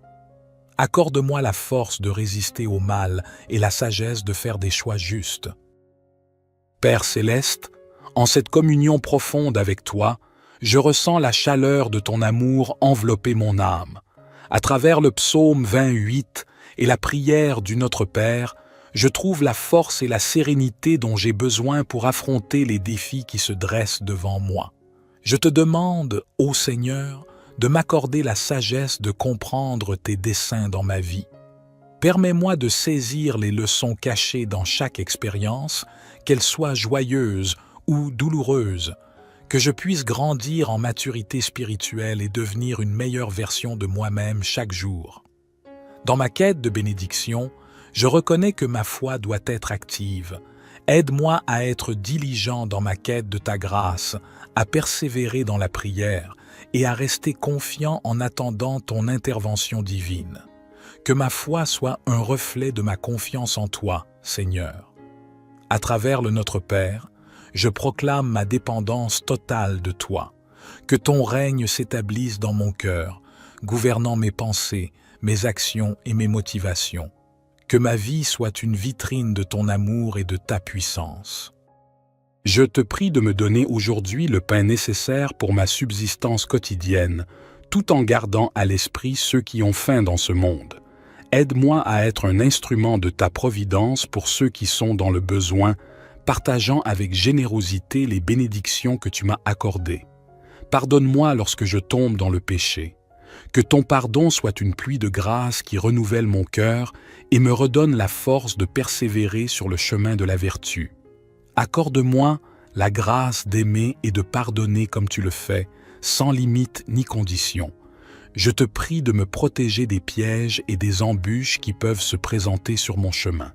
Accorde-moi la force de résister au mal et la sagesse de faire des choix justes. Père céleste, en cette communion profonde avec toi, je ressens la chaleur de ton amour envelopper mon âme. À travers le psaume 28 et la prière du Notre Père, je trouve la force et la sérénité dont j'ai besoin pour affronter les défis qui se dressent devant moi. Je te demande, ô Seigneur, de m'accorder la sagesse de comprendre tes desseins dans ma vie. Permets-moi de saisir les leçons cachées dans chaque expérience, qu'elles soient joyeuses ou douloureuses, que je puisse grandir en maturité spirituelle et devenir une meilleure version de moi-même chaque jour. Dans ma quête de bénédiction, je reconnais que ma foi doit être active. Aide-moi à être diligent dans ma quête de ta grâce, à persévérer dans la prière et à rester confiant en attendant ton intervention divine. Que ma foi soit un reflet de ma confiance en toi, Seigneur. À travers le Notre Père, je proclame ma dépendance totale de toi. Que ton règne s'établisse dans mon cœur, gouvernant mes pensées, mes actions et mes motivations. Que ma vie soit une vitrine de ton amour et de ta puissance. Je te prie de me donner aujourd'hui le pain nécessaire pour ma subsistance quotidienne, tout en gardant à l'esprit ceux qui ont faim dans ce monde. Aide-moi à être un instrument de ta providence pour ceux qui sont dans le besoin, partageant avec générosité les bénédictions que tu m'as accordées. Pardonne-moi lorsque je tombe dans le péché. Que ton pardon soit une pluie de grâce qui renouvelle mon cœur et me redonne la force de persévérer sur le chemin de la vertu. Accorde-moi la grâce d'aimer et de pardonner comme tu le fais, sans limite ni condition. Je te prie de me protéger des pièges et des embûches qui peuvent se présenter sur mon chemin.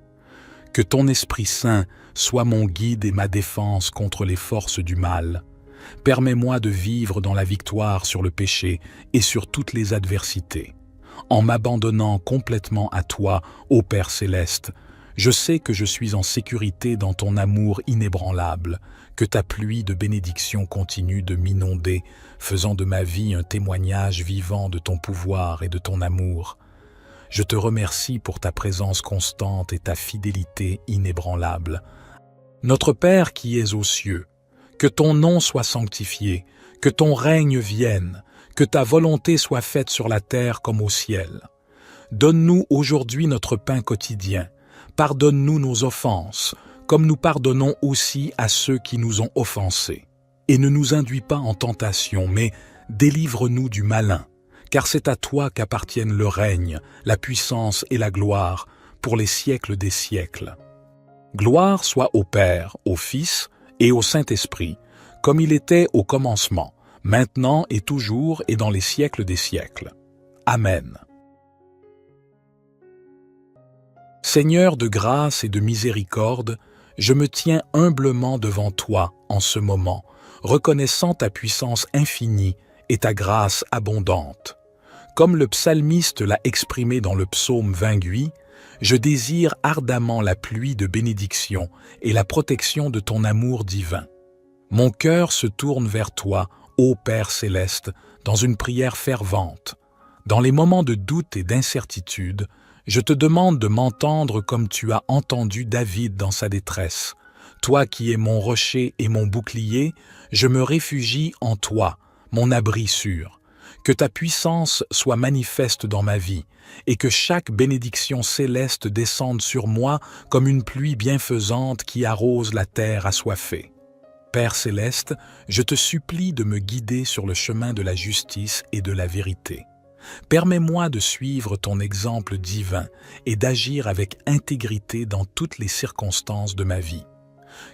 Que ton Esprit Saint soit mon guide et ma défense contre les forces du mal. Permets-moi de vivre dans la victoire sur le péché et sur toutes les adversités. En m'abandonnant complètement à toi, ô Père céleste, je sais que je suis en sécurité dans ton amour inébranlable, que ta pluie de bénédiction continue de m'inonder, faisant de ma vie un témoignage vivant de ton pouvoir et de ton amour. Je te remercie pour ta présence constante et ta fidélité inébranlable. Notre Père qui es aux cieux, que ton nom soit sanctifié, que ton règne vienne, que ta volonté soit faite sur la terre comme au ciel. Donne-nous aujourd'hui notre pain quotidien. Pardonne-nous nos offenses, comme nous pardonnons aussi à ceux qui nous ont offensés. Et ne nous induis pas en tentation, mais délivre-nous du malin, car c'est à toi qu'appartiennent le règne, la puissance et la gloire, pour les siècles des siècles. Gloire soit au Père, au Fils et au Saint-Esprit, comme il était au commencement, maintenant et toujours et dans les siècles des siècles. Amen. Seigneur de grâce et de miséricorde, je me tiens humblement devant toi en ce moment, reconnaissant ta puissance infinie et ta grâce abondante. Comme le psalmiste l'a exprimé dans le psaume 28, je désire ardemment la pluie de bénédiction et la protection de ton amour divin. Mon cœur se tourne vers toi, ô Père céleste, dans une prière fervente. Dans les moments de doute et d'incertitude, je te demande de m'entendre comme tu as entendu David dans sa détresse. Toi qui es mon rocher et mon bouclier, je me réfugie en toi, mon abri sûr. Que ta puissance soit manifeste dans ma vie et que chaque bénédiction céleste descende sur moi comme une pluie bienfaisante qui arrose la terre assoiffée. Père céleste, je te supplie de me guider sur le chemin de la justice et de la vérité. Permets-moi de suivre ton exemple divin et d'agir avec intégrité dans toutes les circonstances de ma vie.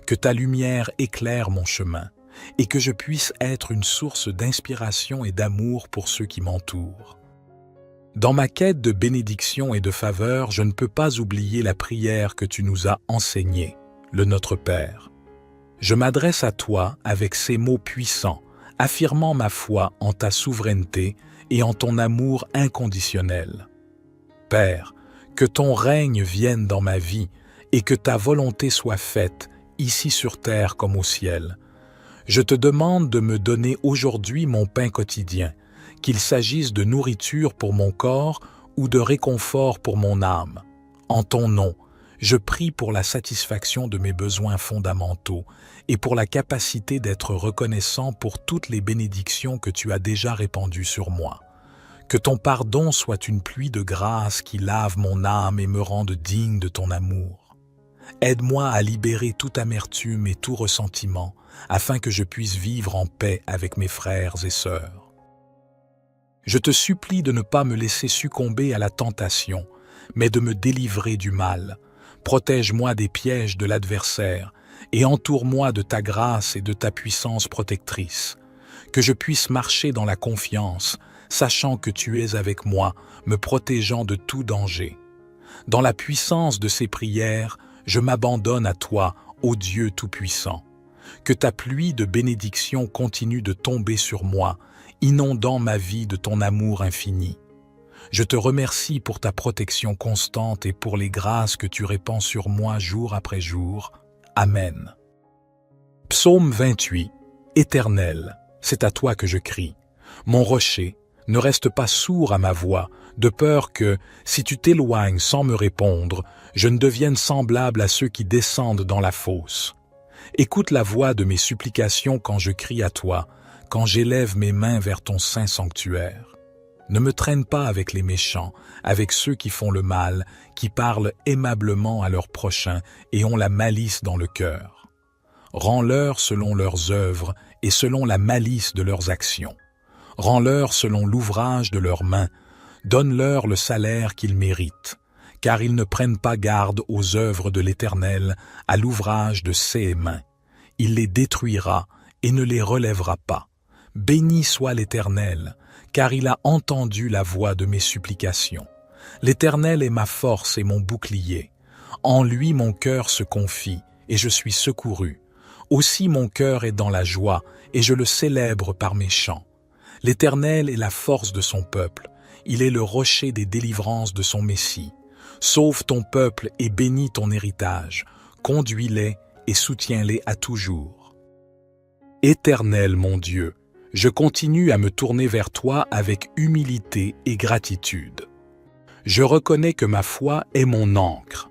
Que ta lumière éclaire mon chemin et que je puisse être une source d'inspiration et d'amour pour ceux qui m'entourent. Dans ma quête de bénédiction et de faveur, je ne peux pas oublier la prière que tu nous as enseignée, le Notre Père. Je m'adresse à toi avec ces mots puissants, affirmant ma foi en ta souveraineté et en ton amour inconditionnel. Père, que ton règne vienne dans ma vie et que ta volonté soit faite, ici sur terre comme au ciel. Je te demande de me donner aujourd'hui mon pain quotidien, qu'il s'agisse de nourriture pour mon corps ou de réconfort pour mon âme. En ton nom, je prie pour la satisfaction de mes besoins fondamentaux et pour la capacité d'être reconnaissant pour toutes les bénédictions que tu as déjà répandues sur moi. Que ton pardon soit une pluie de grâce qui lave mon âme et me rende digne de ton amour. Aide-moi à libérer toute amertume et tout ressentiment, afin que je puisse vivre en paix avec mes frères et sœurs. Je te supplie de ne pas me laisser succomber à la tentation, mais de me délivrer du mal. Protège-moi des pièges de l'adversaire et entoure-moi de ta grâce et de ta puissance protectrice. Que je puisse marcher dans la confiance, sachant que tu es avec moi, me protégeant de tout danger. Dans la puissance de ces prières, je m'abandonne à toi, ô Dieu Tout-Puissant. Que ta pluie de bénédiction continue de tomber sur moi, inondant ma vie de ton amour infini. Je te remercie pour ta protection constante et pour les grâces que tu répands sur moi jour après jour. Amen. Psaume 28. Éternel, c'est à toi que je crie. Mon rocher, ne reste pas sourd à ma voix, de peur que, si tu t'éloignes sans me répondre, je ne devienne semblable à ceux qui descendent dans la fosse. Écoute la voix de mes supplications quand je crie à toi, quand j'élève mes mains vers ton saint sanctuaire. Ne me traîne pas avec les méchants, avec ceux qui font le mal, qui parlent aimablement à leurs prochains et ont la malice dans le cœur. Rends-leur selon leurs œuvres et selon la malice de leurs actions. Rends-leur selon l'ouvrage de leurs mains. Donne-leur le salaire qu'ils méritent, car ils ne prennent pas garde aux œuvres de l'Éternel, à l'ouvrage de ses mains. Il les détruira et ne les relèvera pas. Béni soit l'Éternel, car il a entendu la voix de mes supplications. L'Éternel est ma force et mon bouclier. En lui mon cœur se confie, et je suis secouru. Aussi mon cœur est dans la joie, et je le célèbre par mes chants. L'Éternel est la force de son peuple. Il est le rocher des délivrances de son Messie. Sauve ton peuple et bénis ton héritage. Conduis-les et soutiens-les à toujours. Éternel mon Dieu, je continue à me tourner vers toi avec humilité et gratitude. Je reconnais que ma foi est mon ancre.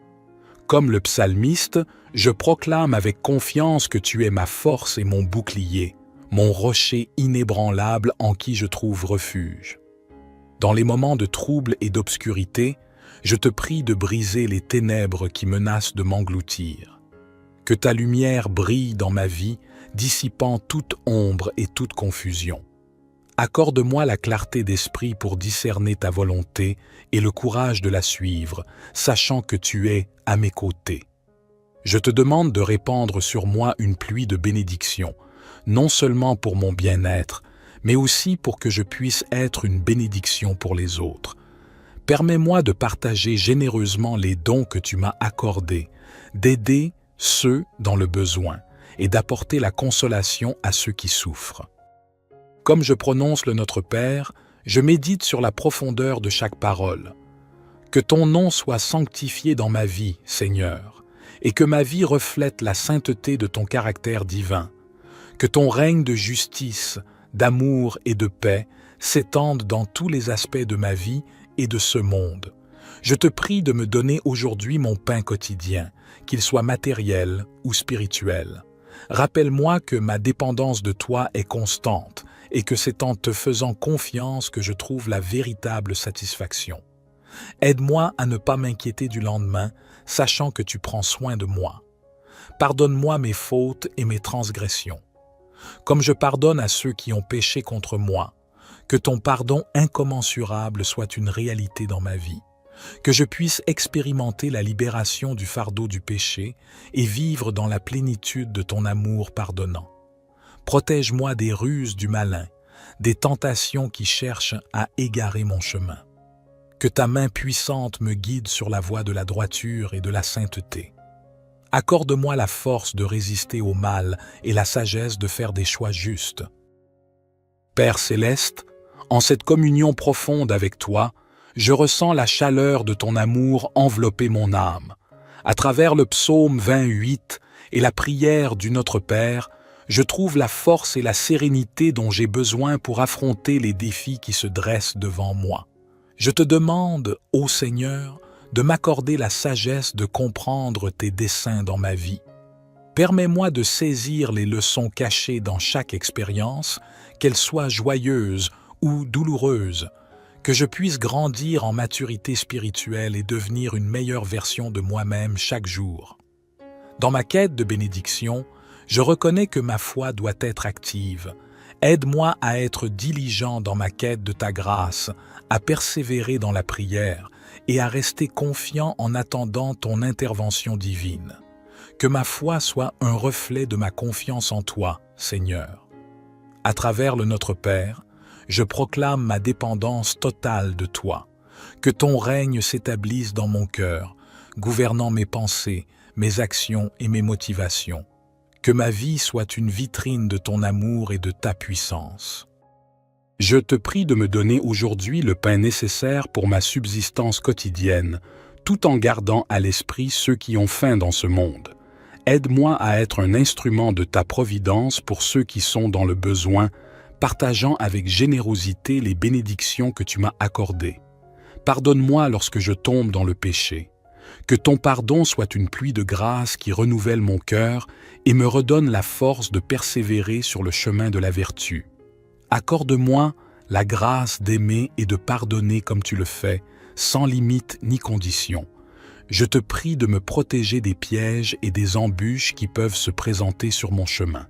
Comme le psalmiste, je proclame avec confiance que tu es ma force et mon bouclier, mon rocher inébranlable en qui je trouve refuge. Dans les moments de trouble et d'obscurité, je te prie de briser les ténèbres qui menacent de m'engloutir. Que ta lumière brille dans ma vie, dissipant toute ombre et toute confusion. Accorde-moi la clarté d'esprit pour discerner ta volonté et le courage de la suivre, sachant que tu es à mes côtés. Je te demande de répandre sur moi une pluie de bénédictions, non seulement pour mon bien-être, mais aussi pour que je puisse être une bénédiction pour les autres. Permets-moi de partager généreusement les dons que tu m'as accordés, d'aider ceux dans le besoin et d'apporter la consolation à ceux qui souffrent. Comme je prononce le Notre Père, je médite sur la profondeur de chaque parole. Que ton nom soit sanctifié dans ma vie, Seigneur, et que ma vie reflète la sainteté de ton caractère divin. Que ton règne de justice, d'amour et de paix s'étende dans tous les aspects de ma vie et de ce monde. Je te prie de me donner aujourd'hui mon pain quotidien, qu'il soit matériel ou spirituel. Rappelle-moi que ma dépendance de toi est constante et que c'est en te faisant confiance que je trouve la véritable satisfaction. Aide-moi à ne pas m'inquiéter du lendemain, sachant que tu prends soin de moi. Pardonne-moi mes fautes et mes transgressions. Comme je pardonne à ceux qui ont péché contre moi, que ton pardon incommensurable soit une réalité dans ma vie, que je puisse expérimenter la libération du fardeau du péché et vivre dans la plénitude de ton amour pardonnant. Protège-moi des ruses du malin, des tentations qui cherchent à égarer mon chemin. Que ta main puissante me guide sur la voie de la droiture et de la sainteté. Accorde-moi la force de résister au mal et la sagesse de faire des choix justes. Père céleste, en cette communion profonde avec toi, je ressens la chaleur de ton amour envelopper mon âme. À travers le psaume 28 et la prière du Notre Père, je trouve la force et la sérénité dont j'ai besoin pour affronter les défis qui se dressent devant moi. Je te demande, ô Seigneur, de m'accorder la sagesse de comprendre tes desseins dans ma vie. Permets-moi de saisir les leçons cachées dans chaque expérience, qu'elles soient joyeuses ou douloureuses, que je puisse grandir en maturité spirituelle et devenir une meilleure version de moi-même chaque jour. Dans ma quête de bénédiction, je reconnais que ma foi doit être active. Aide-moi à être diligent dans ma quête de ta grâce, à persévérer dans la prière et à rester confiant en attendant ton intervention divine. Que ma foi soit un reflet de ma confiance en toi, Seigneur. À travers le Notre Père, je proclame ma dépendance totale de toi. Que ton règne s'établisse dans mon cœur, gouvernant mes pensées, mes actions et mes motivations. Que ma vie soit une vitrine de ton amour et de ta puissance. Je te prie de me donner aujourd'hui le pain nécessaire pour ma subsistance quotidienne, tout en gardant à l'esprit ceux qui ont faim dans ce monde. Aide-moi à être un instrument de ta providence pour ceux qui sont dans le besoin, partageant avec générosité les bénédictions que tu m'as accordées. Pardonne-moi lorsque je tombe dans le péché. Que ton pardon soit une pluie de grâce qui renouvelle mon cœur et me redonne la force de persévérer sur le chemin de la vertu. Accorde-moi la grâce d'aimer et de pardonner comme tu le fais, sans limite ni condition. Je te prie de me protéger des pièges et des embûches qui peuvent se présenter sur mon chemin.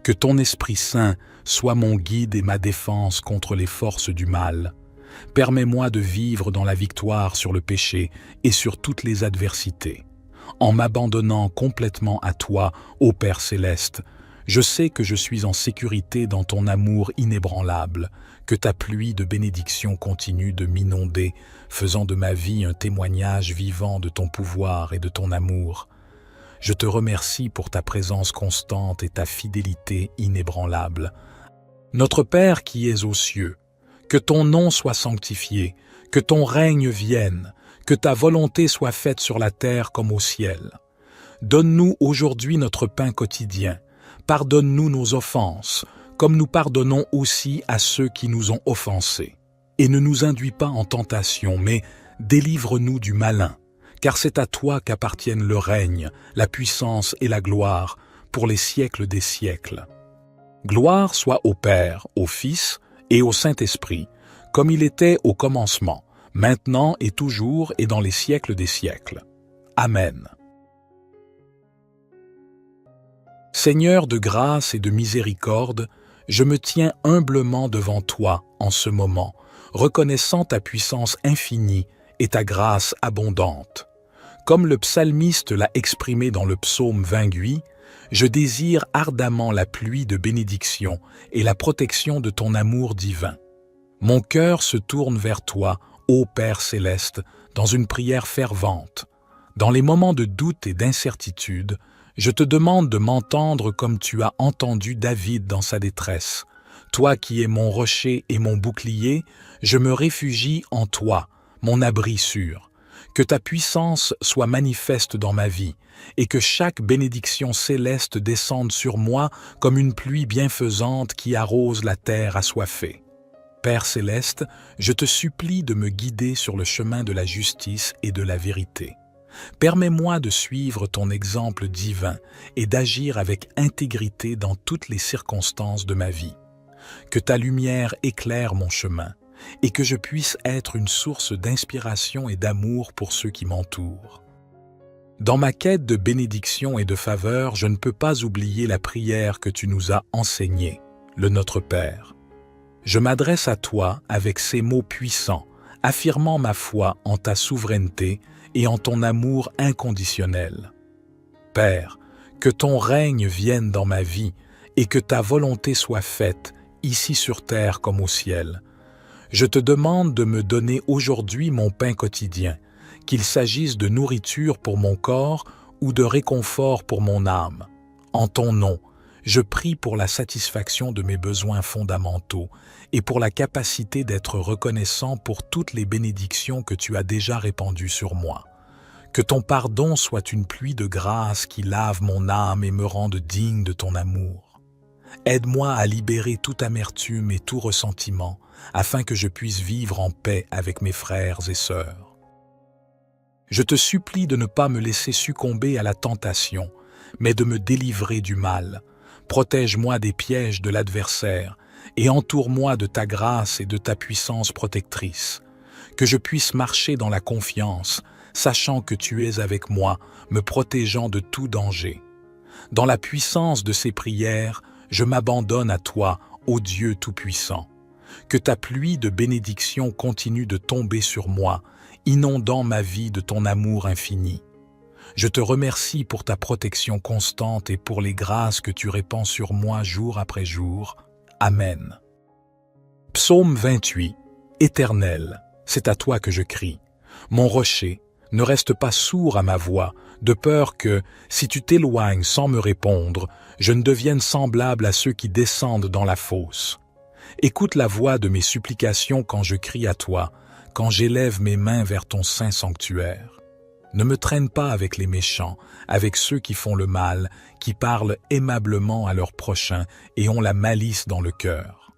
Que ton Esprit Saint soit mon guide et ma défense contre les forces du mal. Permets-moi de vivre dans la victoire sur le péché et sur toutes les adversités. En m'abandonnant complètement à toi, ô Père céleste, je sais que je suis en sécurité dans ton amour inébranlable, que ta pluie de bénédiction continue de m'inonder, faisant de ma vie un témoignage vivant de ton pouvoir et de ton amour. Je te remercie pour ta présence constante et ta fidélité inébranlable. Notre Père qui es aux cieux, que ton nom soit sanctifié, que ton règne vienne, que ta volonté soit faite sur la terre comme au ciel. Donne-nous aujourd'hui notre pain quotidien. Pardonne-nous nos offenses, comme nous pardonnons aussi à ceux qui nous ont offensés. Et ne nous induis pas en tentation, mais délivre-nous du malin, car c'est à toi qu'appartiennent le règne, la puissance et la gloire, pour les siècles des siècles. Gloire soit au Père, au Fils et au Saint-Esprit, comme il était au commencement, maintenant et toujours et dans les siècles des siècles. Amen. Seigneur de grâce et de miséricorde, je me tiens humblement devant toi en ce moment, reconnaissant ta puissance infinie et ta grâce abondante. Comme le psalmiste l'a exprimé dans le psaume 28, je désire ardemment la pluie de bénédiction et la protection de ton amour divin. Mon cœur se tourne vers toi, ô Père céleste, dans une prière fervente. Dans les moments de doute et d'incertitude, je te demande de m'entendre comme tu as entendu David dans sa détresse. Toi qui es mon rocher et mon bouclier, je me réfugie en toi, mon abri sûr. Que ta puissance soit manifeste dans ma vie et que chaque bénédiction céleste descende sur moi comme une pluie bienfaisante qui arrose la terre assoiffée. Père céleste, je te supplie de me guider sur le chemin de la justice et de la vérité. Permets-moi de suivre ton exemple divin et d'agir avec intégrité dans toutes les circonstances de ma vie. Que ta lumière éclaire mon chemin et que je puisse être une source d'inspiration et d'amour pour ceux qui m'entourent. Dans ma quête de bénédiction et de faveur, je ne peux pas oublier la prière que tu nous as enseignée, le Notre Père. Je m'adresse à toi avec ces mots puissants, affirmant ma foi en ta souveraineté et en ton amour inconditionnel. Père, que ton règne vienne dans ma vie et que ta volonté soit faite, ici sur terre comme au ciel. Je te demande de me donner aujourd'hui mon pain quotidien, qu'il s'agisse de nourriture pour mon corps ou de réconfort pour mon âme. En ton nom, je prie pour la satisfaction de mes besoins fondamentaux et pour la capacité d'être reconnaissant pour toutes les bénédictions que tu as déjà répandues sur moi. Que ton pardon soit une pluie de grâce qui lave mon âme et me rende digne de ton amour. Aide-moi à libérer toute amertume et tout ressentiment, afin que je puisse vivre en paix avec mes frères et sœurs. Je te supplie de ne pas me laisser succomber à la tentation, mais de me délivrer du mal. Protège-moi des pièges de l'adversaire et entoure-moi de ta grâce et de ta puissance protectrice. Que je puisse marcher dans la confiance, sachant que tu es avec moi, me protégeant de tout danger. Dans la puissance de ces prières, je m'abandonne à toi, ô Dieu Tout-Puissant. Que ta pluie de bénédiction continue de tomber sur moi, inondant ma vie de ton amour infini. Je te remercie pour ta protection constante et pour les grâces que tu répands sur moi jour après jour. Amen. Psaume 28. Éternel, c'est à toi que je crie. Mon rocher, ne reste pas sourd à ma voix, de peur que, si tu t'éloignes sans me répondre, je ne devienne semblable à ceux qui descendent dans la fosse. Écoute la voix de mes supplications quand je crie à toi, quand j'élève mes mains vers ton saint sanctuaire. Ne me traîne pas avec les méchants, avec ceux qui font le mal, qui parlent aimablement à leurs prochains et ont la malice dans le cœur.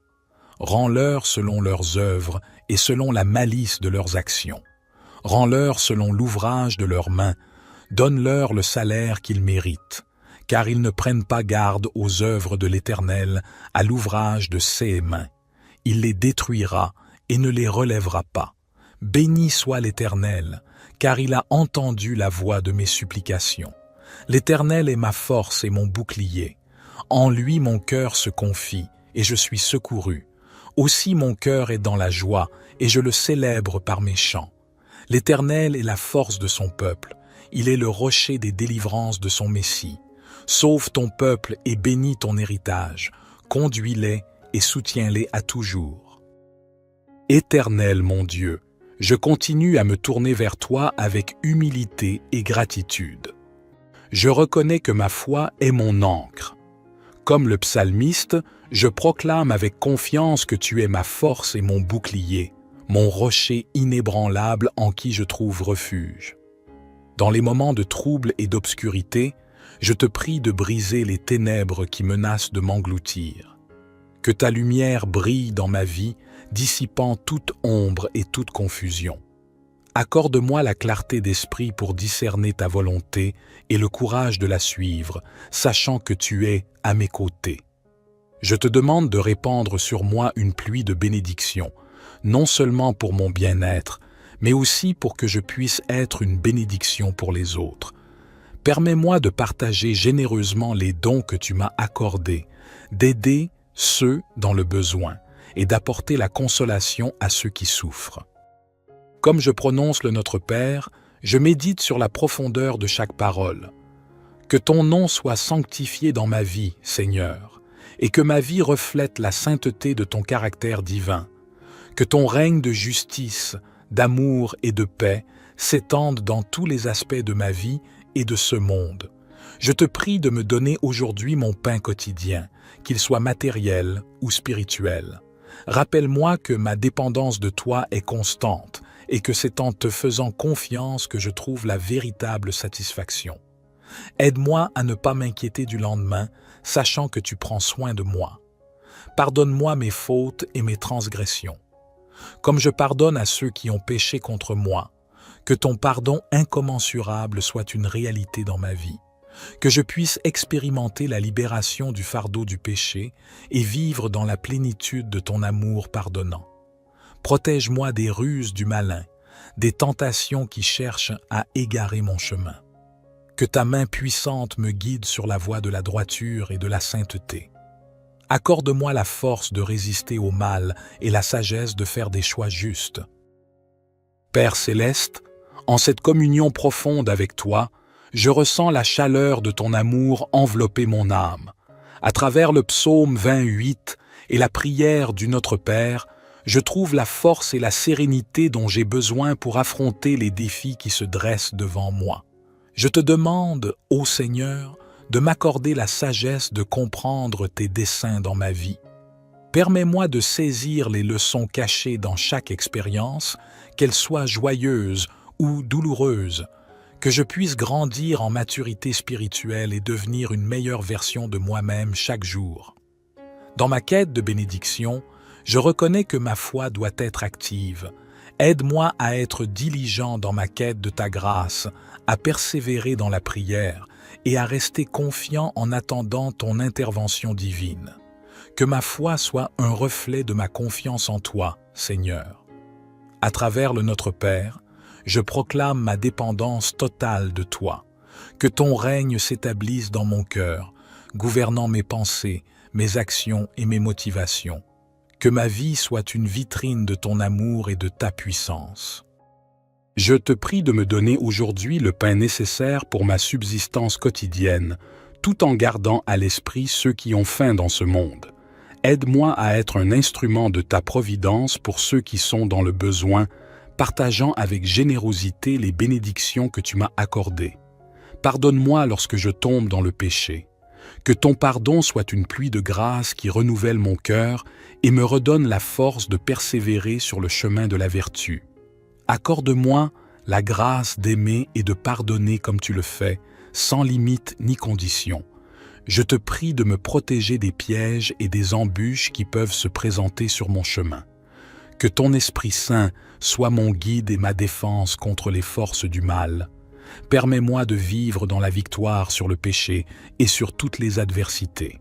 Rends-leur selon leurs œuvres et selon la malice de leurs actions. Rends-leur selon l'ouvrage de leurs mains, donne-leur le salaire qu'ils méritent, car ils ne prennent pas garde aux œuvres de l'Éternel, à l'ouvrage de ses mains. Il les détruira et ne les relèvera pas. Béni soit l'Éternel, car il a entendu la voix de mes supplications. L'Éternel est ma force et mon bouclier. En lui mon cœur se confie, et je suis secouru. Aussi mon cœur est dans la joie, et je le célèbre par mes chants. L'Éternel est la force de son peuple, il est le rocher des délivrances de son Messie. Sauve ton peuple et bénis ton héritage, conduis-les et soutiens-les à toujours. Éternel mon Dieu, je continue à me tourner vers toi avec humilité et gratitude. Je reconnais que ma foi est mon ancre. Comme le psalmiste, je proclame avec confiance que tu es ma force et mon bouclier, mon rocher inébranlable en qui je trouve refuge. Dans les moments de trouble et d'obscurité, je te prie de briser les ténèbres qui menacent de m'engloutir. Que ta lumière brille dans ma vie, dissipant toute ombre et toute confusion. Accorde-moi la clarté d'esprit pour discerner ta volonté et le courage de la suivre, sachant que tu es à mes côtés. Je te demande de répandre sur moi une pluie de bénédictions, non seulement pour mon bien-être, mais aussi pour que je puisse être une bénédiction pour les autres. Permets-moi de partager généreusement les dons que tu m'as accordés, d'aider ceux dans le besoin et d'apporter la consolation à ceux qui souffrent. Comme je prononce le Notre Père, je médite sur la profondeur de chaque parole. Que ton nom soit sanctifié dans ma vie, Seigneur, et que ma vie reflète la sainteté de ton caractère divin. Que ton règne de justice, d'amour et de paix s'étende dans tous les aspects de ma vie et de ce monde. Je te prie de me donner aujourd'hui mon pain quotidien, qu'il soit matériel ou spirituel. Rappelle-moi que ma dépendance de toi est constante et que c'est en te faisant confiance que je trouve la véritable satisfaction. Aide-moi à ne pas m'inquiéter du lendemain, sachant que tu prends soin de moi. Pardonne-moi mes fautes et mes transgressions. Comme je pardonne à ceux qui ont péché contre moi, que ton pardon incommensurable soit une réalité dans ma vie, que je puisse expérimenter la libération du fardeau du péché et vivre dans la plénitude de ton amour pardonnant. Protège-moi des ruses du malin, des tentations qui cherchent à égarer mon chemin. que ta main puissante me guide sur la voie de la droiture et de la sainteté. Accorde-moi la force de résister au mal et la sagesse de faire des choix justes. Père céleste, en cette communion profonde avec toi, je ressens la chaleur de ton amour envelopper mon âme. À travers le psaume 28 et la prière du Notre Père, je trouve la force et la sérénité dont j'ai besoin pour affronter les défis qui se dressent devant moi. Je te demande, ô Seigneur, de m'accorder la sagesse de comprendre tes desseins dans ma vie. Permets-moi de saisir les leçons cachées dans chaque expérience, qu'elles soient joyeuses ou douloureuses, que je puisse grandir en maturité spirituelle et devenir une meilleure version de moi-même chaque jour. Dans ma quête de bénédiction, je reconnais que ma foi doit être active. Aide-moi à être diligent dans ma quête de ta grâce, à persévérer dans la prière et à rester confiant en attendant ton intervention divine. Que ma foi soit un reflet de ma confiance en toi, Seigneur. À travers le Notre Père, je proclame ma dépendance totale de toi. Que ton règne s'établisse dans mon cœur, gouvernant mes pensées, mes actions et mes motivations. Que ma vie soit une vitrine de ton amour et de ta puissance. Je te prie de me donner aujourd'hui le pain nécessaire pour ma subsistance quotidienne, tout en gardant à l'esprit ceux qui ont faim dans ce monde. Aide-moi à être un instrument de ta providence pour ceux qui sont dans le besoin, partageant avec générosité les bénédictions que tu m'as accordées. Pardonne-moi lorsque je tombe dans le péché. Que ton pardon soit une pluie de grâce qui renouvelle mon cœur et me redonne la force de persévérer sur le chemin de la vertu. Accorde-moi la grâce d'aimer et de pardonner comme tu le fais, sans limite ni condition. Je te prie de me protéger des pièges et des embûches qui peuvent se présenter sur mon chemin. Que ton Esprit Saint soit mon guide et ma défense contre les forces du mal. Permets-moi de vivre dans la victoire sur le péché et sur toutes les adversités.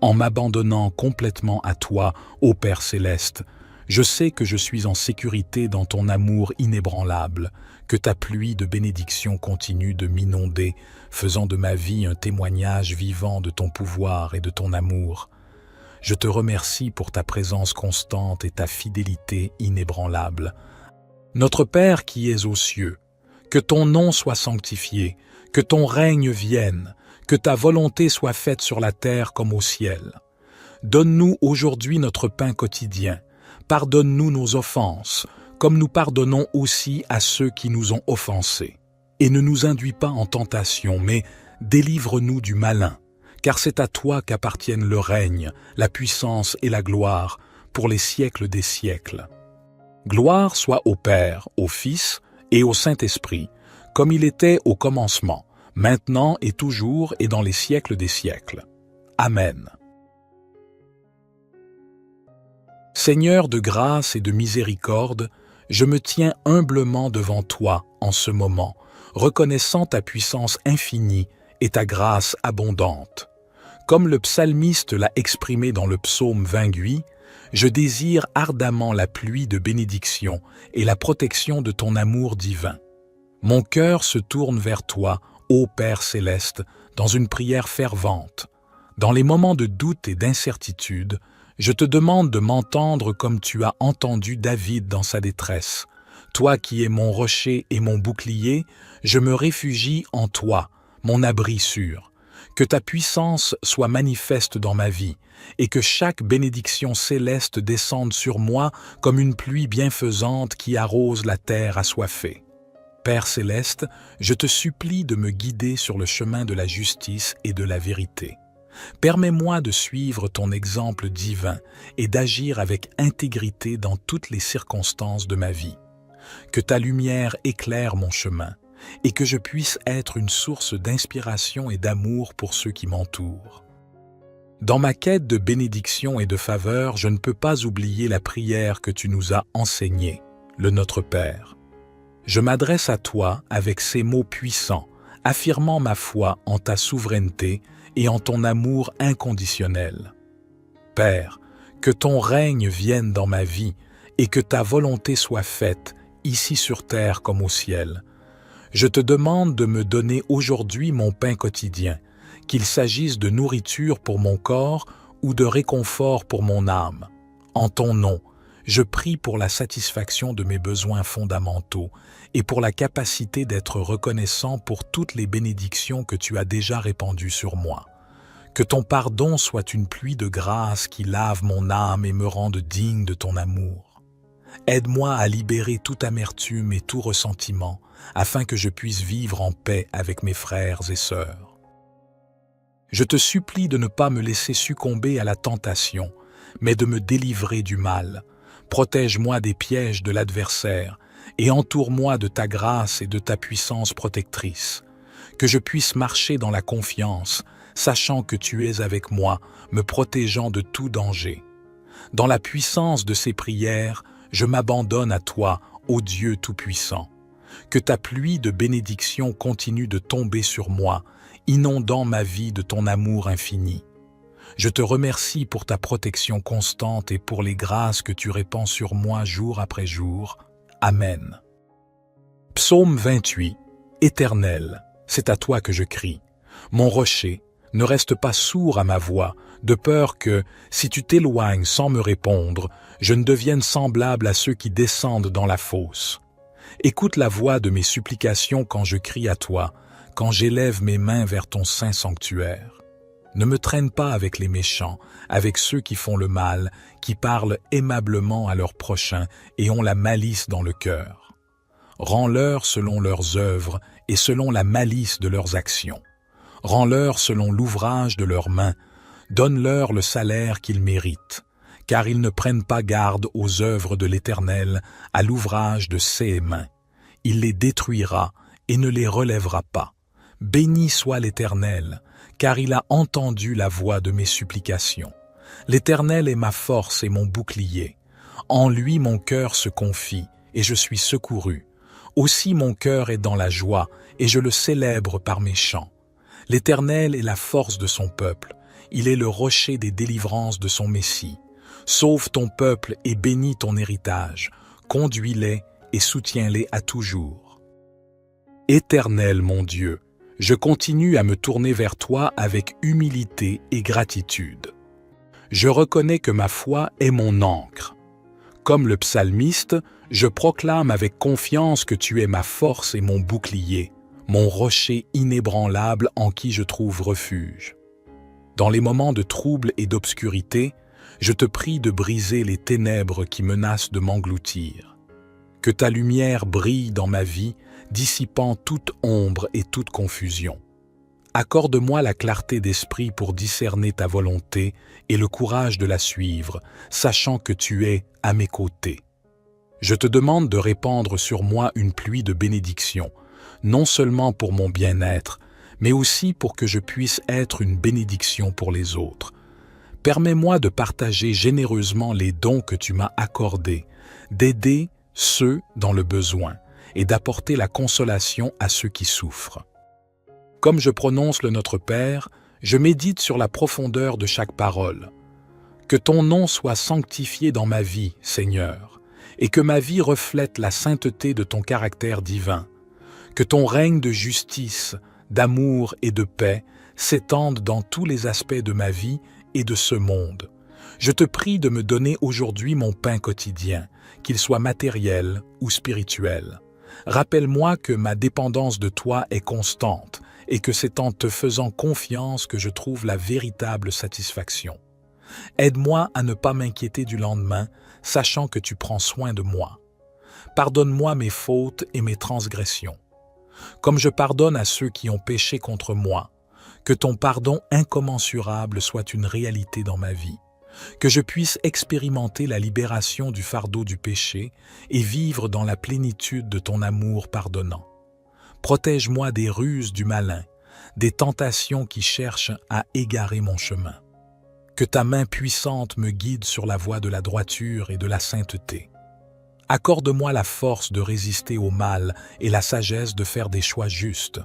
En m'abandonnant complètement à toi, ô Père céleste, je sais que je suis en sécurité dans ton amour inébranlable, que ta pluie de bénédiction continue de m'inonder, faisant de ma vie un témoignage vivant de ton pouvoir et de ton amour. Je te remercie pour ta présence constante et ta fidélité inébranlable. Notre Père qui es aux cieux, que ton nom soit sanctifié, que ton règne vienne, que ta volonté soit faite sur la terre comme au ciel. Donne-nous aujourd'hui notre pain quotidien. Pardonne-nous nos offenses, comme nous pardonnons aussi à ceux qui nous ont offensés. Et ne nous induis pas en tentation, mais délivre-nous du malin, car c'est à toi qu'appartiennent le règne, la puissance et la gloire, pour les siècles des siècles. Gloire soit au Père, au Fils et au Saint-Esprit, comme il était au commencement, maintenant et toujours et dans les siècles des siècles. Amen. Seigneur de grâce et de miséricorde, je me tiens humblement devant toi en ce moment, reconnaissant ta puissance infinie et ta grâce abondante. Comme le psalmiste l'a exprimé dans le psaume 28, je désire ardemment la pluie de bénédiction et la protection de ton amour divin. Mon cœur se tourne vers toi, ô Père céleste, dans une prière fervente. Dans les moments de doute et d'incertitude, je te demande de m'entendre comme tu as entendu David dans sa détresse. Toi qui es mon rocher et mon bouclier, je me réfugie en toi, mon abri sûr. Que ta puissance soit manifeste dans ma vie et que chaque bénédiction céleste descende sur moi comme une pluie bienfaisante qui arrose la terre assoiffée. Père céleste, je te supplie de me guider sur le chemin de la justice et de la vérité. Permets-moi de suivre ton exemple divin et d'agir avec intégrité dans toutes les circonstances de ma vie. Que ta lumière éclaire mon chemin et que je puisse être une source d'inspiration et d'amour pour ceux qui m'entourent. Dans ma quête de bénédiction et de faveur, je ne peux pas oublier la prière que tu nous as enseignée, le Notre Père. Je m'adresse à toi avec ces mots puissants, affirmant ma foi en ta souveraineté et en ton amour inconditionnel. Père, que ton règne vienne dans ma vie et que ta volonté soit faite, ici sur terre comme au ciel. Je te demande de me donner aujourd'hui mon pain quotidien, qu'il s'agisse de nourriture pour mon corps ou de réconfort pour mon âme. En ton nom, je prie pour la satisfaction de mes besoins fondamentaux et pour la capacité d'être reconnaissant pour toutes les bénédictions que tu as déjà répandues sur moi. Que ton pardon soit une pluie de grâce qui lave mon âme et me rende digne de ton amour. Aide-moi à libérer toute amertume et tout ressentiment, afin que je puisse vivre en paix avec mes frères et sœurs. Je te supplie de ne pas me laisser succomber à la tentation, mais de me délivrer du mal. Protège-moi des pièges de l'adversaire et entoure-moi de ta grâce et de ta puissance protectrice. Que je puisse marcher dans la confiance, sachant que tu es avec moi, me protégeant de tout danger. Dans la puissance de ces prières, je m'abandonne à toi, ô Dieu Tout-Puissant. Que ta pluie de bénédictions continue de tomber sur moi, inondant ma vie de ton amour infini. Je te remercie pour ta protection constante et pour les grâces que tu répands sur moi jour après jour. Amen. Psaume 28. Éternel, c'est à toi que je crie. Mon rocher, ne reste pas sourd à ma voix, de peur que, si tu t'éloignes sans me répondre, je ne devienne semblable à ceux qui descendent dans la fosse. Écoute la voix de mes supplications quand je crie à toi, quand j'élève mes mains vers ton saint sanctuaire. Ne me traîne pas avec les méchants, avec ceux qui font le mal, qui parlent aimablement à leurs prochains et ont la malice dans le cœur. Rends-leur selon leurs œuvres et selon la malice de leurs actions. Rends-leur selon l'ouvrage de leurs mains. Donne-leur le salaire qu'ils méritent, car ils ne prennent pas garde aux œuvres de l'Éternel, à l'ouvrage de ses mains. Il les détruira et ne les relèvera pas. Béni soit l'Éternel, car il a entendu la voix de mes supplications. L'Éternel est ma force et mon bouclier. En lui mon cœur se confie, et je suis secouru. Aussi mon cœur est dans la joie, et je le célèbre par mes chants. L'Éternel est la force de son peuple. Il est le rocher des délivrances de son Messie. Sauve ton peuple et bénis ton héritage. Conduis-les et soutiens-les à toujours. Éternel mon Dieu, je continue à me tourner vers toi avec humilité et gratitude. Je reconnais que ma foi est mon ancre. Comme le psalmiste, je proclame avec confiance que tu es ma force et mon bouclier, mon rocher inébranlable en qui je trouve refuge. Dans les moments de trouble et d'obscurité, je te prie de briser les ténèbres qui menacent de m'engloutir. Que ta lumière brille dans ma vie, dissipant toute ombre et toute confusion. Accorde-moi la clarté d'esprit pour discerner ta volonté et le courage de la suivre, sachant que tu es à mes côtés. Je te demande de répandre sur moi une pluie de bénédictions, non seulement pour mon bien-être, mais aussi pour que je puisse être une bénédiction pour les autres. Permets-moi de partager généreusement les dons que tu m'as accordés, d'aider ceux dans le besoin et d'apporter la consolation à ceux qui souffrent. Comme je prononce le Notre Père, je médite sur la profondeur de chaque parole. Que ton nom soit sanctifié dans ma vie, Seigneur, et que ma vie reflète la sainteté de ton caractère divin. Que ton règne de justice, d'amour et de paix s'étende dans tous les aspects de ma vie et de ce monde. Je te prie de me donner aujourd'hui mon pain quotidien, qu'il soit matériel ou spirituel. Rappelle-moi que ma dépendance de toi est constante et que c'est en te faisant confiance que je trouve la véritable satisfaction. Aide-moi à ne pas m'inquiéter du lendemain, sachant que tu prends soin de moi. Pardonne-moi mes fautes et mes transgressions. Comme je pardonne à ceux qui ont péché contre moi, que ton pardon incommensurable soit une réalité dans ma vie. Que je puisse expérimenter la libération du fardeau du péché et vivre dans la plénitude de ton amour pardonnant. Protège-moi des ruses du malin, des tentations qui cherchent à égarer mon chemin. Que ta main puissante me guide sur la voie de la droiture et de la sainteté. Accorde-moi la force de résister au mal et la sagesse de faire des choix justes.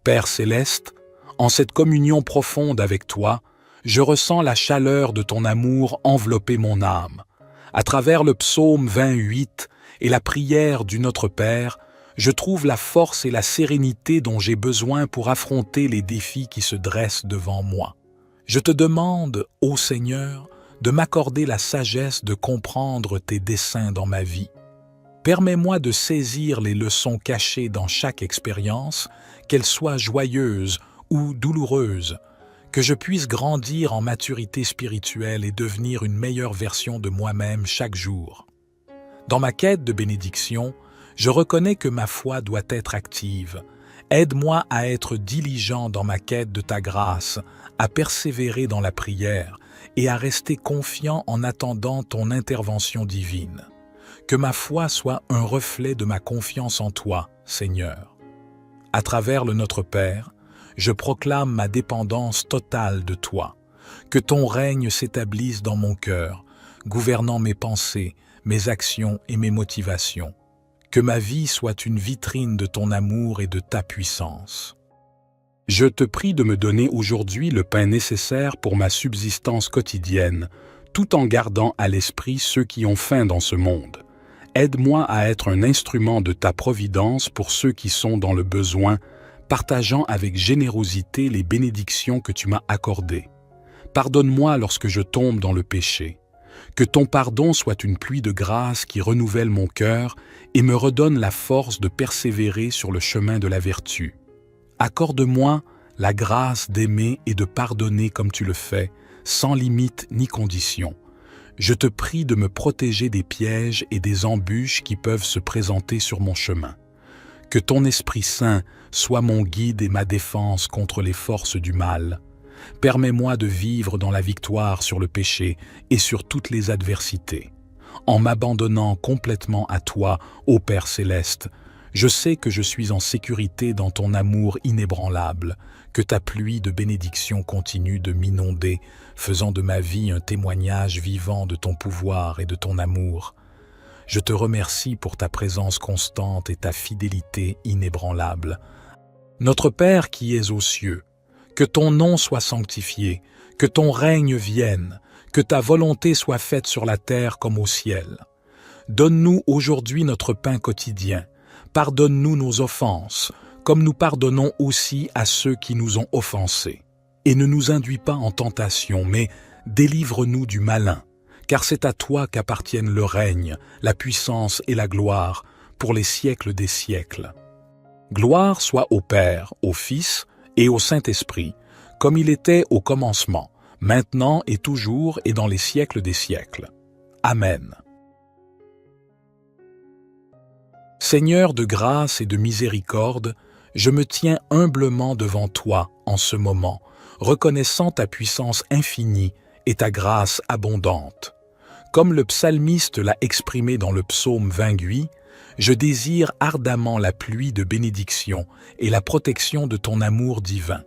Père céleste, en cette communion profonde avec toi, je ressens la chaleur de ton amour envelopper mon âme. À travers le psaume 28 et la prière du Notre Père, Je trouve la force et la sérénité dont j'ai besoin pour affronter les défis qui se dressent devant moi. Je te demande, ô Seigneur, de m'accorder la sagesse de comprendre tes desseins dans ma vie. Permets-moi de saisir les leçons cachées dans chaque expérience, qu'elles soient joyeuses ou douloureuses, que je puisse grandir en maturité spirituelle et devenir une meilleure version de moi-même chaque jour. Dans ma quête de bénédiction, je reconnais que ma foi doit être active. Aide-moi à être diligent dans ma quête de ta grâce, à persévérer dans la prière et à rester confiant en attendant ton intervention divine. Que ma foi soit un reflet de ma confiance en toi, Seigneur. À travers le Notre Père, je proclame ma dépendance totale de toi. Que ton règne s'établisse dans mon cœur, gouvernant mes pensées, mes actions et mes motivations. Que ma vie soit une vitrine de ton amour et de ta puissance. Je te prie de me donner aujourd'hui le pain nécessaire pour ma subsistance quotidienne, tout en gardant à l'esprit ceux qui ont faim dans ce monde. Aide-moi à être un instrument de ta providence pour ceux qui sont dans le besoin, partageant avec générosité les bénédictions que tu m'as accordées. Pardonne-moi lorsque je tombe dans le péché. Que ton pardon soit une pluie de grâce qui renouvelle mon cœur et me redonne la force de persévérer sur le chemin de la vertu. Accorde-moi la grâce d'aimer et de pardonner comme tu le fais, sans limite ni condition. Je te prie de me protéger des pièges et des embûches qui peuvent se présenter sur mon chemin. Que ton Esprit Saint soit mon guide et ma défense contre les forces du mal. Permets-moi de vivre dans la victoire sur le péché et sur toutes les adversités. En m'abandonnant complètement à toi, ô Père céleste, je sais que je suis en sécurité dans ton amour inébranlable, que ta pluie de bénédiction continue de m'inonder, faisant de ma vie un témoignage vivant de ton pouvoir et de ton amour. Je te remercie pour ta présence constante et ta fidélité inébranlable. Notre Père qui es aux cieux, que ton nom soit sanctifié, que ton règne vienne, que ta volonté soit faite sur la terre comme au ciel. Donne-nous aujourd'hui notre pain quotidien. Pardonne-nous nos offenses, comme nous pardonnons aussi à ceux qui nous ont offensés. Et ne nous induis pas en tentation, mais délivre-nous du malin, car c'est à toi qu'appartiennent le règne, la puissance et la gloire, pour les siècles des siècles. Gloire soit au Père, au Fils et au Saint-Esprit, comme il était au commencement, maintenant et toujours et dans les siècles des siècles. Amen. Seigneur de grâce et de miséricorde, je me tiens humblement devant toi en ce moment, reconnaissant ta puissance infinie et ta grâce abondante. Comme le psalmiste l'a exprimé dans le psaume 28, je désire ardemment la pluie de bénédiction et la protection de ton amour divin.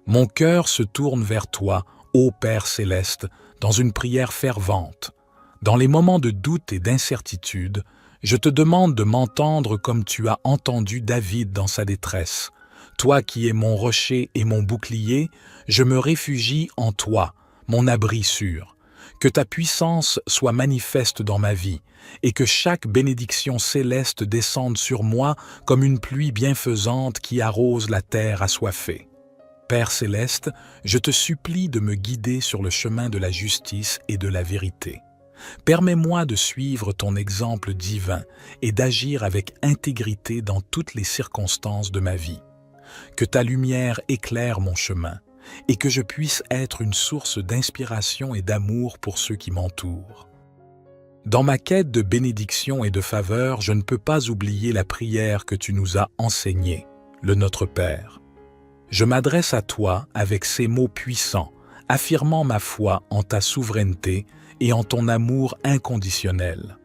Mon cœur se tourne vers toi, ô Père céleste, dans une prière fervente. Dans les moments de doute et d'incertitude, je te demande de m'entendre comme tu as entendu David dans sa détresse. Toi qui es mon rocher et mon bouclier, je me réfugie en toi, mon abri sûr. Que ta puissance soit manifeste dans ma vie et que chaque bénédiction céleste descende sur moi comme une pluie bienfaisante qui arrose la terre assoiffée. Père céleste, je te supplie de me guider sur le chemin de la justice et de la vérité. Permets-moi de suivre ton exemple divin et d'agir avec intégrité dans toutes les circonstances de ma vie. Que ta lumière éclaire mon chemin et que je puisse être une source d'inspiration et d'amour pour ceux qui m'entourent. Dans ma quête de bénédiction et de faveur, je ne peux pas oublier la prière que tu nous as enseignée, le Notre Père. Je m'adresse à toi avec ces mots puissants, affirmant ma foi en ta souveraineté et en ton amour inconditionnel.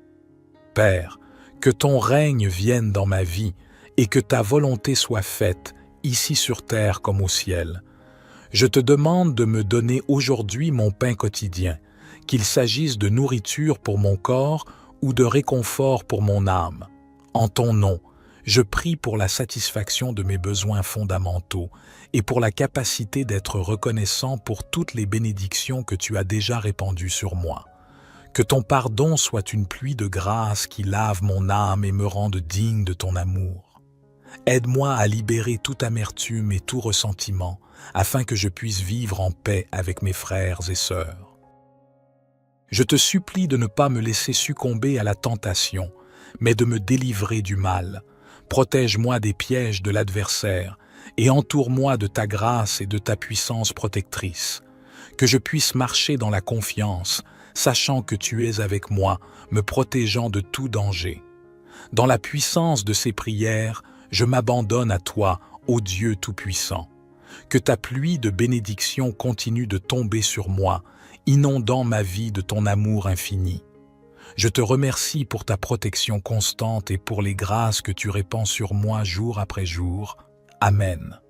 Père, que ton règne vienne dans ma vie et que ta volonté soit faite, ici sur terre comme au ciel. Je te demande de me donner aujourd'hui mon pain quotidien, qu'il s'agisse de nourriture pour mon corps ou de réconfort pour mon âme. En ton nom, je prie pour la satisfaction de mes besoins fondamentaux et pour la capacité d'être reconnaissant pour toutes les bénédictions que tu as déjà répandues sur moi. Que ton pardon soit une pluie de grâce qui lave mon âme et me rende digne de ton amour. Aide-moi à libérer toute amertume et tout ressentiment, afin que je puisse vivre en paix avec mes frères et sœurs. Je te supplie de ne pas me laisser succomber à la tentation, mais de me délivrer du mal. Protège-moi des pièges de l'adversaire et entoure-moi de ta grâce et de ta puissance protectrice. Que je puisse marcher dans la confiance, sachant que tu es avec moi, me protégeant de tout danger. Dans la puissance de ces prières, je m'abandonne à toi, ô Dieu Tout-Puissant. Que ta pluie de bénédiction continue de tomber sur moi, inondant ma vie de ton amour infini. Je te remercie pour ta protection constante et pour les grâces que tu répands sur moi jour après jour. Amen.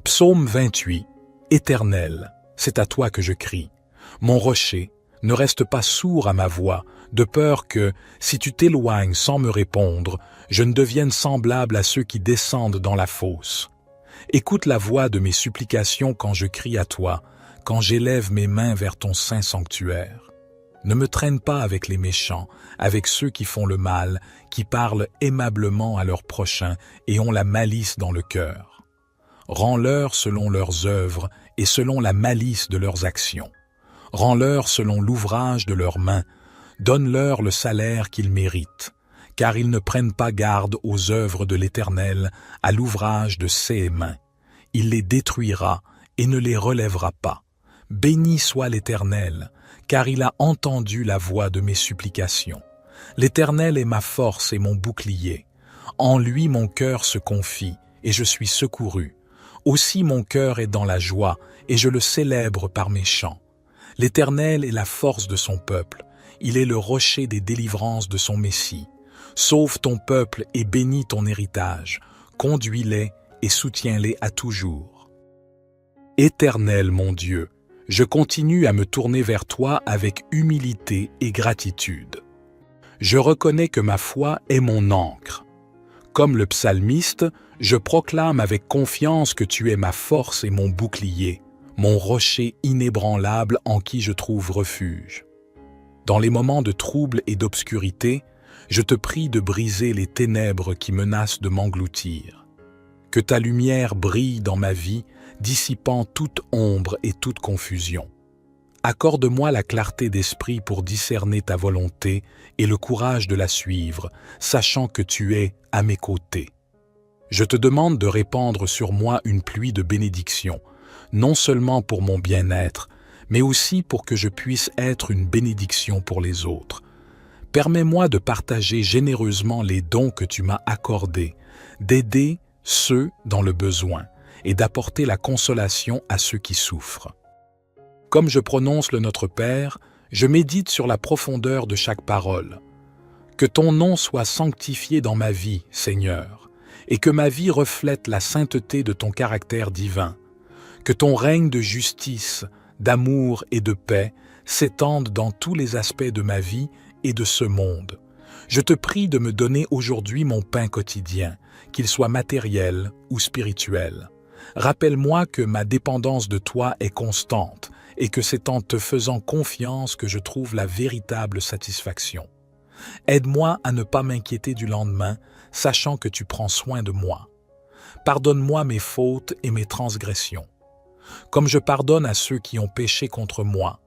Psaume 28. Éternel, c'est à toi que je crie. Mon rocher, ne reste pas sourd à ma voix, de peur que, si tu t'éloignes sans me répondre, je ne devienne semblable à ceux qui descendent dans la fosse. Écoute la voix de mes supplications quand je crie à toi, quand j'élève mes mains vers ton saint sanctuaire. Ne me traîne pas avec les méchants, avec ceux qui font le mal, qui parlent aimablement à leurs prochains et ont la malice dans le cœur. Rends-leur selon leurs œuvres et selon la malice de leurs actions. Rends-leur selon l'ouvrage de leurs mains. Donne-leur le salaire qu'ils méritent, car ils ne prennent pas garde aux œuvres de l'Éternel, à l'ouvrage de ses mains. Il les détruira et ne les relèvera pas. Béni soit l'Éternel, car il a entendu la voix de mes supplications. L'Éternel est ma force et mon bouclier. En lui mon cœur se confie, et je suis secouru. Aussi mon cœur est dans la joie, et je le célèbre par mes chants. L'Éternel est la force de son peuple. Il est le rocher des délivrances de son Messie. Sauve ton peuple et bénis ton héritage. Conduis-les et soutiens-les à toujours. Éternel mon Dieu, je continue à me tourner vers toi avec humilité et gratitude. Je reconnais que ma foi est mon ancre. Comme le psalmiste, je proclame avec confiance que tu es ma force et mon bouclier, mon rocher inébranlable en qui je trouve refuge. Dans les moments de trouble et d'obscurité, je te prie de briser les ténèbres qui menacent de m'engloutir. Que ta lumière brille dans ma vie, dissipant toute ombre et toute confusion. Accorde-moi la clarté d'esprit pour discerner ta volonté et le courage de la suivre, sachant que tu es à mes côtés. Je te demande de répandre sur moi une pluie de bénédictions, non seulement pour mon bien-être, mais aussi pour que je puisse être une bénédiction pour les autres. Permets-moi de partager généreusement les dons que tu m'as accordés, d'aider ceux dans le besoin et d'apporter la consolation à ceux qui souffrent. Comme je prononce le Notre Père, je médite sur la profondeur de chaque parole. Que ton nom soit sanctifié dans ma vie, Seigneur, et que ma vie reflète la sainteté de ton caractère divin. Que ton règne de justice, d'amour et de paix s'étende dans tous les aspects de ma vie et de ce monde. Je te prie de me donner aujourd'hui mon pain quotidien, qu'il soit matériel ou spirituel. Rappelle-moi que ma dépendance de toi est constante et que c'est en te faisant confiance que je trouve la véritable satisfaction. Aide-moi à ne pas m'inquiéter du lendemain, sachant que tu prends soin de moi. Pardonne-moi mes fautes et mes transgressions. Comme je pardonne à ceux qui ont péché contre moi,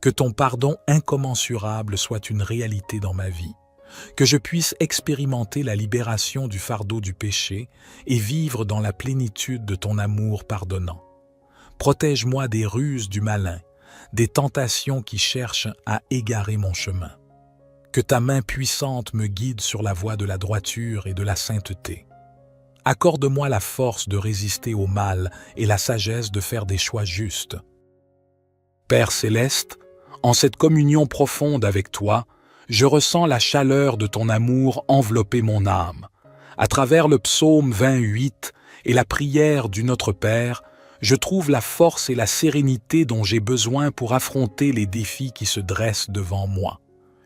que ton pardon incommensurable soit une réalité dans ma vie, que je puisse expérimenter la libération du fardeau du péché et vivre dans la plénitude de ton amour pardonnant. Protège-moi des ruses du malin, des tentations qui cherchent à égarer mon chemin. Que ta main puissante me guide sur la voie de la droiture et de la sainteté. Accorde-moi la force de résister au mal et la sagesse de faire des choix justes. Père céleste, en cette communion profonde avec toi, je ressens la chaleur de ton amour envelopper mon âme. À travers le psaume 28 et la prière du Notre Père, je trouve la force et la sérénité dont j'ai besoin pour affronter les défis qui se dressent devant moi.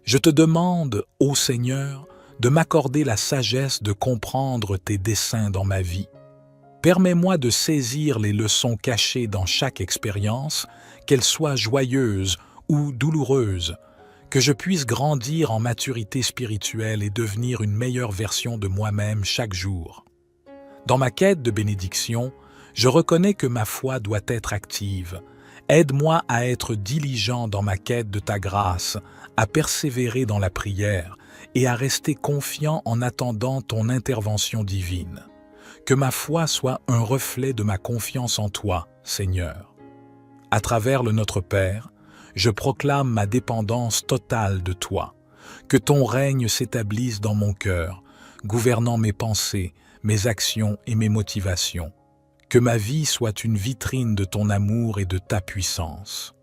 Je te demande, ô Seigneur, de m'accorder la sagesse de comprendre tes desseins dans ma vie. Permets-moi de saisir les leçons cachées dans chaque expérience, qu'elles soient joyeuses ou douloureuses, que je puisse grandir en maturité spirituelle et devenir une meilleure version de moi-même chaque jour. Dans ma quête de bénédiction, je reconnais que ma foi doit être active. Aide-moi à être diligent dans ma quête de ta grâce, à persévérer dans la prière et à rester confiant en attendant ton intervention divine. Que ma foi soit un reflet de ma confiance en toi, Seigneur. À travers le Notre Père, je proclame ma dépendance totale de toi. Que ton règne s'établisse dans mon cœur, gouvernant mes pensées, mes actions et mes motivations. Que ma vie soit une vitrine de ton amour et de ta puissance.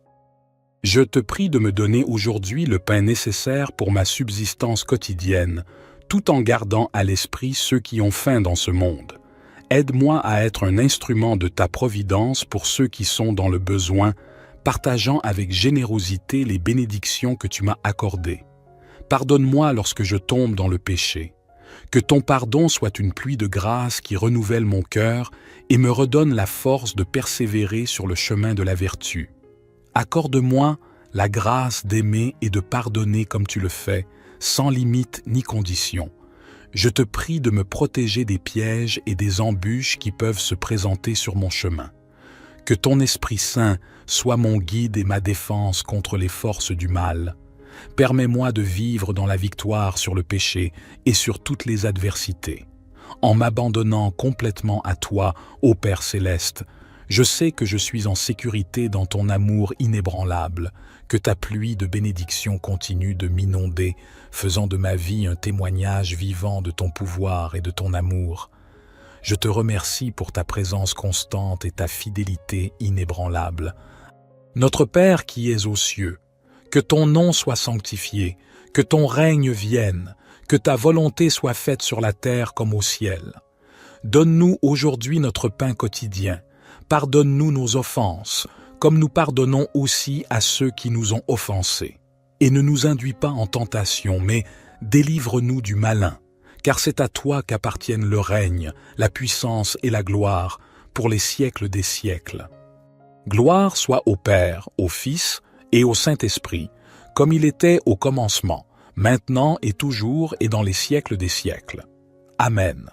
Je te prie de me donner aujourd'hui le pain nécessaire pour ma subsistance quotidienne, tout en gardant à l'esprit ceux qui ont faim dans ce monde. Aide-moi à être un instrument de ta providence pour ceux qui sont dans le besoin, partageant avec générosité les bénédictions que tu m'as accordées. Pardonne-moi lorsque je tombe dans le péché. Que ton pardon soit une pluie de grâce qui renouvelle mon cœur et me redonne la force de persévérer sur le chemin de la vertu. Accorde-moi la grâce d'aimer et de pardonner comme tu le fais, sans limite ni condition. Je te prie de me protéger des pièges et des embûches qui peuvent se présenter sur mon chemin. Que ton Esprit Saint soit mon guide et ma défense contre les forces du mal. Permets-moi de vivre dans la victoire sur le péché et sur toutes les adversités. En m'abandonnant complètement à toi, ô Père céleste, je sais que je suis en sécurité dans ton amour inébranlable, que ta pluie de bénédiction continue de m'inonder, faisant de ma vie un témoignage vivant de ton pouvoir et de ton amour. Je te remercie pour ta présence constante et ta fidélité inébranlable. Notre Père qui es aux cieux, que ton nom soit sanctifié, que ton règne vienne, que ta volonté soit faite sur la terre comme au ciel. Donne-nous aujourd'hui notre pain quotidien. Pardonne-nous nos offenses, comme nous pardonnons aussi à ceux qui nous ont offensés. Et ne nous induis pas en tentation, mais délivre-nous du malin, car c'est à toi qu'appartiennent le règne, la puissance et la gloire, pour les siècles des siècles. Gloire soit au Père, au Fils et au Saint-Esprit, comme il était au commencement, maintenant et toujours et dans les siècles des siècles. Amen.